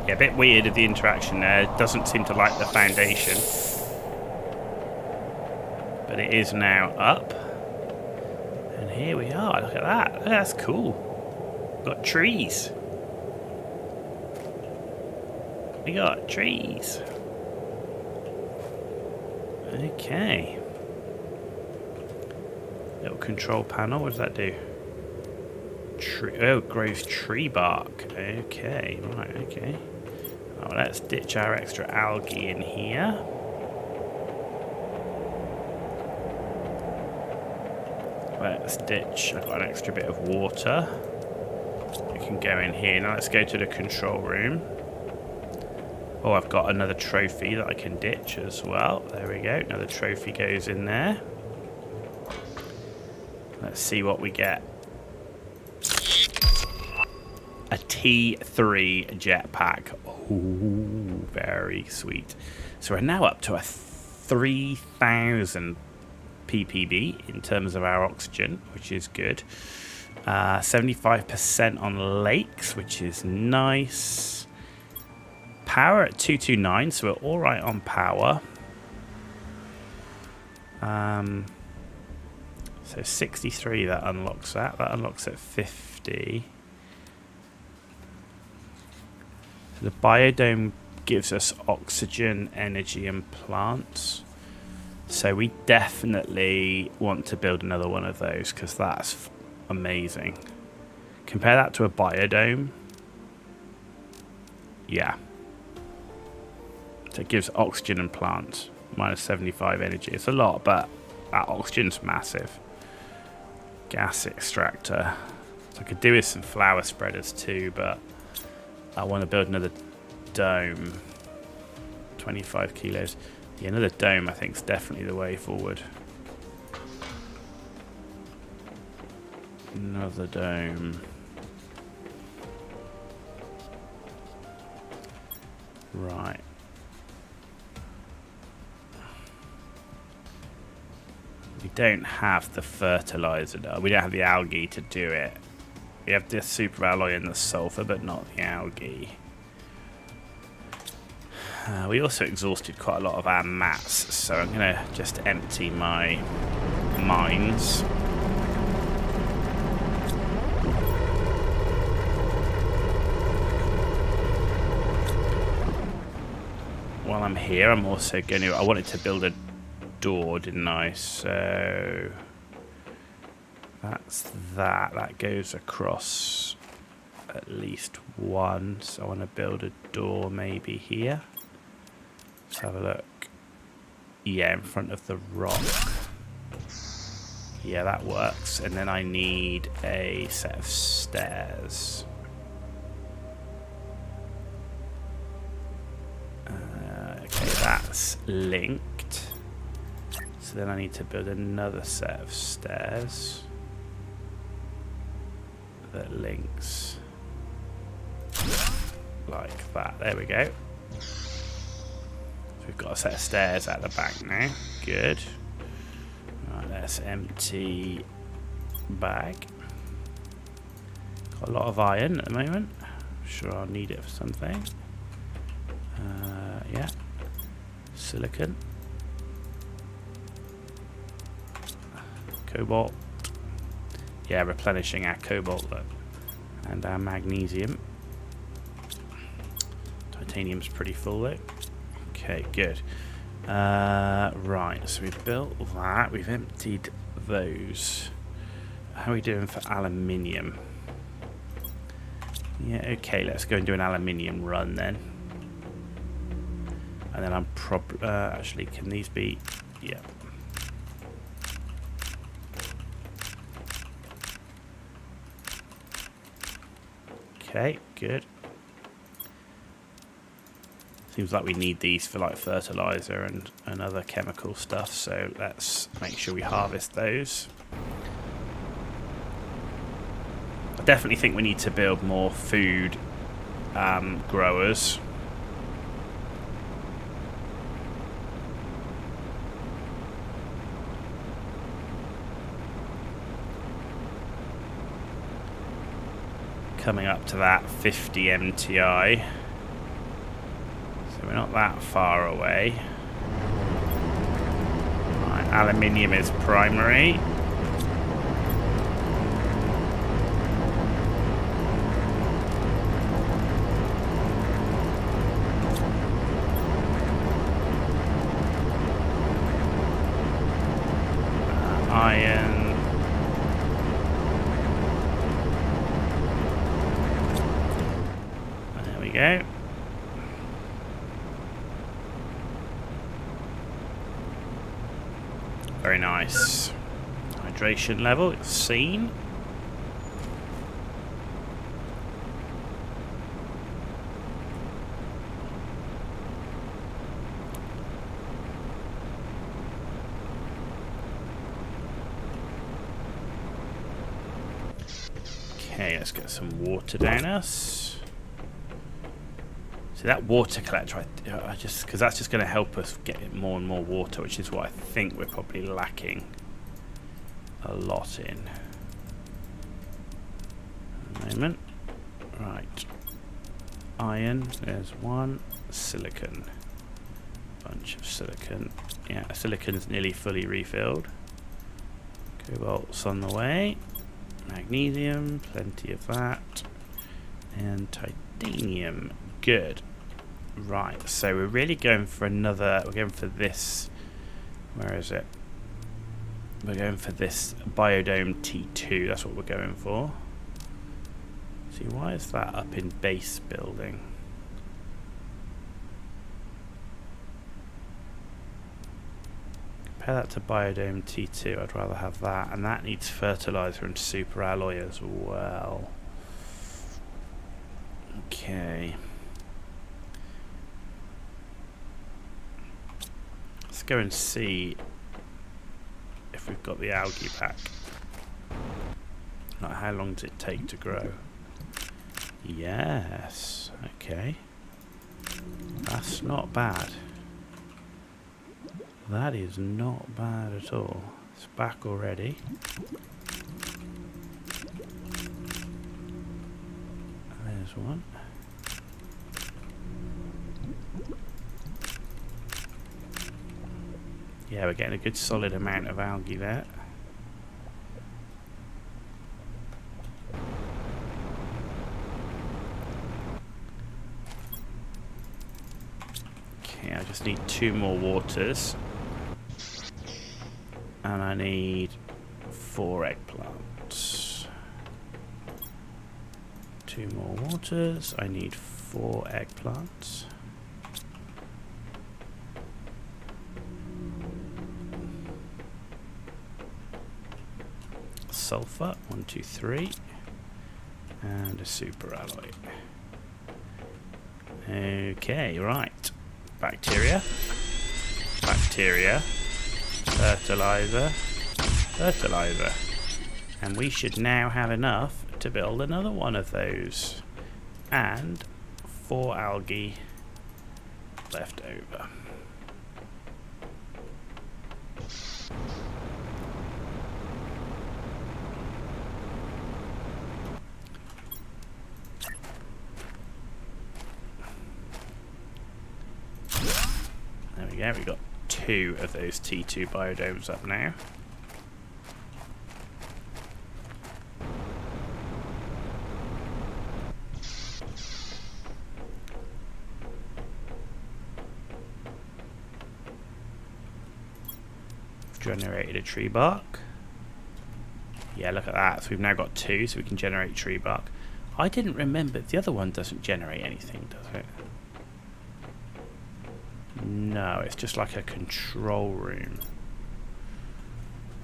Yeah, a bit weird of the interaction there. It doesn't seem to like the foundation. But it is now up. And here we are. Look at that. That's cool. Got trees. We got trees. Okay. Little control panel. What does that do? Oh, it grows tree bark. Okay, right, okay. Oh, let's ditch our extra algae in here. Let's ditch. I've got an extra bit of water. We can go in here. Now let's go to the control room. Oh, I've got another trophy that I can ditch as well. There we go. Another trophy goes in there. Let's see what we get. A T3 jetpack. Ooh, very sweet. So we're now up to a 3,000 ppb in terms of our oxygen, which is good. 75% on lakes, which is nice. Power at 229, so we're all right on power. So 63, that unlocks that. That unlocks at 50. So the biodome gives us oxygen, energy, and plants. So we definitely want to build another one of those because that's amazing. Compare that to a biodome. Yeah. So it gives oxygen and plants. Minus 75 energy. It's a lot, but that oxygen's massive. gas extractor. So I could do with some flower spreaders too, but I want to build another dome. 25 kilos. Yeah, another dome I think is definitely the way forward. Another dome. Right. We don't have the fertilizer. We don't have the algae to do it. We have the super alloy and the sulfur, but not the algae. We also exhausted quite a lot of our mats, so I'm going to just empty my mines. While I'm here, I'm also going to... I wanted to build a door, didn't I? So that's that. That goes across at least one. So I want to build a door maybe here. Let's have a look. Yeah, in front of the rock. Yeah, that works. And then I need a set of stairs. Okay, that's linked. So then I need to build another set of stairs that links like that. There we go. We've got a set of stairs at the back now. Good. Right, let's empty bag. Got a lot of iron at the moment. I'm sure I'll need it for something. Yeah. Silicon. Cobalt. Yeah, replenishing our cobalt and our magnesium. Titanium's pretty full though. Okay, good. Right, so we've built that. We've emptied those. How are we doing for aluminium? Yeah, okay, let's go and do an aluminium run then. And then I'm actually, can these be... Yeah. Okay, good. Seems like we need these for like fertilizer and other chemical stuff, so let's make sure we harvest those. I definitely think we need to build more food growers. Coming up to that 50 MTI. So we're not that far away. Right, aluminium is primary. Iron. There we go. Very nice. Hydration level is seen. Okay, let's get some water down us. So that water collector, I just because that's just going to help us get more and more water, which is what I think we're probably lacking a lot in. A moment. Right. Iron. There's one. Silicon. Bunch of silicon. Yeah, silicon's nearly fully refilled. Cobalt's on the way. Magnesium, plenty of that. And titanium. Good. Right, so we're really going for another... We're going for this... Where is it? We're going for this Biodome T2. That's what we're going for. See, why is that up in base building? compare that to Biodome T2. I'd rather have that. And that needs fertilizer and super alloy as well. Okay. Let's go and see if we've got the algae pack. Like, how long does it take to grow? Yes. Okay. That's not bad. That is not bad at all. It's back already. There's one. Yeah, we're getting a good solid amount of algae there. Okay, I just need 2 more waters. And I need 4 eggplants. 2 more waters. I need 4 eggplants. Sulfur, 1, 2, 3. And a super alloy. Okay, right. Bacteria. Bacteria. Fertilizer. Fertilizer. And we should now have enough to build another one of those. And 4 algae left over. There we go, we got 2 of those T2 biodomes up now. Generated a tree bark. Yeah, look at that. So we've now got 2, so we can generate tree bark. I didn't remember, the other one doesn't generate anything, does it? No, it's just like a control room.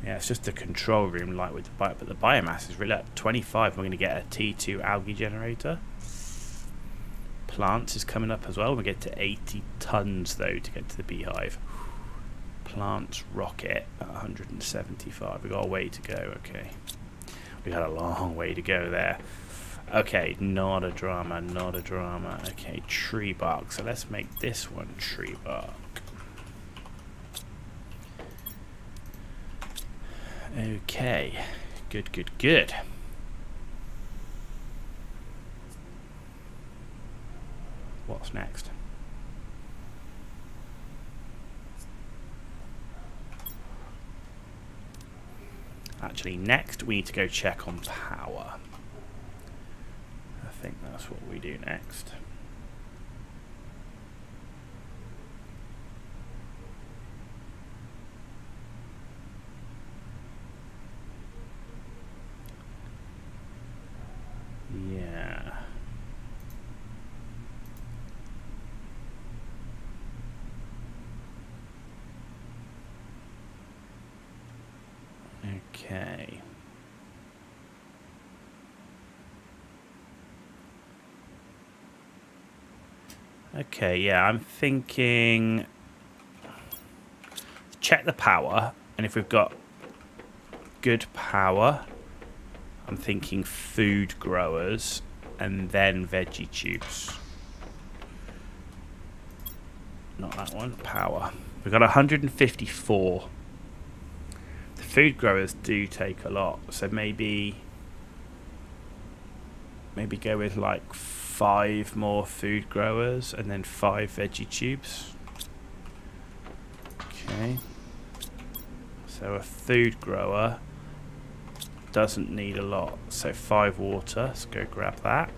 Yeah, it's just a control room like with the but the biomass is really at 25. We're going to get a T2 algae generator. Plants is coming up as well. We get to 80 tons though to get to the beehive. Plants rocket at 175. We've got a way to go. Okay, we had a long way to go there. Okay, not a drama, not a drama. Okay, tree bark. So let's make this one tree bark. Okay, good, good, good. What's next? Actually, next we need to go check on power. I think that's what we do next. Yeah. Okay. Okay, yeah, I'm thinking check the power, and if we've got good power, I'm thinking food growers and then veggie tubes. Not that one, power. We've got 154. The food growers do take a lot, so maybe go with like 5 more food growers and then 5 veggie tubes. Okay. So a food grower doesn't need a lot. So 5 water. Let's go grab that.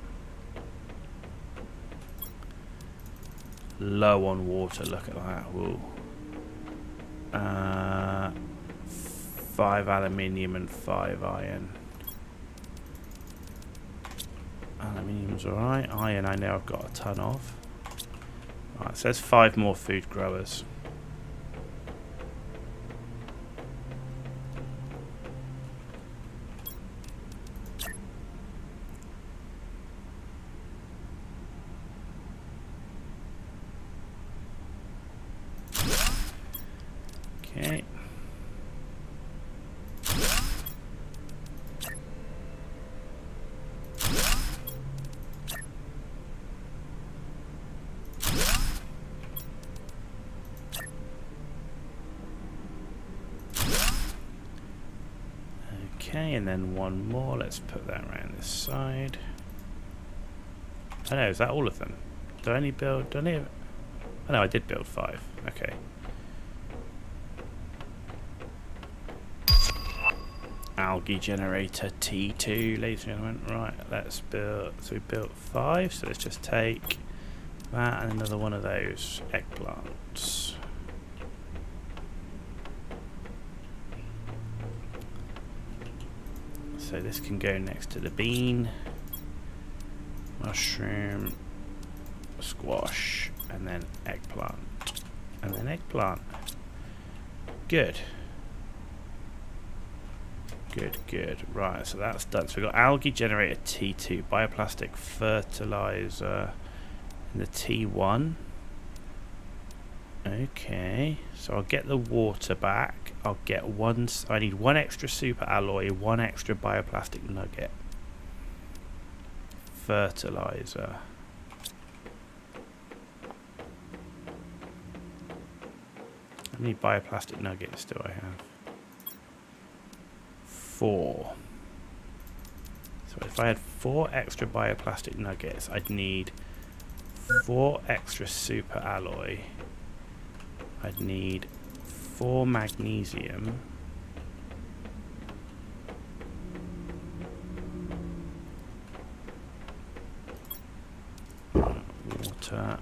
Low on water. Look at that. Ooh. 5 aluminium and 5 iron. Aluminium's alright. Iron I know I've got a ton of. Alright, so there's 5 more food growers. Okay. Okay, and then one more. Let's put that around this side. Oh no, is that all of them? Do I only build... Do I need... Oh no, I did build 5. Okay. Algae generator T2, ladies and gentlemen. Right, let's build... So we built 5, so let's just take that and another one of those eggplants. So this can go next to the bean, mushroom, squash, and then eggplant. And then eggplant. Good. Good, good. Right, so that's done. So we've got algae generator T2, bioplastic fertilizer in the T1. Okay, so I'll get the water back. I'll get one. I need one extra super alloy, one extra bioplastic nugget. Fertilizer. How many bioplastic nuggets do I have? 4. So if I had 4 extra bioplastic nuggets, I'd need 4 extra super alloy. I'd need 4 magnesium. Water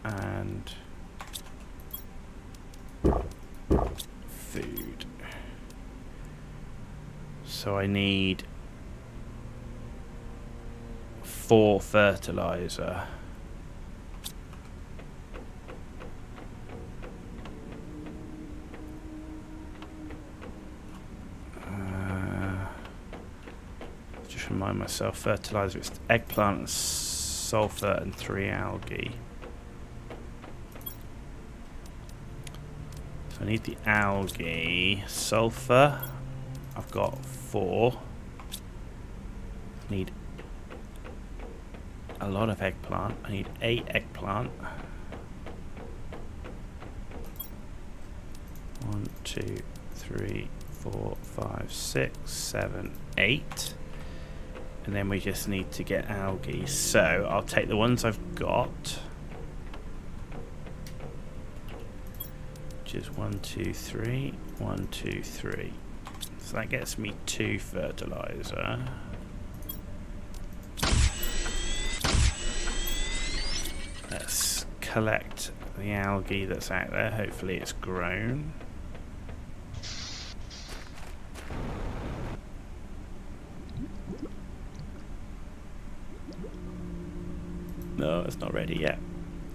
and food. So I need 4 fertilizer. Just remind myself, fertilizer, it's eggplant and sulfur and 3 algae. So I need the algae. Sulfur, I've got 4. I need a lot of eggplant. I need 8 eggplant. 1, 2, 3, 4, 5, 6, 7, 8. And then we just need to get algae. So I'll take the ones I've got. Which is 1, 2, 3, 1, 2, 3. So that gets me 2 fertilizer. Let's collect the algae that's out there. Hopefully it's grown. No, it's not ready yet.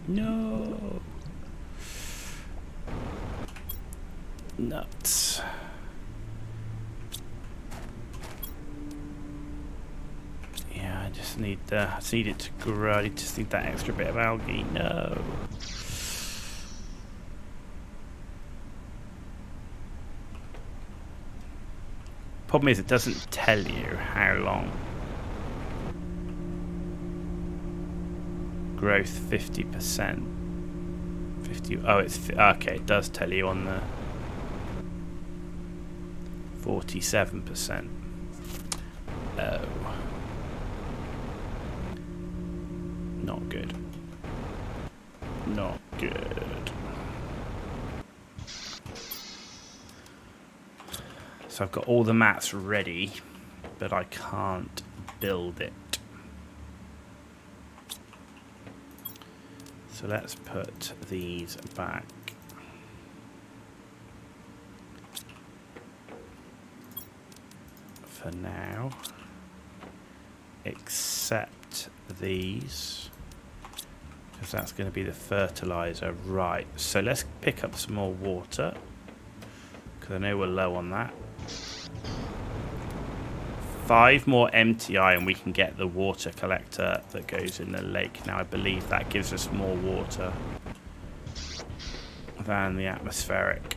No. Nuts. Yeah, I just need it to grow. I just need that extra bit of algae. No. Problem is, it doesn't tell you how long. Growth 50%. 50. Oh, it's okay. It does tell you on the 47%. Oh, not good. Not good. So I've got all the mats ready, but I can't build it. So let's put these back. For now. Except these. Because that's going to be the fertilizer. Right. So let's pick up some more water. Because I know we're low on that. 5 more MTI and we can get the water collector that goes in the lake. Now I believe that gives us more water than the atmospheric.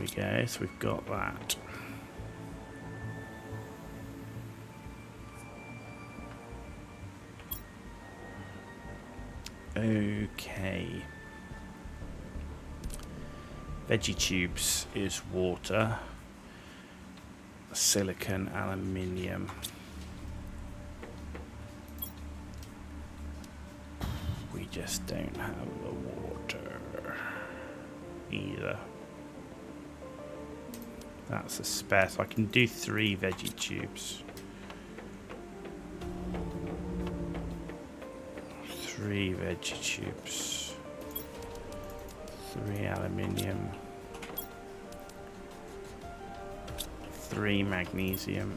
we go. So we've got that. Okay. Veggie tubes is water. Silicon, aluminium. We just don't have the water either. That's a spare, so I can do 3 veggie tubes. 3 veggie tubes. 3 aluminium. 3 magnesium.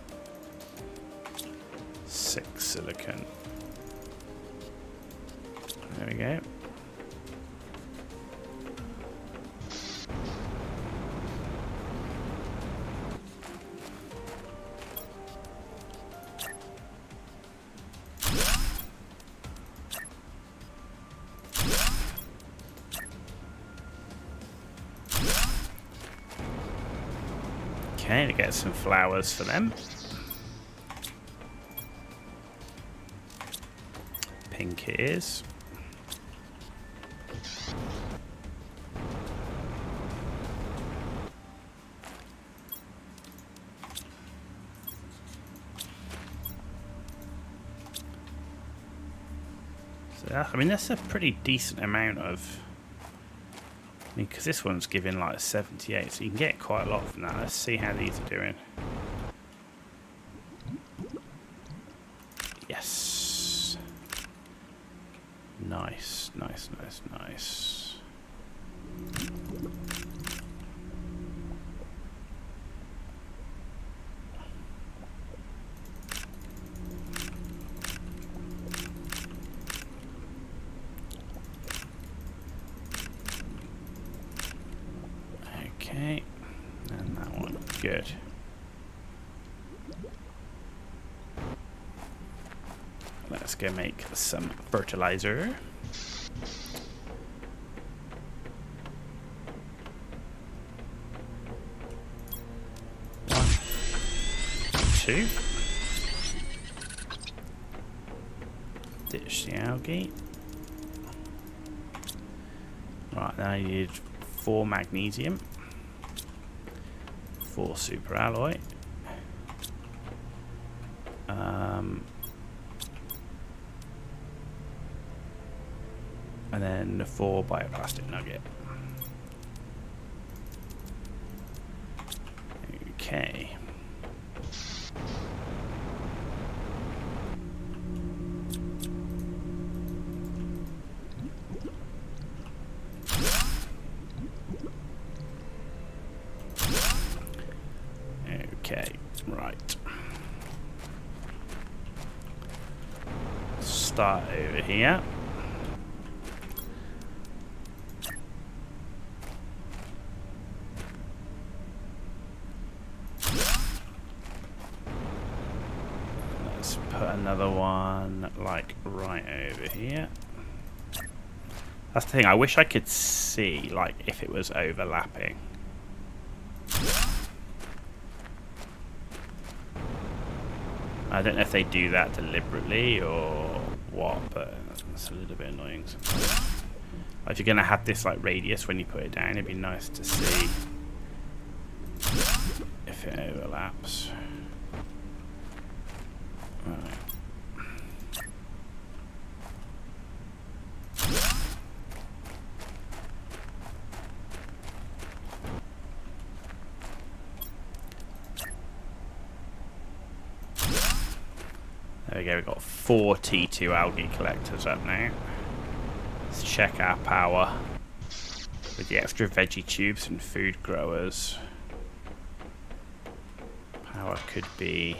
6 silicon. There we go. Okay, to get some flowers for them. Pink it is. I mean, that's a pretty decent amount of... I mean, because this one's giving like 78, so you can get quite a lot from that. Let's see how these are doing. Yes. Nice, nice, nice, nice. Okay, and that one, good. Let's go make some fertilizer. One, 2. Ditch the algae. Right, now I need 4 magnesium. 4 super alloy. And then 4 bioplastic nugget. Okay. Okay, right. Start over here. Let's put another one like right over here. That's the thing, I wish I could see like if it was overlapping. I don't know if they do that deliberately or what, but it's a little bit annoying sometimes. If you're going to have this like radius when you put it down, it'd be nice to see if it overlaps. Right. There we go, we've got 4 T2 algae collectors up now. Let's check our power with the extra veggie tubes and food growers. Power could be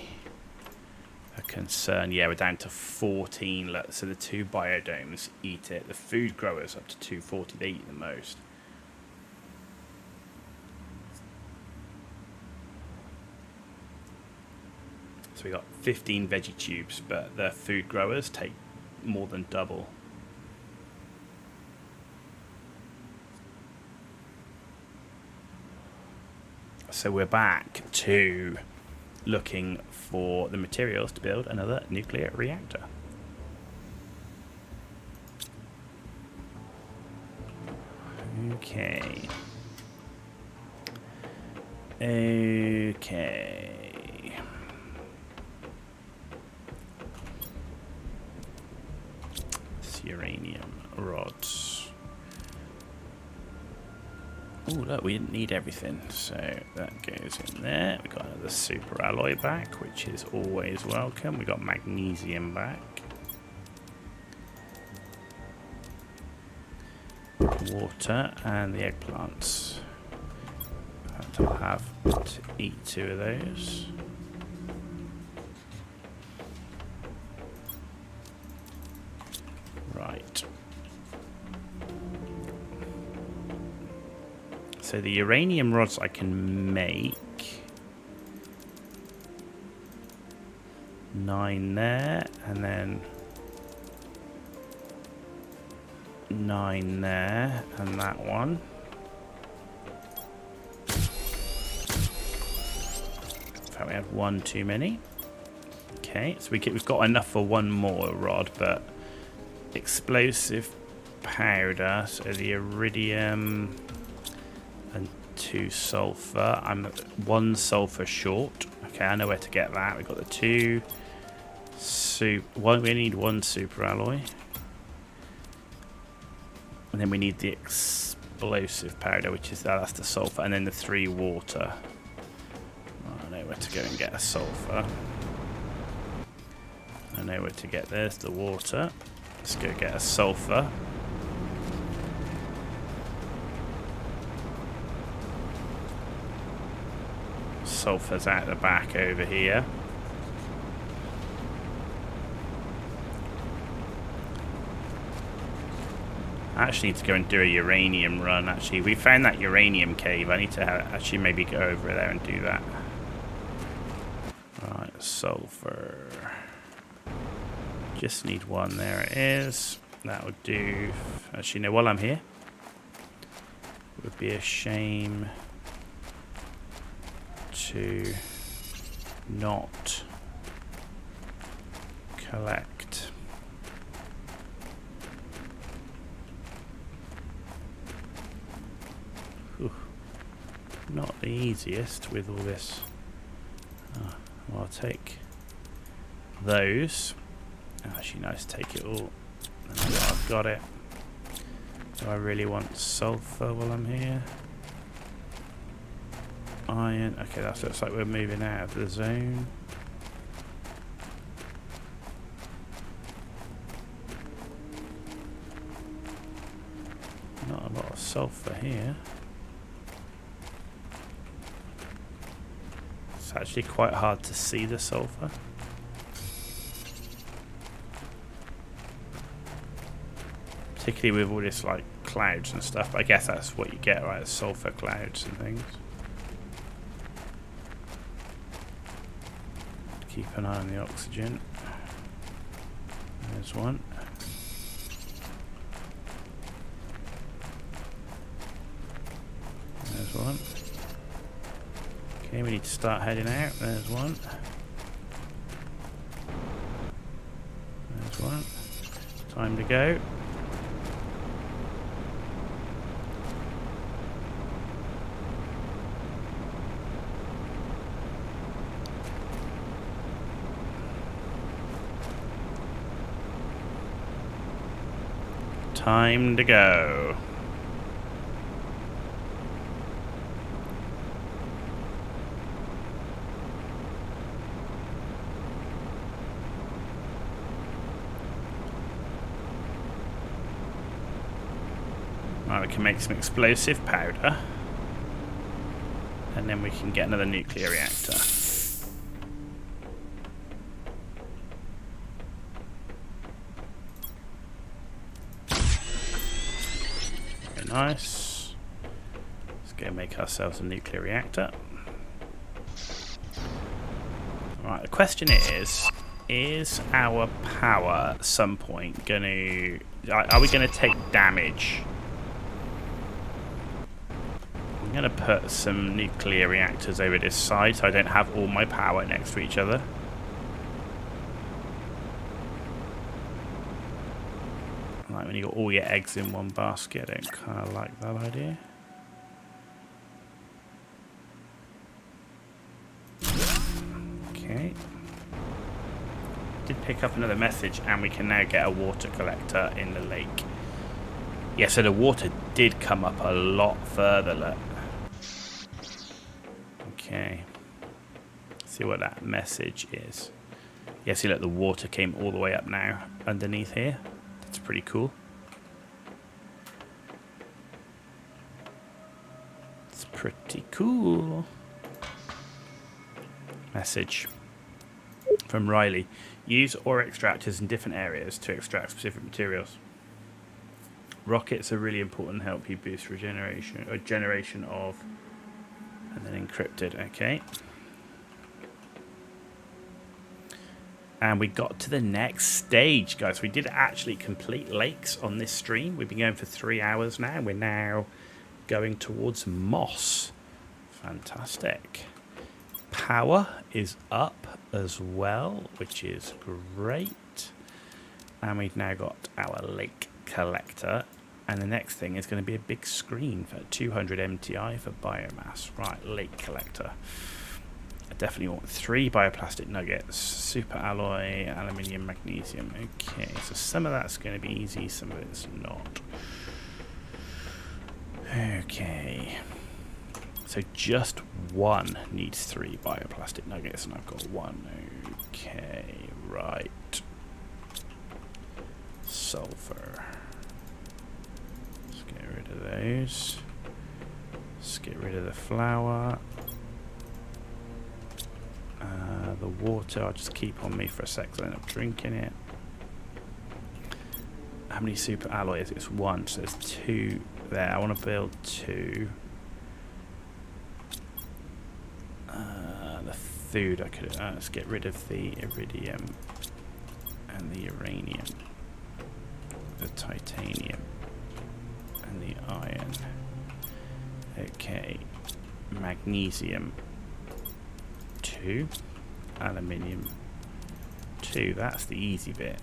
a concern. Yeah, we're down to 14. So the 2 biodomes eat it. The food growers up to 240, they eat the most. So we got 15 veggie tubes, but the food growers take more than double. So we're back to looking for the materials to build another nuclear reactor. Okay. It's uranium rods. Oh, look, we didn't need everything, so that goes in there. We got another super alloy back, which is always welcome. We got magnesium back. Water and the eggplants. I'll have to eat 2 of those. Right. So the uranium rods I can make. 9 there, and then 9 there, and that one. In fact, we had 1 too many. Okay, so we've got enough for 1 more rod, but explosive powder, so the iridium and 2 sulfur. I'm 1 sulfur short. Okay, I know where to get that. We've got the 2 we need 1 super alloy. And then we need the explosive powder, which is that's the sulfur, and then the 3 water. Oh, I know where to go and get a sulfur. I know where to get there's the water. Let's go get a sulfur. Sulfur's out the back over here. I actually need to go and do a uranium run. Actually, we found that uranium cave. I need to actually maybe go over there and do that. Right, sulfur. Just need 1. There it is. That would do. Actually, no, while I'm here, it would be a shame to not collect. Ooh, not the easiest with all this. Oh, well, I'll take those. Actually, nice to take it all. I've got it. Do I really want sulfur while I'm here? Iron. Okay, that looks like we're moving out of the zone. Not a lot of sulfur here. It's actually quite hard to see the sulfur. Particularly with all this like clouds and stuff. But I guess that's what you get, right? Sulfur clouds and things. Keep an eye on the oxygen. There's one. There's one. Okay, we need to start heading out. There's one. There's one. Time to go. Time to go. Right, we can make some explosive powder. And then we can get another nuclear reactor. Nice. Let's go make ourselves a nuclear reactor. Right, the question is our power at some point going to... Are we going to take damage? I'm going going to put some nuclear reactors over this side so I don't have all my power next to each other. Like when you got all your eggs in one basket, I don't kind of like that idea. Okay. Did pick up another message, and we can now get a water collector in the lake. Yeah, so the water did come up a lot further, look. Okay. See what that message is. Yeah, see, look, the water came all the way up now underneath here. That's pretty cool. It's pretty cool. Message from Riley. Use ore extractors in different areas to extract specific materials. Rockets are really important to help you boost regeneration or generation of, and then encrypted. Okay. And we got to the next stage, guys. We did actually complete lakes on this stream. We've been going for 3 hours now. We're now going towards moss. Fantastic. Power is up as well, which is great. And we've now got our lake collector. And the next thing is going to be a big screen for 200 MTI for biomass. Right, lake collector. I definitely want 3 bioplastic nuggets, super alloy, aluminium, magnesium. Okay, so some of that's going to be easy, some of it's not. Okay. So just 1 needs 3 bioplastic nuggets, and I've got 1. Okay, right. Sulfur. Let's get rid of those. Let's get rid of the flour. The water, I'll just keep on me for a sec so I end up drinking it. How many super alloys? It's 1, so there's 2 there. I want to build 2. The food I could, let's get rid of the iridium and the uranium, the titanium and the iron. Okay, magnesium 2, aluminium 2, that's the easy bit.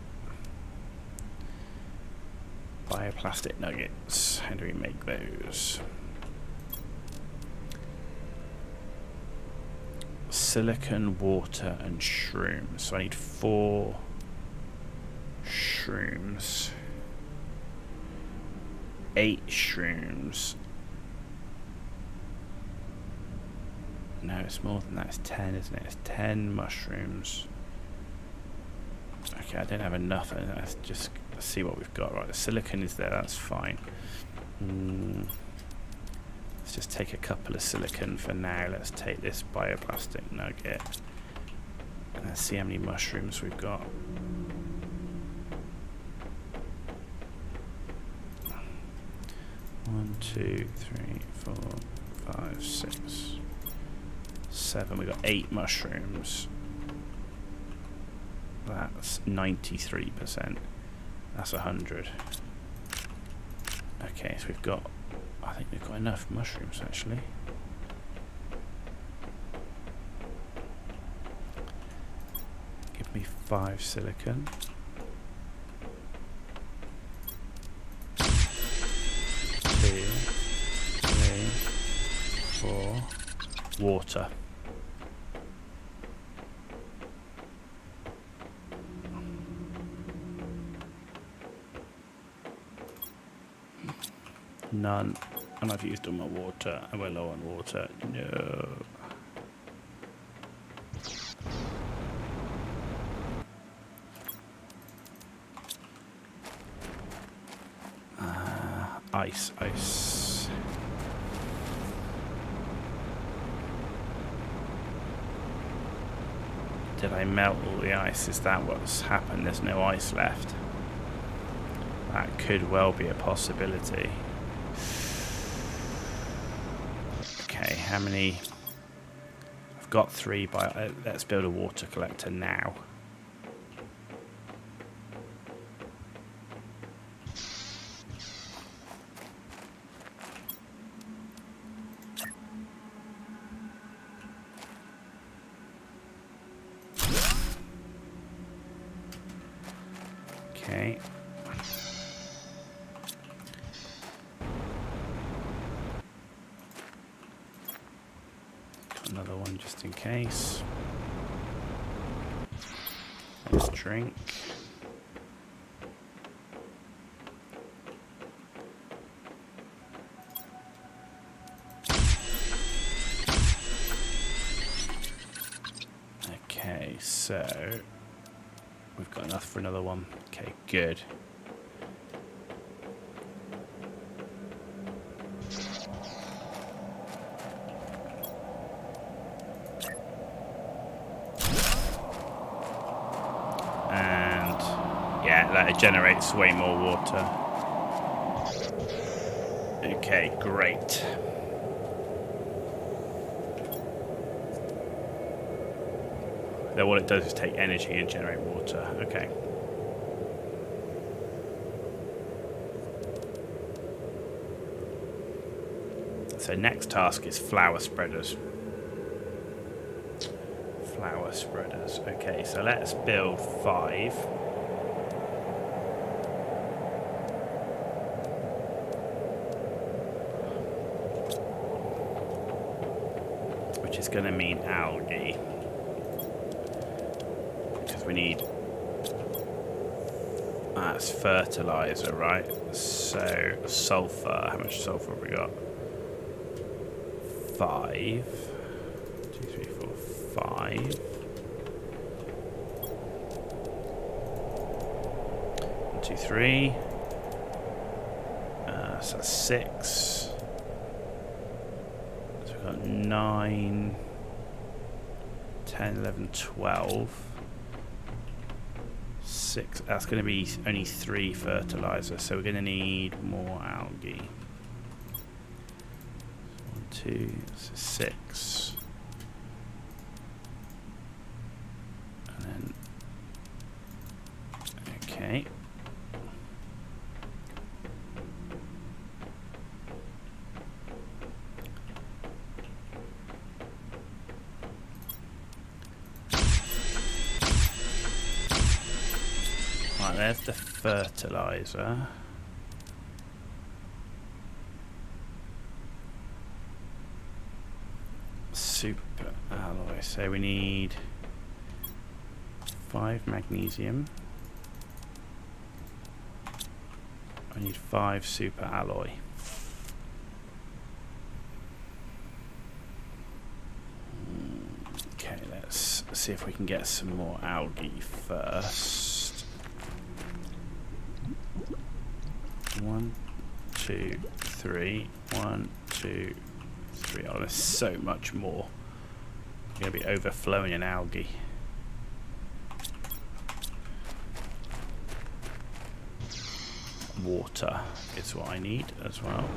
Bioplastic nuggets, how do we make those? Silicon, water and shrooms, so I need 4 shrooms, 8 shrooms. No, it's more than that. It's 10, isn't it? It's 10 mushrooms. Okay, I don't have enough. Let's just see what we've got. Right, the silicon is there. That's fine. Let's just take a couple of silicon for now. Let's take this bioplastic nugget. And let's see how many mushrooms we've got. 1, 2, 3, 4, 5, 6, 7. We've got 8 mushrooms. That's 93%. That's 100. Okay, so we've got, I think we've got enough mushrooms actually. Give me 5 silicon. 2, 3, 4. Water. None. And I've used all my water. And we're low on water. No. Ice. Did I melt all the ice? Is that what's happened? There's no ice left. That could well be a possibility. Okay, how many? I've got 3, but let's build a water collector now. Okay. Got another one just in case. Let's drink. Okay, so we've got enough for another one. Okay, good. And yeah, that generates way more water. Okay, great. Then what it does is take energy and generate water. Okay. So next task is flower spreaders. Flower spreaders. Okay, so let's build 5. Which is going to mean algae. Because we need... That's fertilizer, right? So sulfur. How much sulfur have we got? 5. 2, 3, 4, 5. 1, 2, 3. So that's 6. So we've got 9, 10, 11, 12. 6. That's going to be only 3 fertilizer, so we're going to need more algae. 2, so 6. And then, okay. Right, there's the fertilizer. Super alloy. So we need 5 magnesium. I need 5 super alloy. Okay, let's see if we can get some more algae first. 1, 2, 3. 1, 2, 3. Oh, there's so much more. We're going to be overflowing in algae. Water is what I need as well.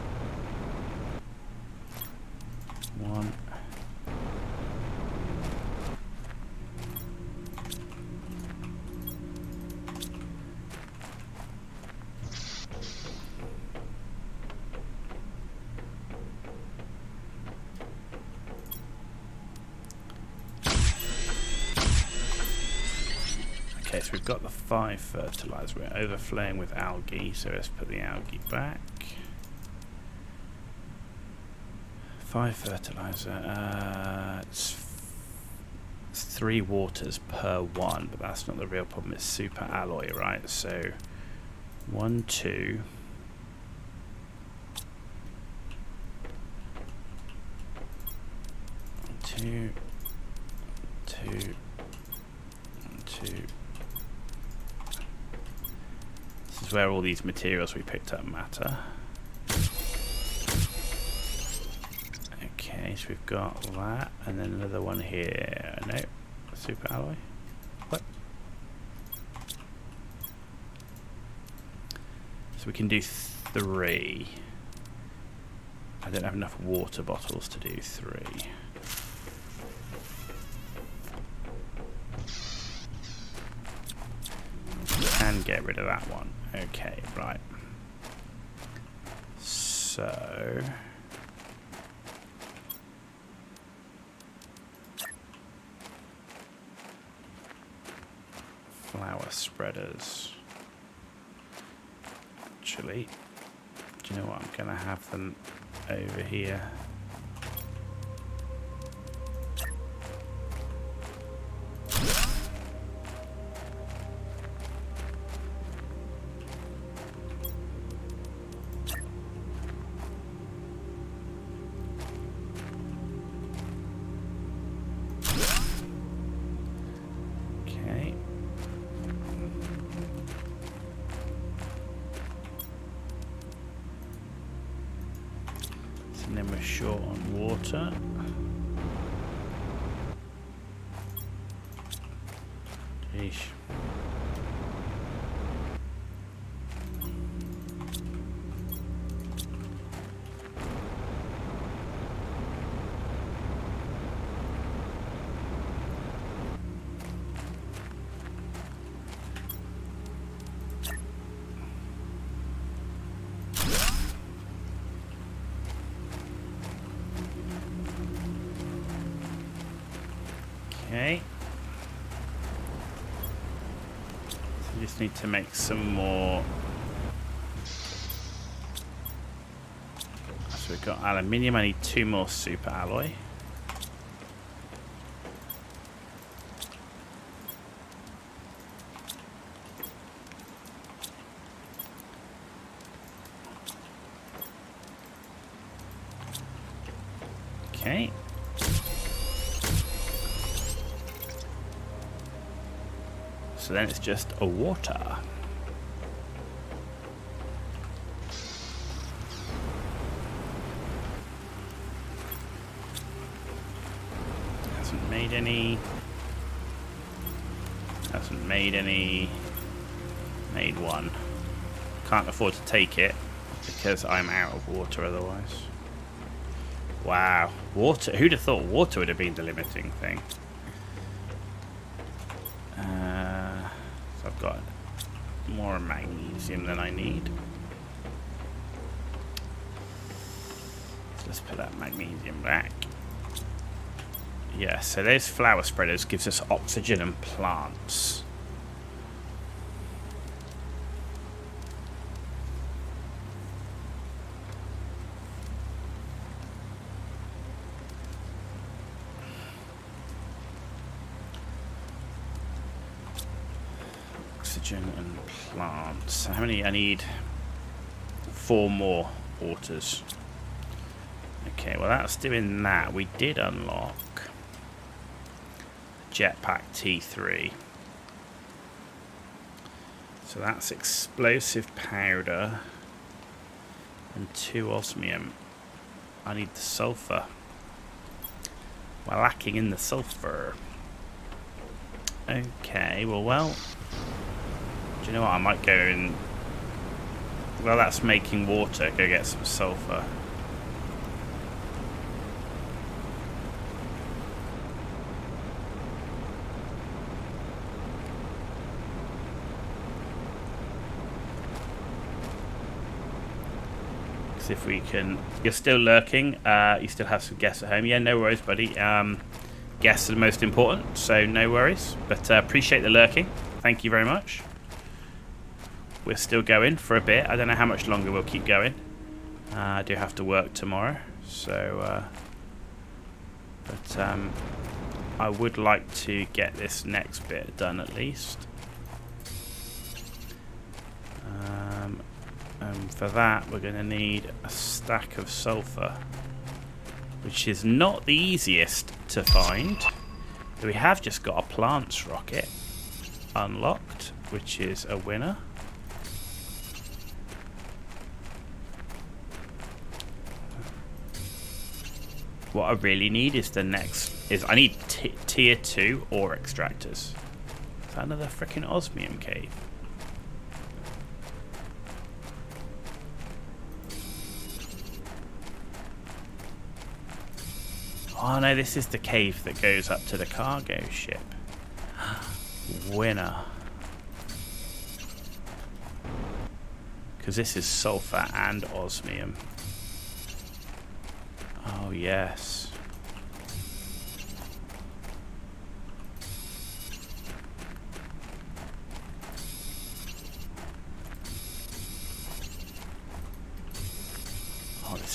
1. Okay, so we've got the 5 fertilizer. We're overflowing with algae, so let's put the algae back. 5 fertilizer. It's 3 waters per 1, but that's not the real problem. It's super alloy, right? So 1, 2. 2, 2, 2. This is where all these materials we picked up matter. Okay, so we've got that, and then another one here. No, super alloy. What? So we can do 3. I don't have enough water bottles to do 3. And get rid of that one. Okay, right. So flower spreaders. actually. Do you know what? I'm going to have them over here. And then we're short on water. Yeesh. Okay. So we just need to make some more. So we've got aluminium. I need 2 more super alloy. Okay. So then it's just a water. Hasn't made any. Hasn't made any. Made 1. Can't afford to take it because I'm out of water otherwise. Wow. Water. Who'd have thought water would have been the limiting thing? So I've got more magnesium than I need. So let's put that magnesium back. Yeah, so those flower spreaders gives us oxygen and plants. Oxygen and plants. How many? I need 4 more waters. Okay, well that's doing that. We did unlock Jetpack T3. So that's explosive powder and 2 osmium. I need the sulfur. We're lacking in the sulfur. Okay, well, do you know what? I might go and... Well, that's making water. Go get some sulfur. Because if we can... You're still lurking. You still have some guests at home. Yeah, no worries, buddy. Guests are the most important, so no worries. But appreciate the lurking. Thank you very much. We're still going for a bit. I don't know how much longer we'll keep going. I do have to work tomorrow, so but I would like to get this next bit done at least. And for that we're going to need a stack of sulfur, which is not the easiest to find. We have just got a plants rocket unlocked, which is a winner. What I really need is I need tier 2 ore extractors. Is that another freaking osmium cave? Oh no, this is the cave that goes up to the cargo ship. Winner. Because this is sulfur and osmium. Oh yes.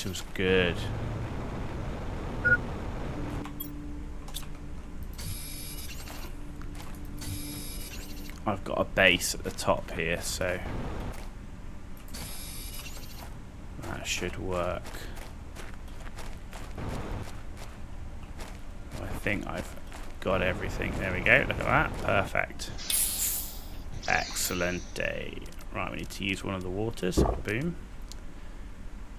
feels good. I've got a base at the top here, so that should work. I think I've got everything. There we go. Look at that. Perfect. Excellent day. Right, we need to use one of the waters. Boom.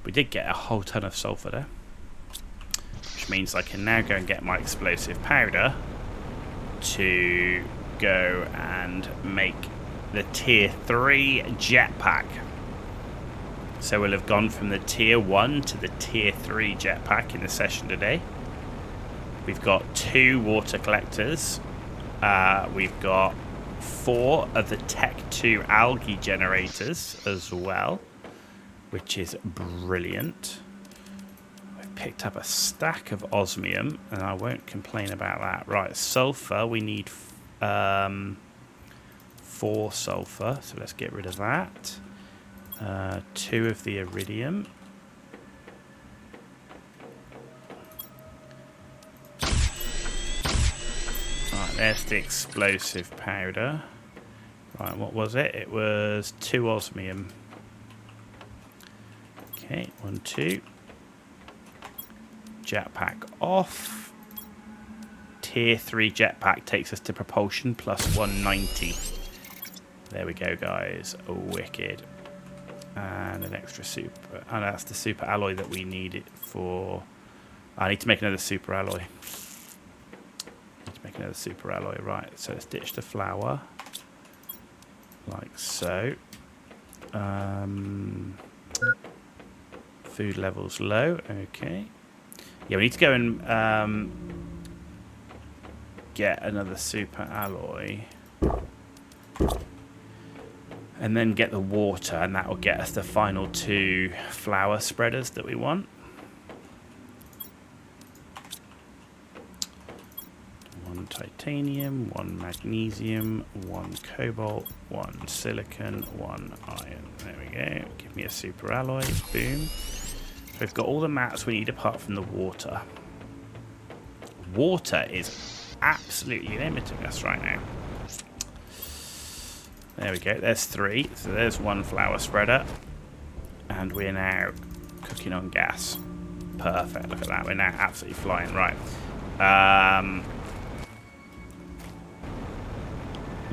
We did get a whole ton of sulfur there, which means I can now go and get my explosive powder to go and make the tier 3 jetpack. So we'll have gone from the tier 1 to the tier 3 jetpack in the session today. We've got 2 water collectors. We've got 4 of the Tech 2 algae generators as well, which is brilliant. I've picked up a stack of osmium, and I won't complain about that. Right, sulfur, we need 4 sulfur, so let's get rid of that. 2 of the iridium. Right, there's the explosive powder. Right, what was it? It was 2 osmium. Okay, 1, 2. Jetpack off. Tier 3 jetpack takes us to propulsion plus 190. There we go, guys. Wicked. And an extra super. And that's the super alloy that we need it for. I need to make another super alloy. Right, so let's ditch the flour. Like so. Food levels low. Okay. Yeah, we need to go and get another super alloy. And then get the water, and that will get us the final 2 flour spreaders that we want. 1 titanium, 1 magnesium, 1 cobalt, 1 silicon, 1 iron. There we go. Give me a super alloy. Boom. So we've got all the mats we need apart from the water. Water is absolutely limiting us right now. There we go. There's 3. So there's 1 flour spreader. And we're now cooking on gas. Perfect. Look at that. We're now absolutely flying. Right.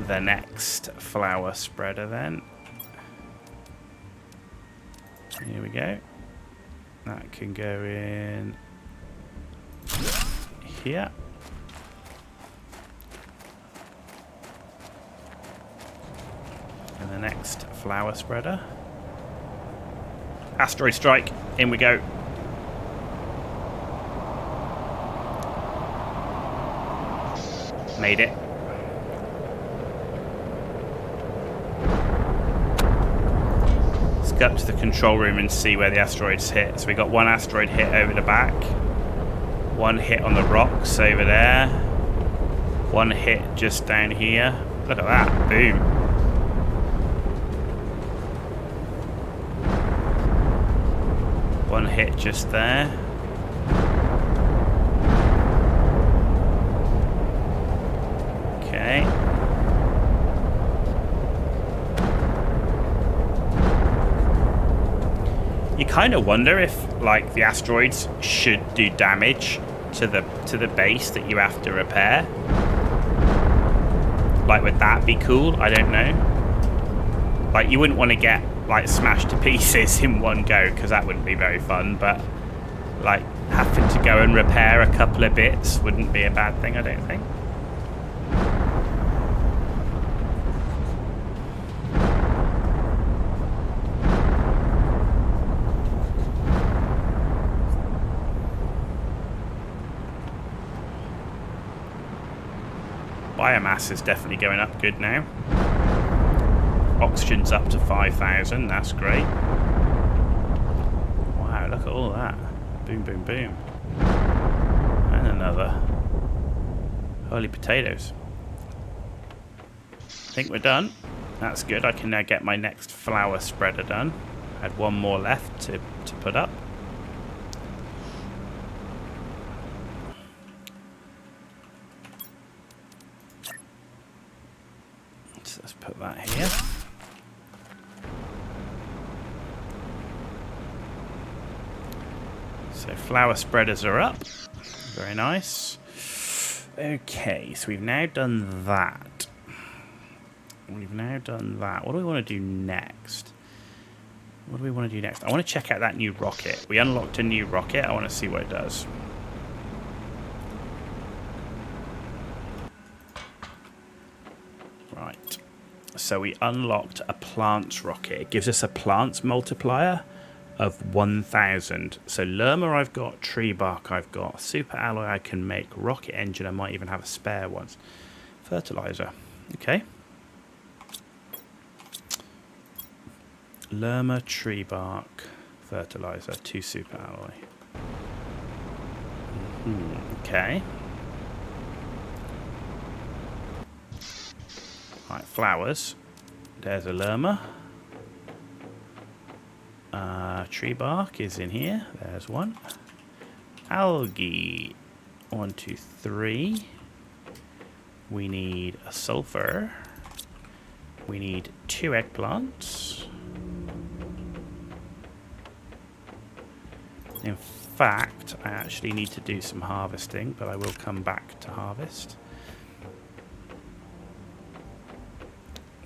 The next flour spreader then. Here we go. That can go in here. And the next flour spreader. Asteroid strike. In we go. Made it. Let's go up to the control room and see where the asteroids hit. So we got 1 asteroid hit over the back. 1 hit on the rocks over there. 1 hit just down here. Look at that. Boom. One hit just there. Okay. You kind of wonder if, like, the asteroids should do damage to the base that you have to repair. Like, would that be cool? I don't know. Like, you wouldn't want to get, like, smashed to pieces in one go, because that wouldn't be very fun, but, like, having to go and repair a couple of bits wouldn't be a bad thing, I don't think. Biomass is definitely going up good now. Oxygen's up to 5,000, that's great. Wow, look at all that. Boom, boom, boom. And another. Holy potatoes. I think we're done. That's good. I can now get my next flour spreader done. I had 1 more left to put up. So let's put that here. So flower spreaders are up. Very nice. Okay, so we've now done that. What do we want to do next? I want to check out that new rocket. We unlocked a new rocket. I want to see what it does. Right. So we unlocked a plants rocket. It gives us a plants multiplier of 1,000. So Lerma I've got, tree bark I've got, super alloy I can make, rocket engine I might even have a spare one. Fertilizer. Okay. Lerma, tree bark, fertilizer, 2 super alloy. Okay. Right, flowers. There's a Lerma. Tree bark is in here. There's one. Algae. 1, 2, 3. We need a sulfur. We need 2 eggplants. In fact, I actually need to do some harvesting, but I will come back to harvest.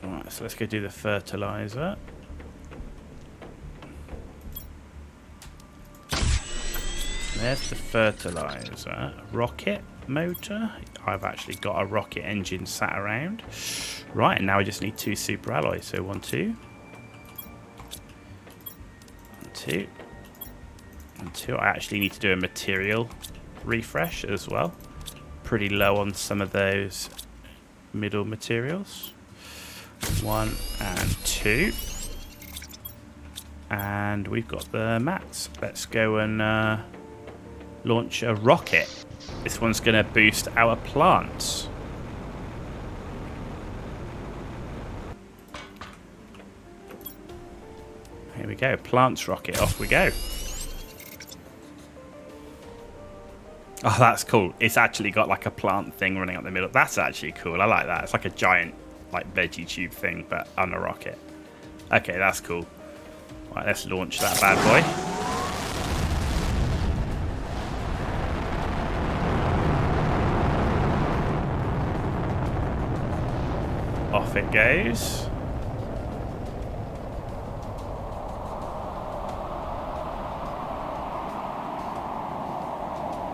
Alright, so let's go do the fertilizer. There's the fertilizer. Rocket motor. I've actually got a rocket engine sat around. Right, and now I just need 2 super alloys. So 1, 2. 1, 2. And 2. I actually need to do a material refresh as well. Pretty low on some of those middle materials. 1 and 2. And we've got the mats. Let's go and launch a rocket. This one's going to boost our plants. Here we go. Plants rocket. Off we go. Oh, that's cool. It's actually got like a plant thing running up the middle. That's actually cool. I like that. It's like a giant like veggie tube thing, but on a rocket. Okay, that's cool. Right, let's launch that bad boy. Off it goes.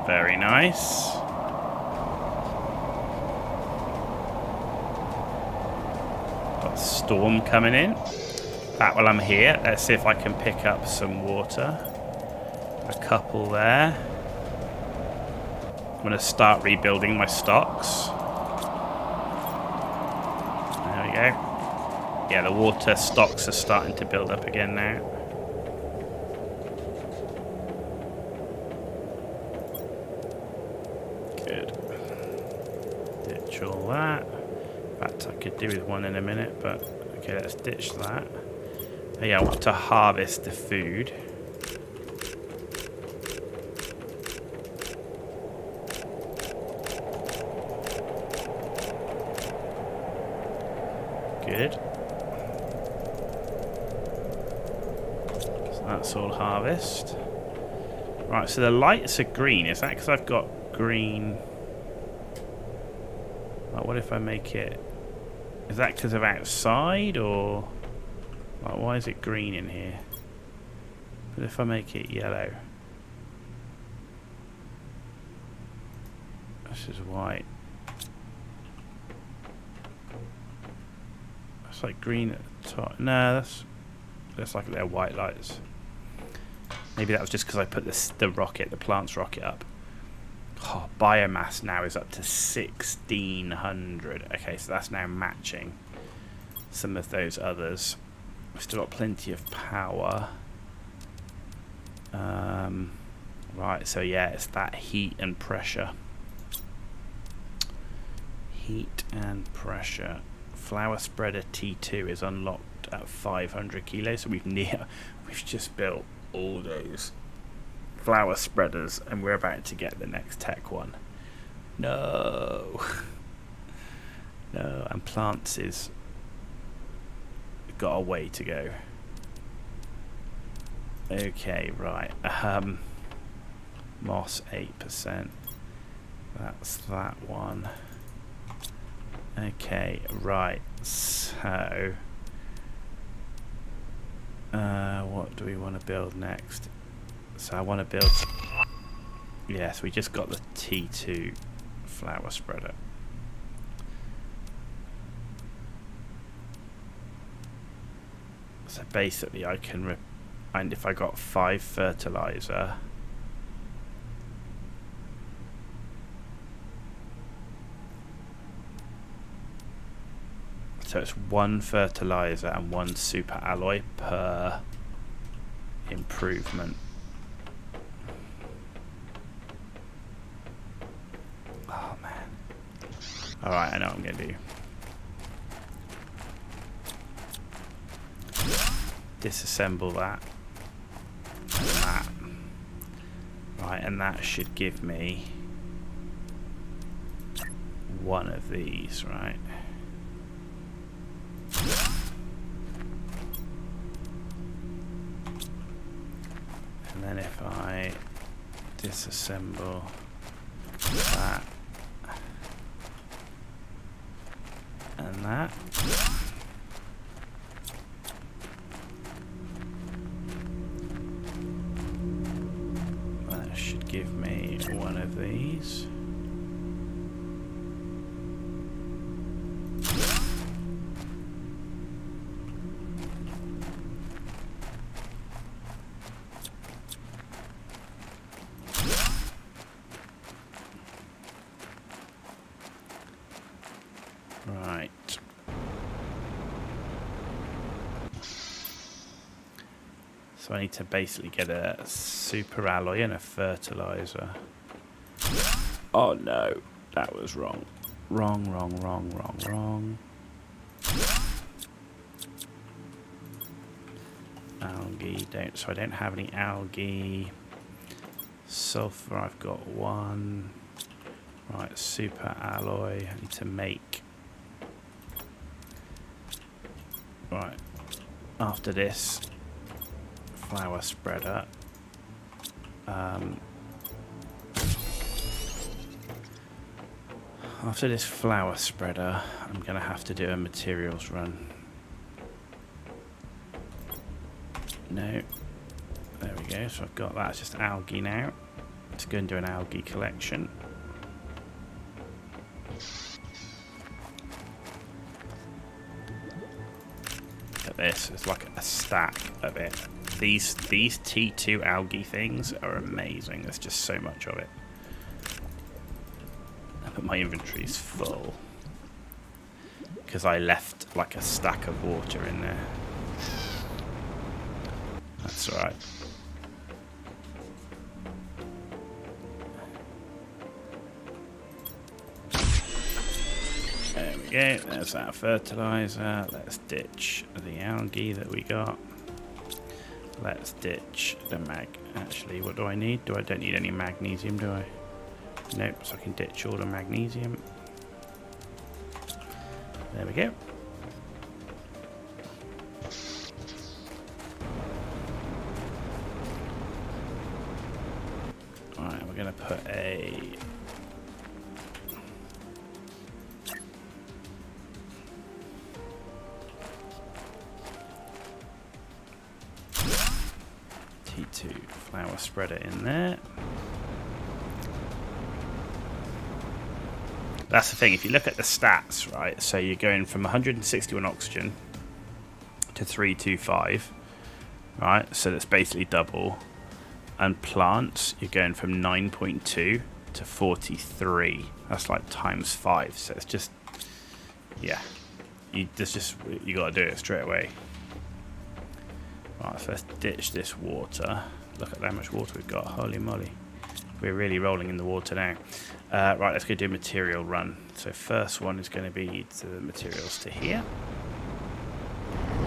Very nice. Got a storm coming in. Right, while I'm here, let's see if I can pick up some water. A couple there. I'm going to start rebuilding my stocks. There we go. Yeah, the water stocks are starting to build up again now. Good. Ditch all that. In fact, I could do with one in a minute, but okay, let's ditch that. Oh, yeah, I want to harvest the food. Good. So that's all harvest. Right, so the lights are green. Is that because I've got green? Like, what if I make it... Is that because of outside, or... Like, why is it green in here? But if I make it yellow... This is white. It's like green at the top. No, that's like they're white lights. Maybe that was just because I put the plants rocket up. Oh, biomass now is up to 1,600. Okay, so that's now matching some of those others. We've still got plenty of power. Right, so yeah, it's that heat and pressure. Heat and pressure. Flower spreader T2 is unlocked at 500 kilos. So we've just built all those flower spreaders, and we're about to get the next tech one. No. No, and plants is got a way to go. Okay, right. Moss 8%. That's that one. Okay, right. So, what do we want to build next? So I want to build. Yes, we just got the T2 flower spreader. So basically, I can. And if I got 5 fertilizer. So it's 1 fertilizer and 1 super alloy per improvement. Oh man. Alright, I know what I'm going to do. Disassemble that. And that. Right, and that should give me 1 of these, right? And then if I disassemble that and that, that should give me 1 of these. Right. So I need to basically get a super alloy and a fertilizer. Oh no, that was wrong. Wrong. Algae, so I don't have any algae. Sulfur, I've got 1. Right, super alloy, I need to make. Right, after this flower spreader, I'm going to have to do a materials run. No, there we go, so I've got that, it's just algae now. Let's go and do an algae collection. This is like a stack of it. These T2 algae things are amazing. There's just so much of it. But my inventory's full because I left like a stack of water in there. That's alright. There we go, there's our fertilizer. Let's ditch the algae that we got. Let's ditch the actually, what do I need? I don't need any magnesium, do I? Nope, so I can ditch all the magnesium. There we go. Alright, we're going to put a T2 flower spreader in there. That's the thing, if you look at the stats, right, so you're going from 161 oxygen to 325, right, so that's basically double. And plants, you're going from 9.2 to 43. That's like times 5, so it's just, yeah, you got to do it straight away. Right, so let's ditch this water. Look at how much water we've got, holy moly. We're really rolling in the water now. Right, let's go do a material run. So first one is going to be to the materials to here.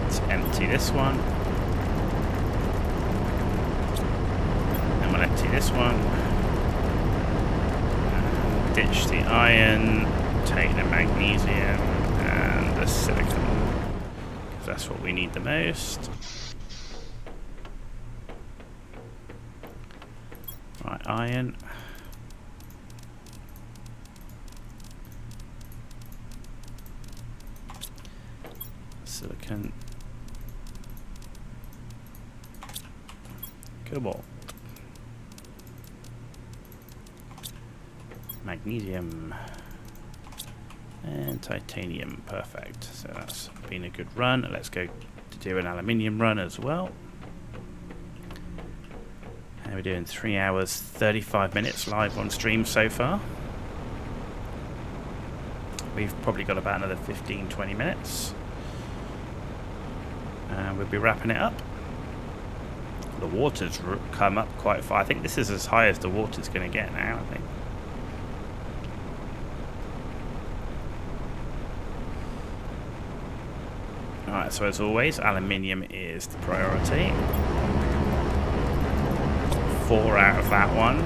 Let's empty this one. And we'll empty this one. And ditch the iron. Take the magnesium and the silicon. that's what we need the most. Right, iron. Silicon. Cobalt. Magnesium. And titanium. Perfect. So that's been a good run. Let's go to do an aluminium run as well. And we're doing 3 hours 35 minutes live on stream so far. We've probably got about another 15-20 minutes. And we'll be wrapping it up. The water's come up quite far. I think this is as high as the water's going to get now, I think. Alright, so as always, aluminium is the priority. 4 out of that one.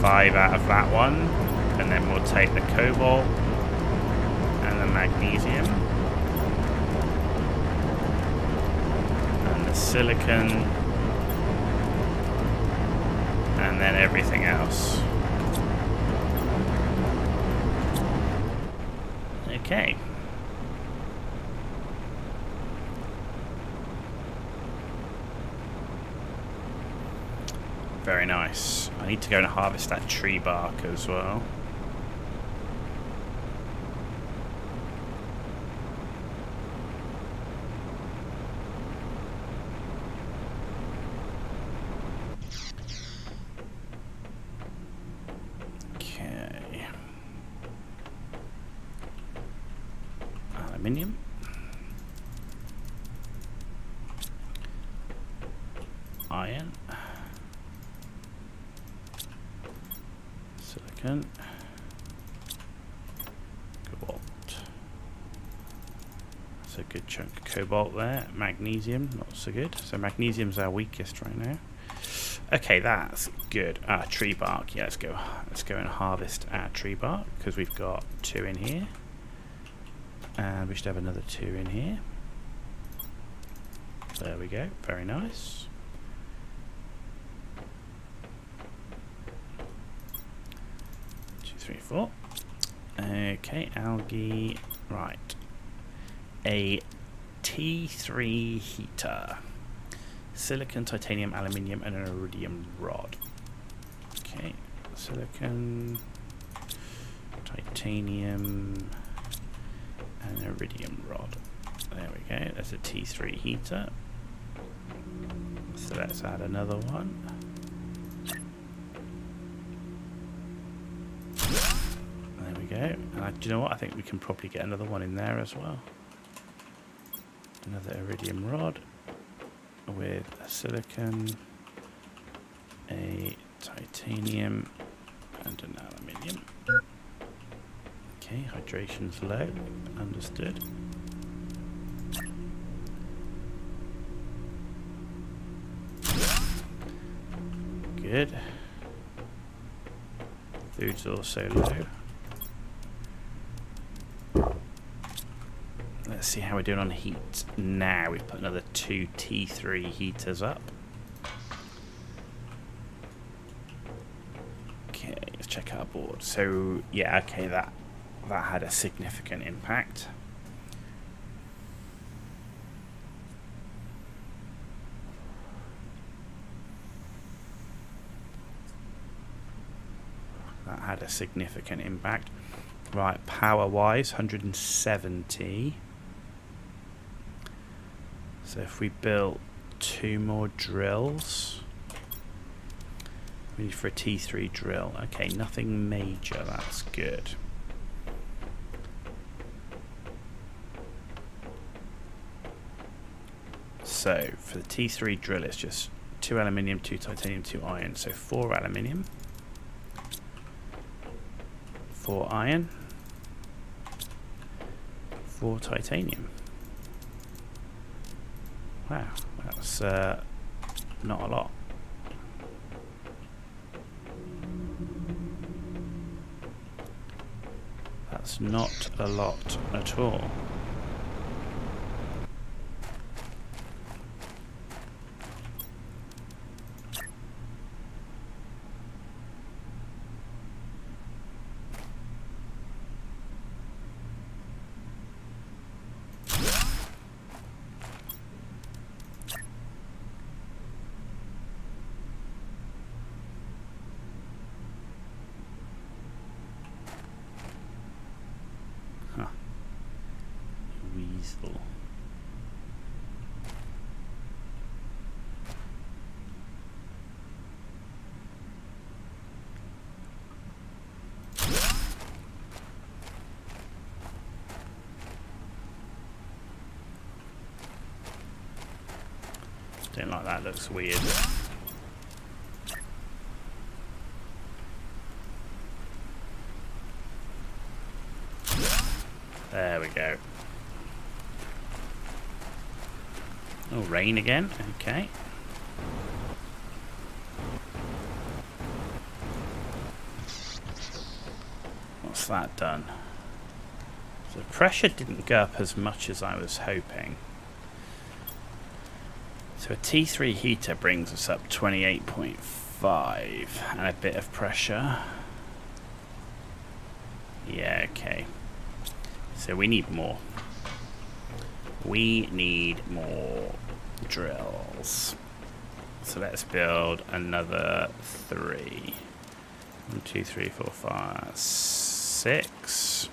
5 out of that one. And then we'll take the cobalt and the magnesium. And the silicon. And then everything else. Okay. Very nice. I need to go and harvest that tree bark as well. Okay. Aluminium. Iron. Silicon. Cobalt. That's a good chunk of cobalt there. Magnesium, not so good. So magnesium's our weakest right now. Okay, that's good. Tree bark. Yeah, let's go and harvest our tree bark because we've got 2 in here. And we should have another 2 in here. There we go. Very nice. Three, 4. Okay, algae. Right. A T3 heater. Silicon, titanium, aluminium, and an iridium rod. Okay, silicon, titanium, and an iridium rod. There we go. That's a T3 heater. So let's add another one. Go. And do you know what? I think we can probably get another one in there as well. Another iridium rod with a silicon, a titanium, and an aluminium. Okay, hydration's low. Understood. Good. Food's also low. Let's see how we're doing on heat now. We've put another 2 T3 heaters up. Okay, let's check our board. So yeah, okay, that had a significant impact. That had a significant impact. Right, power-wise, 170. So if we built 2 more drills, we need for a T3 drill. Okay, nothing major, that's good. So for the T3 drill, it's just 2 aluminium, 2 titanium, 2 iron. So 4 aluminium, 4 iron, 4 titanium. Wow, that's not a lot. That's not a lot at all. Ooh. Don't like that, looks weird. There we go. Oh, rain again. Okay. What's that done? So the pressure didn't go up as much as I was hoping. So a T3 heater brings us up 28.5 and a bit of pressure. Yeah, okay. So we need more. We need more drills. So let's build another 3. 1, 2, 3, 4, 5, 6.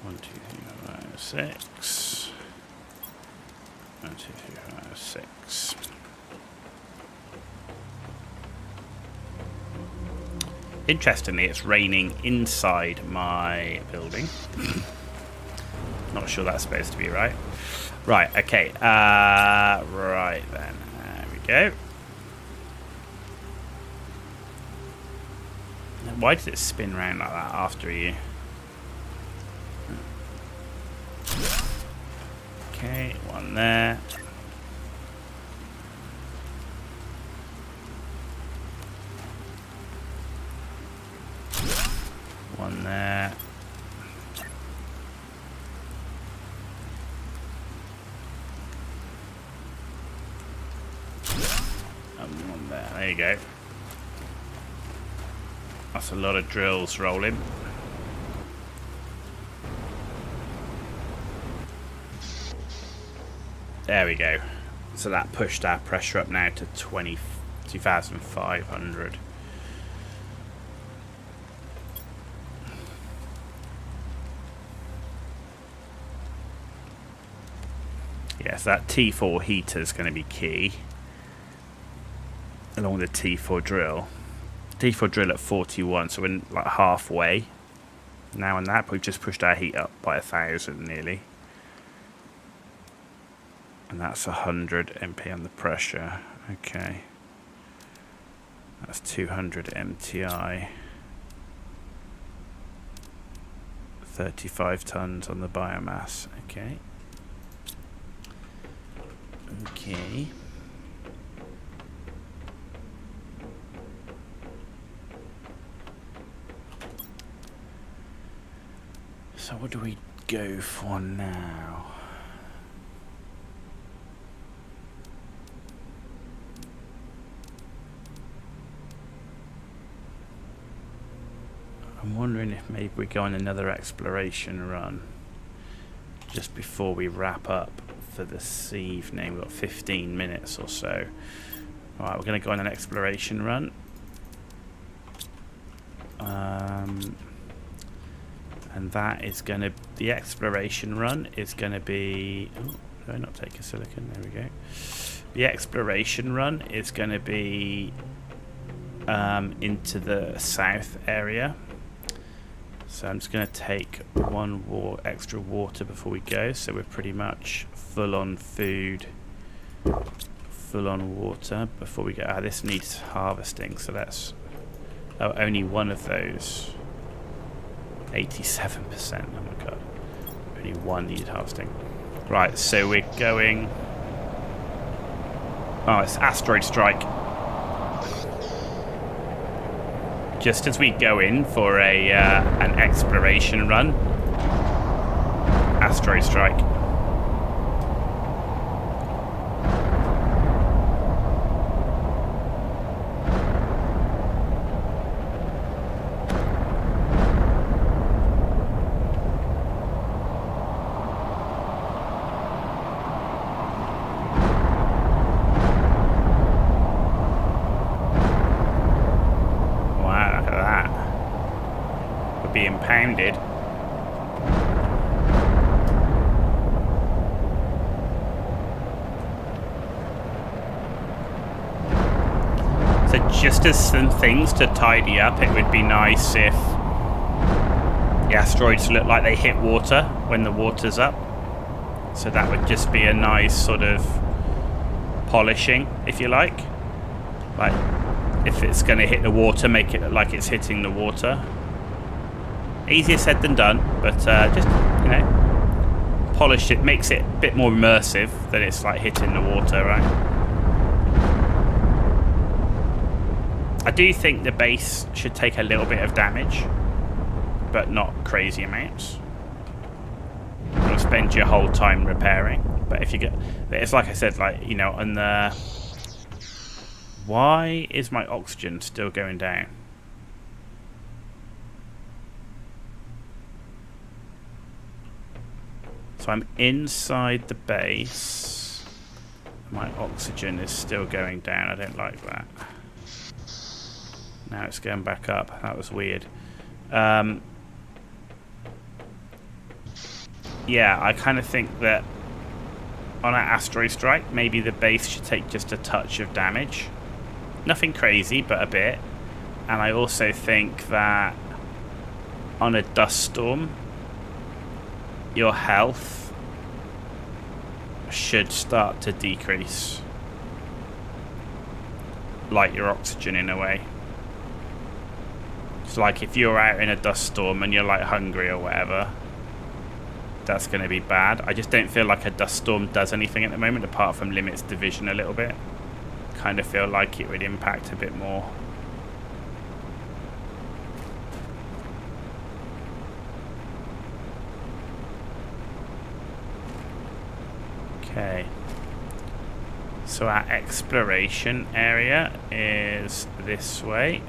1, 2, 3, 4, 5, 6. 1, 2, 3, 4, 5, 6. Interestingly, it's raining inside my building. Not sure that's supposed to be right. Right, okay. Right then. There we go. Why did it spin around like that after you? Okay, one there. One there. And one there. There you go. That's a lot of drills rolling. There we go. So that pushed our pressure up now to 2,500. Yes, that T4 heater is going to be key, along with the T4 drill. T4 drill at 41, so we're like halfway now on that, but we've just pushed our heat up by 1,000 nearly. And that's 100 MP on the pressure. Okay. That's 200 MTI. 35 tons on the biomass. Okay. Okay. So what do we go for now? I'm wondering if maybe we go on another exploration run just before we wrap up for this evening. We've got 15 minutes or so. Alright, we're going to go on an exploration run. And that is going to... The exploration run is going to be... Oh, did I not take a silicon? There we go. The exploration run is going to be into the south area. So I'm just going to take one extra water before we go, so we're pretty much full on food, full on water before we go. This needs harvesting, so that's only one of those. 87%. Oh my god, only one needed harvesting. Right, so we're going. Oh, it's asteroid strike. Just as we go in for an exploration run, asteroid strike. Being pounded. just as some things to tidy up, it would be nice if the asteroids look like they hit water when the water's up. So that would just be a nice sort of polishing, if you like. Like, if it's going to hit the water, make it look like it's hitting the water. Easier said than done, but just, you know, polish it, makes it a bit more immersive than it's like hitting the water, right? I do think the base should take a little bit of damage, but not crazy amounts. You'll spend your whole time repairing, but if you get, it's like I said, like, you know, on the, why is my oxygen still going down? So I'm inside the base, my oxygen is still going down. I don't like that. Now it's going back up. That was weird. Yeah, I kind of think that on an asteroid strike, maybe the base should take just a touch of damage. Nothing crazy, but a bit. And I also think that on a dust storm, your health should start to decrease. Like your oxygen in a way. It's like if you're out in a dust storm and you're like hungry or whatever, that's going to be bad. I just don't feel like a dust storm does anything at the moment apart from limits division a little bit. Kind of feel like it would impact a bit more. Okay. So our exploration area is this way.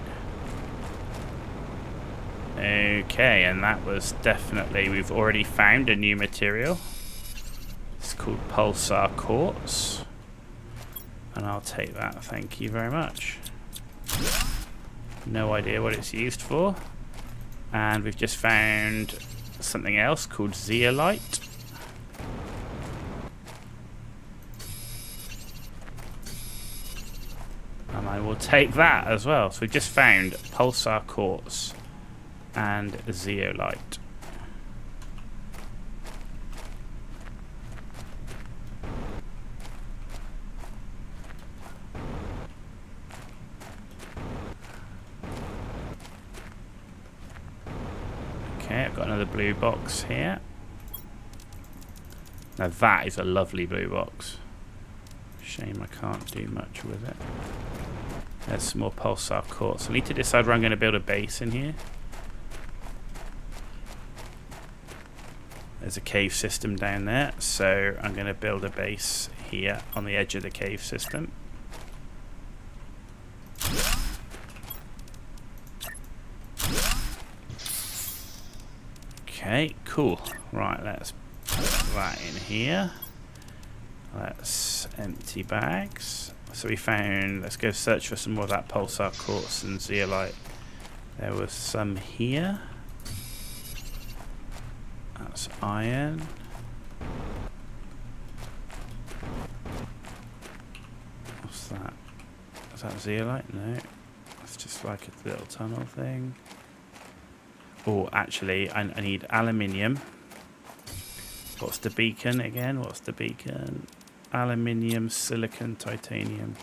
Okay, and that was definitely, we've already found a new material. It's called pulsar quartz. And I'll take that, thank you very much. No idea what it's used for. And we've just found something else called zeolite. And I will take that as well. So we've just found pulsar quartz and zeolite. Okay, I've got another blue box here. Now that is a lovely blue box. Shame I can't do much with it. There's some more pulsar quartz. I need to decide where I'm going to build a base in here. There's a cave system down there, so I'm going to build a base here on the edge of the cave system. Okay, cool. Right, let's put that in here. Let's empty bags. So we found, let's go search for some more of that pulsar quartz and zeolite. There was some here. That's iron. What's that? Is that zeolite? No. It's just like a little tunnel thing. Oh, actually, I need aluminium. What's the beacon again? What's the beacon? Aluminium, silicon, titanium.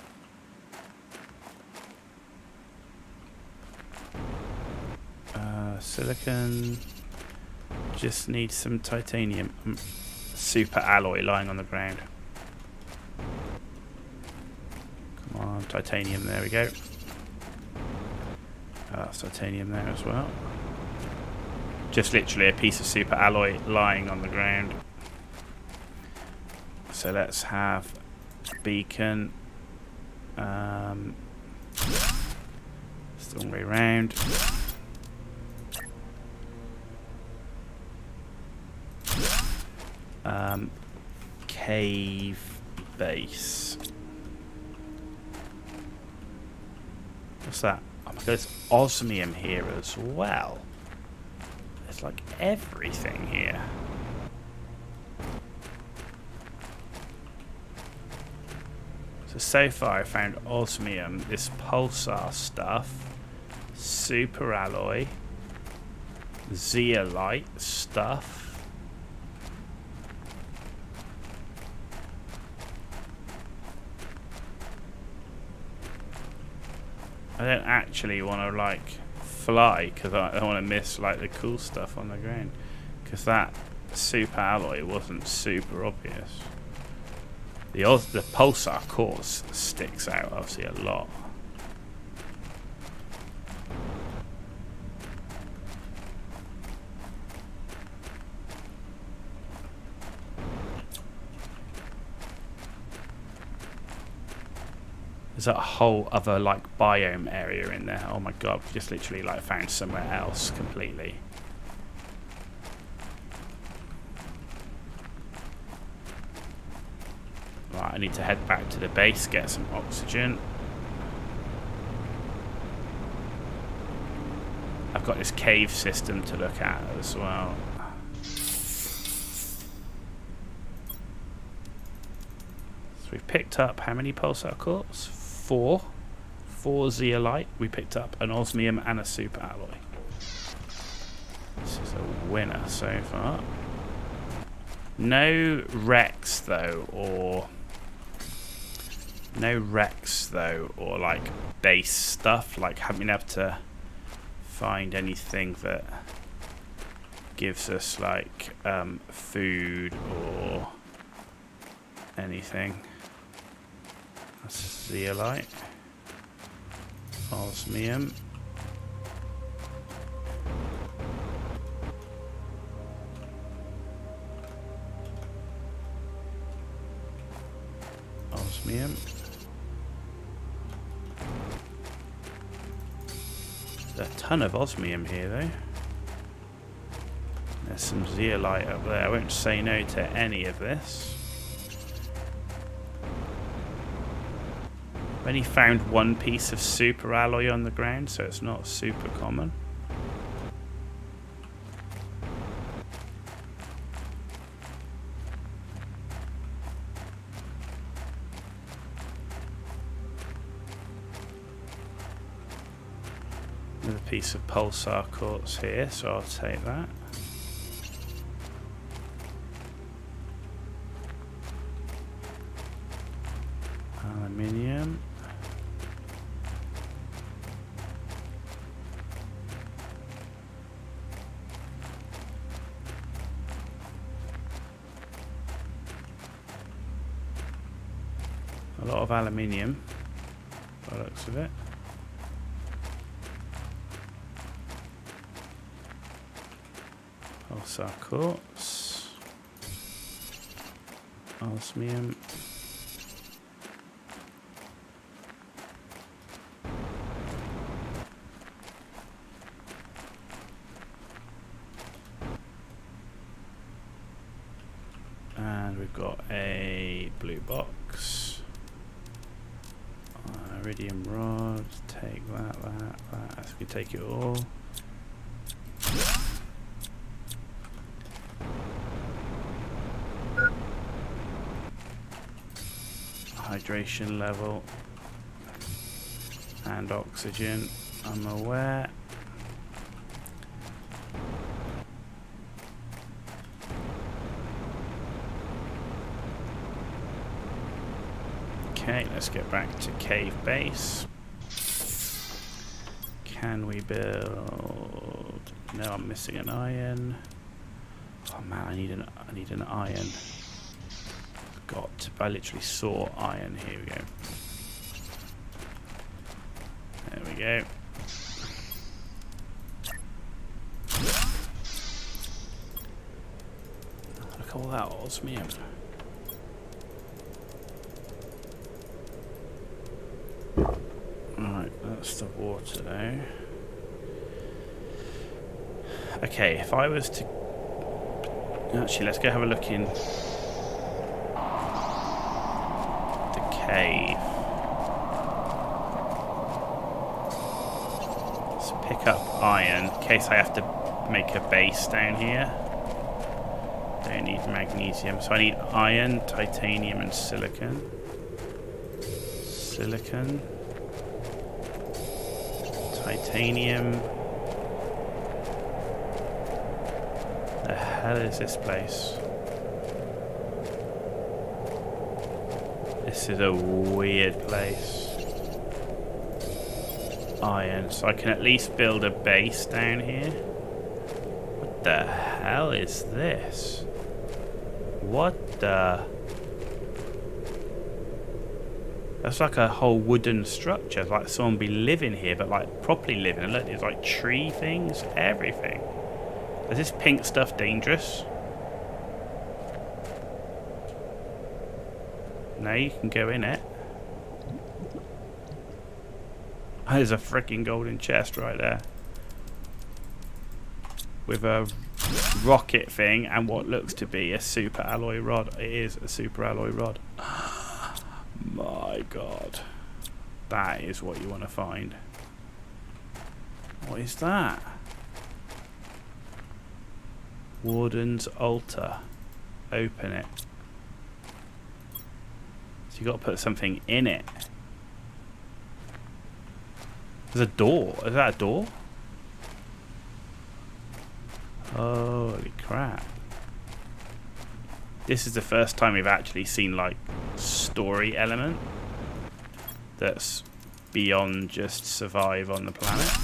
Silicon. Just need some titanium. Super alloy lying on the ground. Come on, titanium. There we go. That's titanium there as well. Just literally a piece of super alloy lying on the ground. So let's have a beacon. Still way round. Cave base. What's that? Oh my god, there's osmium here as well. There's like everything here. So far I found osmium, this pulsar stuff, super alloy, zeolite stuff. I don't actually want to like fly because I don't want to miss like the cool stuff on the ground, because that super alloy wasn't super obvious. The pulsar quartz sticks out obviously a lot. There's a whole other like biome area in there. Oh my god, we just literally like found somewhere else completely. Right, I need to head back to the base, get some oxygen. I've got this cave system to look at as well. So we've picked up how many pulsar quartz? 4. 4 zeolite. We picked up an osmium and a super alloy. This is a winner so far. No Rex though, or like base stuff. Like haven't been able to find anything that gives us like food or anything. That's zeolite, osmium. Osmium. There's a ton of osmium here though. There's some zeolite up there. I won't say no to any of this. I've only found one piece of super alloy on the ground, so it's not super common. Another piece of pulsar quartz here, so I'll take that. Aluminium. A lot of aluminium, by the looks of it. Pulsar quartz, osmium, and we've got a blue box. Iridium rod, take that. As we take it all. Hydration level and oxygen, I'm aware. Okay, let's get back to cave base. Can we build? No, I'm missing an iron. Oh man, I need an iron. I literally saw iron. Here we go. There we go. Look at all that osmium. Right, that's the water though. Okay, if I was to... Actually, let's go have a look in cave. Let's pick up iron in case I have to make a base down here. Don't need magnesium, so I need iron, titanium and silicon. Silicon. Titanium. The hell is this place? This is a weird place. Iron, so I can at least build a base down here. What the hell is this? What the... That's like a whole wooden structure. It's like someone be living here, but like properly living. And look, there's like tree things, everything. Is this pink stuff dangerous? No, you can go in it. There's a freaking golden chest right there. With a rocket thing and what looks to be a super alloy rod. It is a super alloy rod. My god. That is what you want to find. What is that? Warden's altar. Open it. So you got to put something in it. There's a door. Is that a door? Holy crap. This is the first time we've actually seen like story element that's beyond just survive on the planet.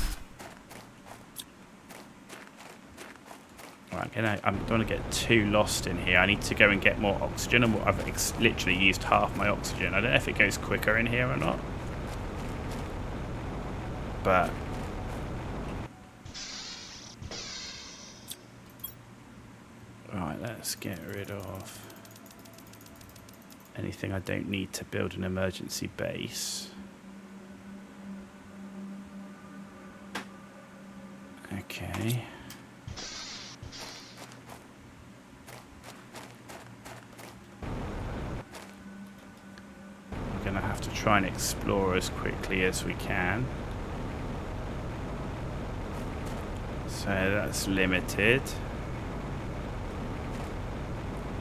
Right, I don't want to get too lost in here. I need to go and get more oxygen. And I've literally used half my oxygen. I don't know if it goes quicker in here or not. But right, let's get rid of anything I don't need to build an emergency base. Okay. We're gonna have to try and explore as quickly as we can. So that's limited.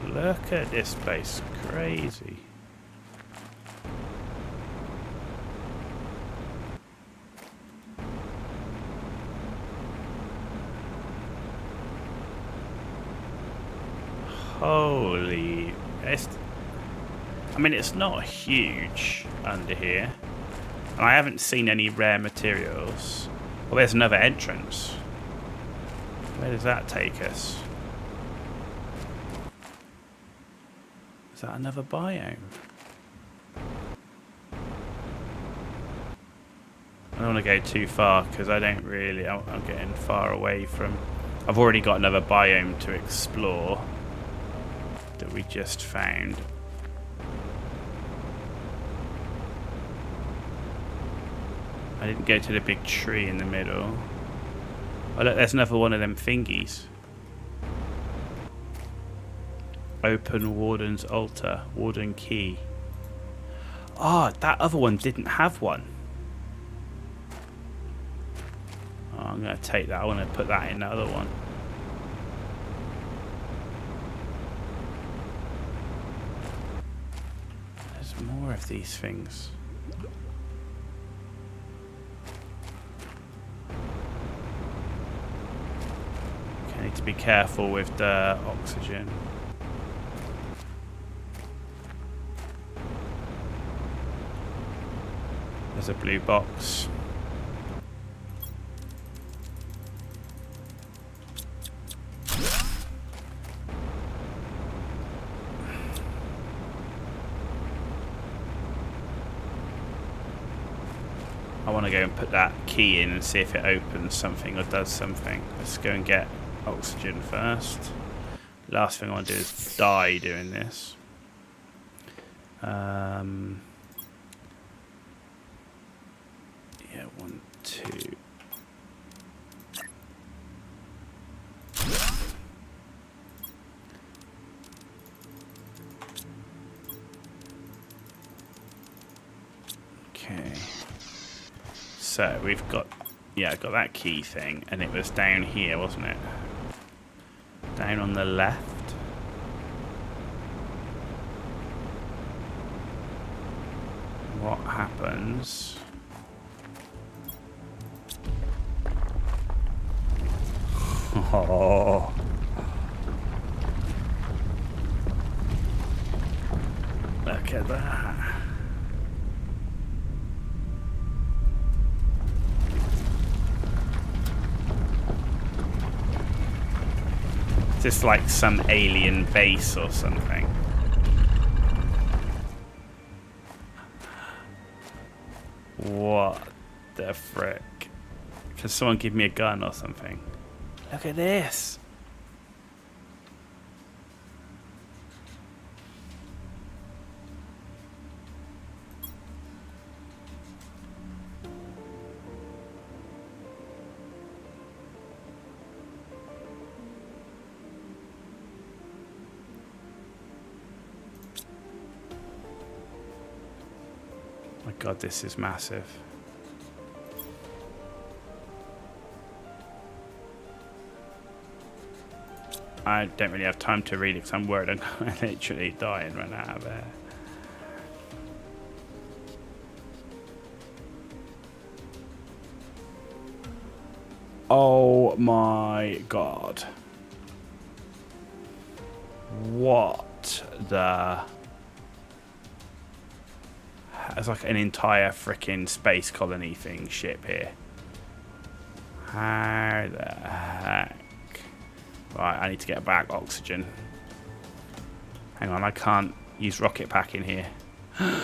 Look at this place, crazy. Holy, I mean, it's not huge under here. And I haven't seen any rare materials. Well, there's another entrance. Where does that take us? Is that another biome? I don't want to go too far because I don't really... I'm getting far away from... I've already got another biome to explore that we just found. I didn't go to the big tree in the middle. Oh look, there's another one of them thingies. Open Warden's altar. Warden key. Ah, that other one didn't have one. Oh, I'm going to take that. I want to put that in the other one. There's more of these things. Okay, need to be careful with the oxygen. There's a blue box. I want to go and put that key in and see if it opens something or does something. Let's go and get oxygen first. Last thing I want to do is die doing this. Yeah, 1, 2. Okay. So we've got, yeah, got that key thing, and it was down here, wasn't it? Down on the left. what happens... Oh. Look at that. Is this like some alien base or something? What the frick? Can someone give me a gun or something? Look at this. My God, this is massive. I don't really have time to read it because I'm worried I'm literally dying right out of there. Oh my God. What the... It's like an entire freaking space colony thing ship here. How the heck? Right, I need to get back oxygen. Hang on, I can't use rocket pack in here. Run,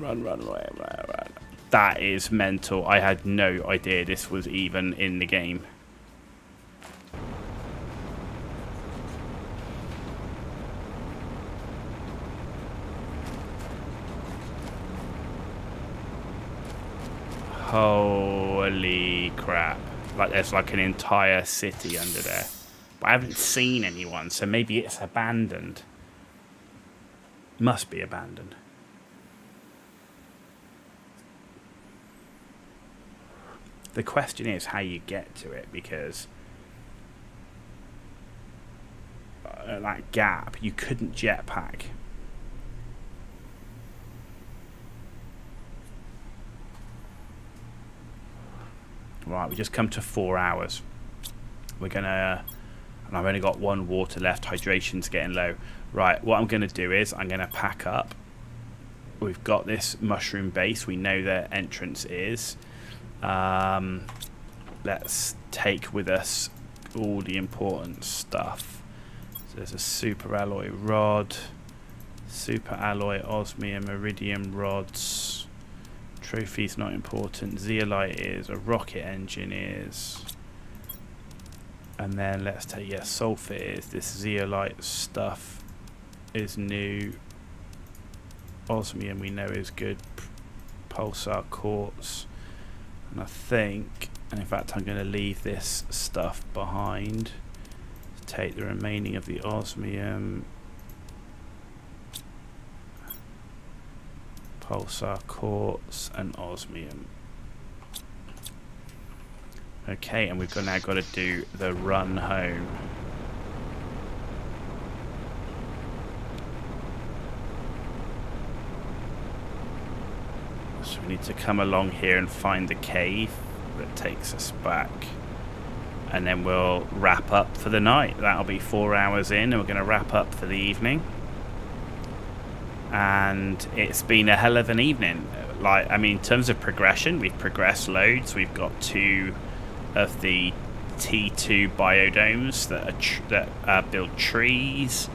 run, run, run, run, run. That is mental. I had no idea this was even in the game. Holy crap. Like there's like an entire city under there. But I haven't seen anyone, so maybe it's abandoned. Must be abandoned. The question is how you get to it, because at that gap you couldn't jetpack. Right, we just come to 4 hours. We're gonna, and I've only got 1 water left. Hydration's getting low. Right, what I'm gonna do is I'm gonna pack up. We've got this mushroom base. We know their entrance is. Let's take with us all the important stuff. So there's a super alloy rod, super alloy osmium iridium rods. Trophy's not important. Zeolite is. A rocket engine is. And then let's take, yeah, sulfur is. This zeolite stuff is new. Osmium we know is good. Pulsar quartz. And I think, and in fact I'm going to leave this stuff behind. Take the remaining of the osmium. Pulsar quartz and osmium. Okay, and we've now got to do the run home. So we need to come along here and find the cave that takes us back. And then we'll wrap up for the night. That'll be 4 hours in, and we're going to wrap up for the evening. And it's been a hell of an evening. Like, I mean, in terms of progression, we've progressed loads. We've got 2 of the T2 biodomes that build trees.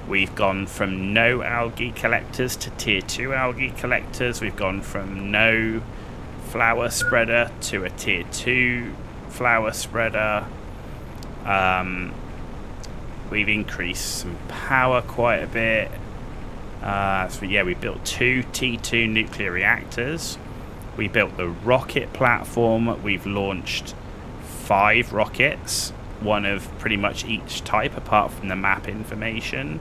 We've gone from no algae collectors to tier 2 algae collectors. We've gone from no flower spreader to a tier 2 flower spreader. We've increased some power quite a bit. So yeah, we built 2 T2 nuclear reactors. We built the rocket platform. We've launched 5 rockets, one of pretty much each type apart from the map information.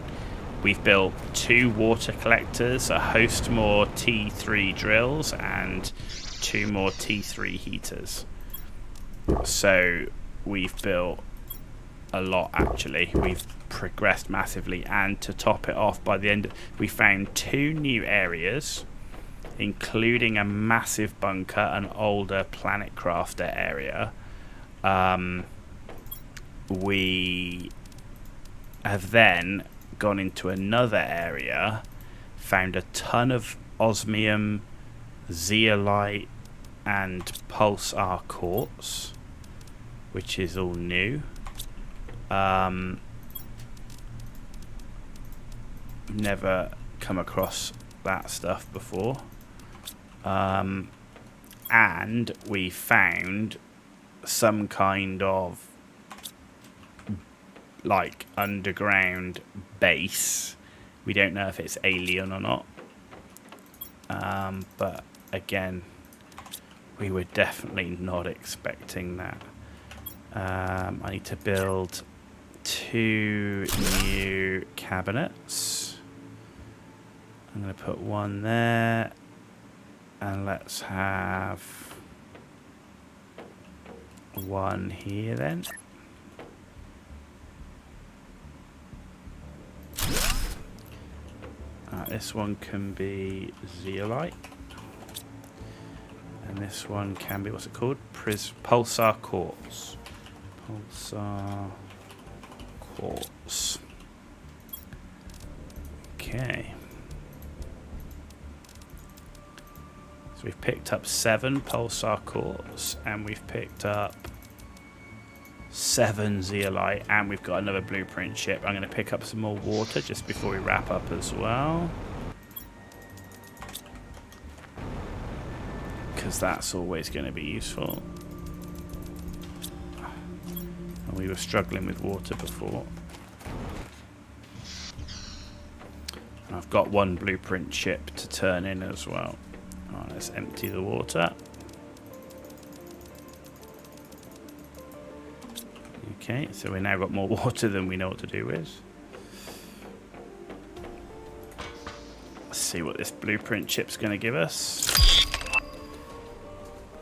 We've built 2 water collectors, a host more T3 drills, and 2 more T3 heaters. So we've built a lot, actually. We've progressed massively, and to top it off, by the end we found 2 new areas, including a massive bunker, an older planet crafter area. We have then gone into another area, found a ton of osmium, zeolite and pulsar quartz, which is all new. Never come across that stuff before. And we found some kind of like underground base. We don't know if it's alien or not. But again, we were definitely not expecting that. I need to build 2 new cabinets. I'm going to put 1 there, and let's have 1 here then. This one can be zeolite, and this one can be, what's it called? Pulsar quartz. Pulsar quartz. Okay. So we've picked up 7 pulsar quartz, and we've picked up 7 zeolite, and we've got another blueprint ship. I'm going to pick up some more water just before we wrap up as well, because that's always going to be useful. And we were struggling with water before. And I've got 1 blueprint ship to turn in as well. Right, let's empty the water. Okay, so we now got more water than we know what to do with. Let's see what this blueprint chip's going to give us.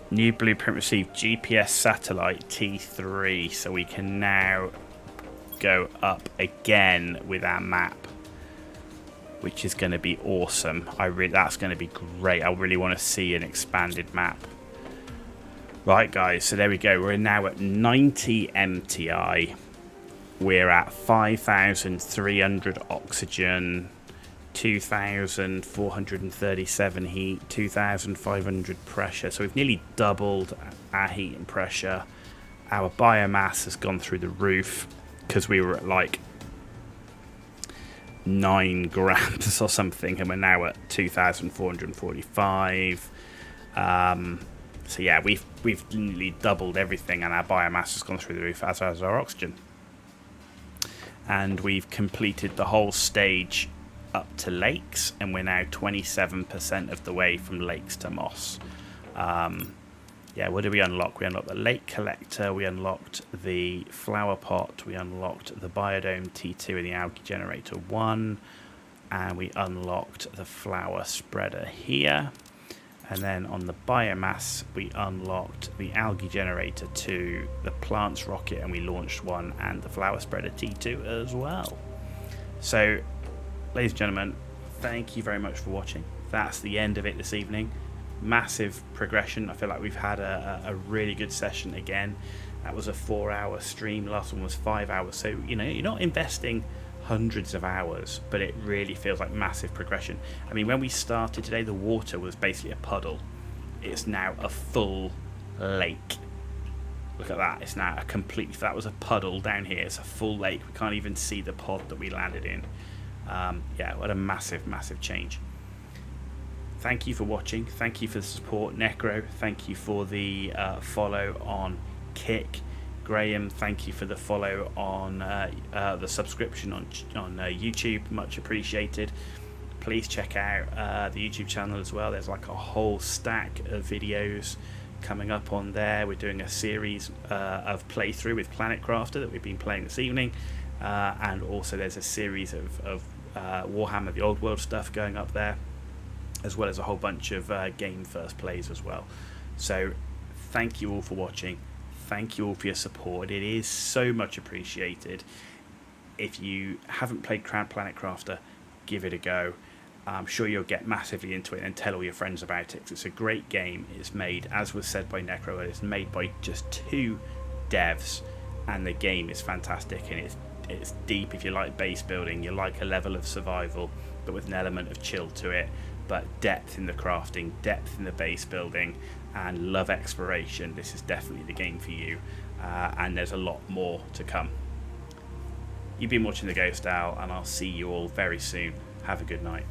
New blueprint received, GPS satellite T3, so we can now go up again with our map, which is going to be awesome. That's going to be great. I really want to see an expanded map. Right, guys, so there we go. We're now at 90 MTI. We're at 5,300 oxygen, 2,437 heat, 2,500 pressure. So we've nearly doubled our heat and pressure. Our biomass has gone through the roof because we were at like 9 grams or something, and we're now at 2,445. So yeah, we've nearly doubled everything, and our biomass has gone through the roof, as has our oxygen. And we've completed the whole stage up to lakes, and we're now 27% of the way from lakes to moss. Yeah, what did we unlock? We unlocked the lake collector, we unlocked the flower pot, we unlocked the biodome T2 and the algae generator 1, and we unlocked the flower spreader here. And then on the biomass, we unlocked the algae generator 2, the plants rocket, and we launched 1, and the flower spreader T2 as well. So, ladies and gentlemen, thank you very much for watching. That's the end of it this evening. Massive progression. I feel like we've had a really good session again. That was a 4-hour stream. Last one was 5 hours. So, you know, you're not investing hundreds of hours, but it really feels like massive progression. I mean, when we started today, the water was basically a puddle. It's now a full lake. Look at that. It's now a complete, if that was a puddle down here, it's a full lake. We can't even see the pod that we landed in. Yeah, what a massive change. Thank you for watching. Thank you for the support, Necro. Thank you for the follow on Kick. Graham, thank you for the follow on the subscription on YouTube. Much appreciated. Please check out the YouTube channel as well. There's like a whole stack of videos coming up on there. We're doing a series of playthrough with Planet Crafter that we've been playing this evening, and also there's a series of Warhammer the Old World stuff going up there, as well as a whole bunch of game first plays as well. So thank you all for watching. thank you all for your support. It is so much appreciated. If you haven't played Planet Crafter, give it a go. I'm sure you'll get massively into it and tell all your friends about it. It's a great game. It's made, as was said by Necro, it's made by just 2 devs, and the game is fantastic, and it's deep. If you like base building, you like a level of survival, but with an element of chill to it, but depth in the crafting, depth in the base building, and love exploration, this is definitely the game for you. And there's a lot more to come. You've been watching The Ghost Owl, and I'll see you all very soon. Have a good night.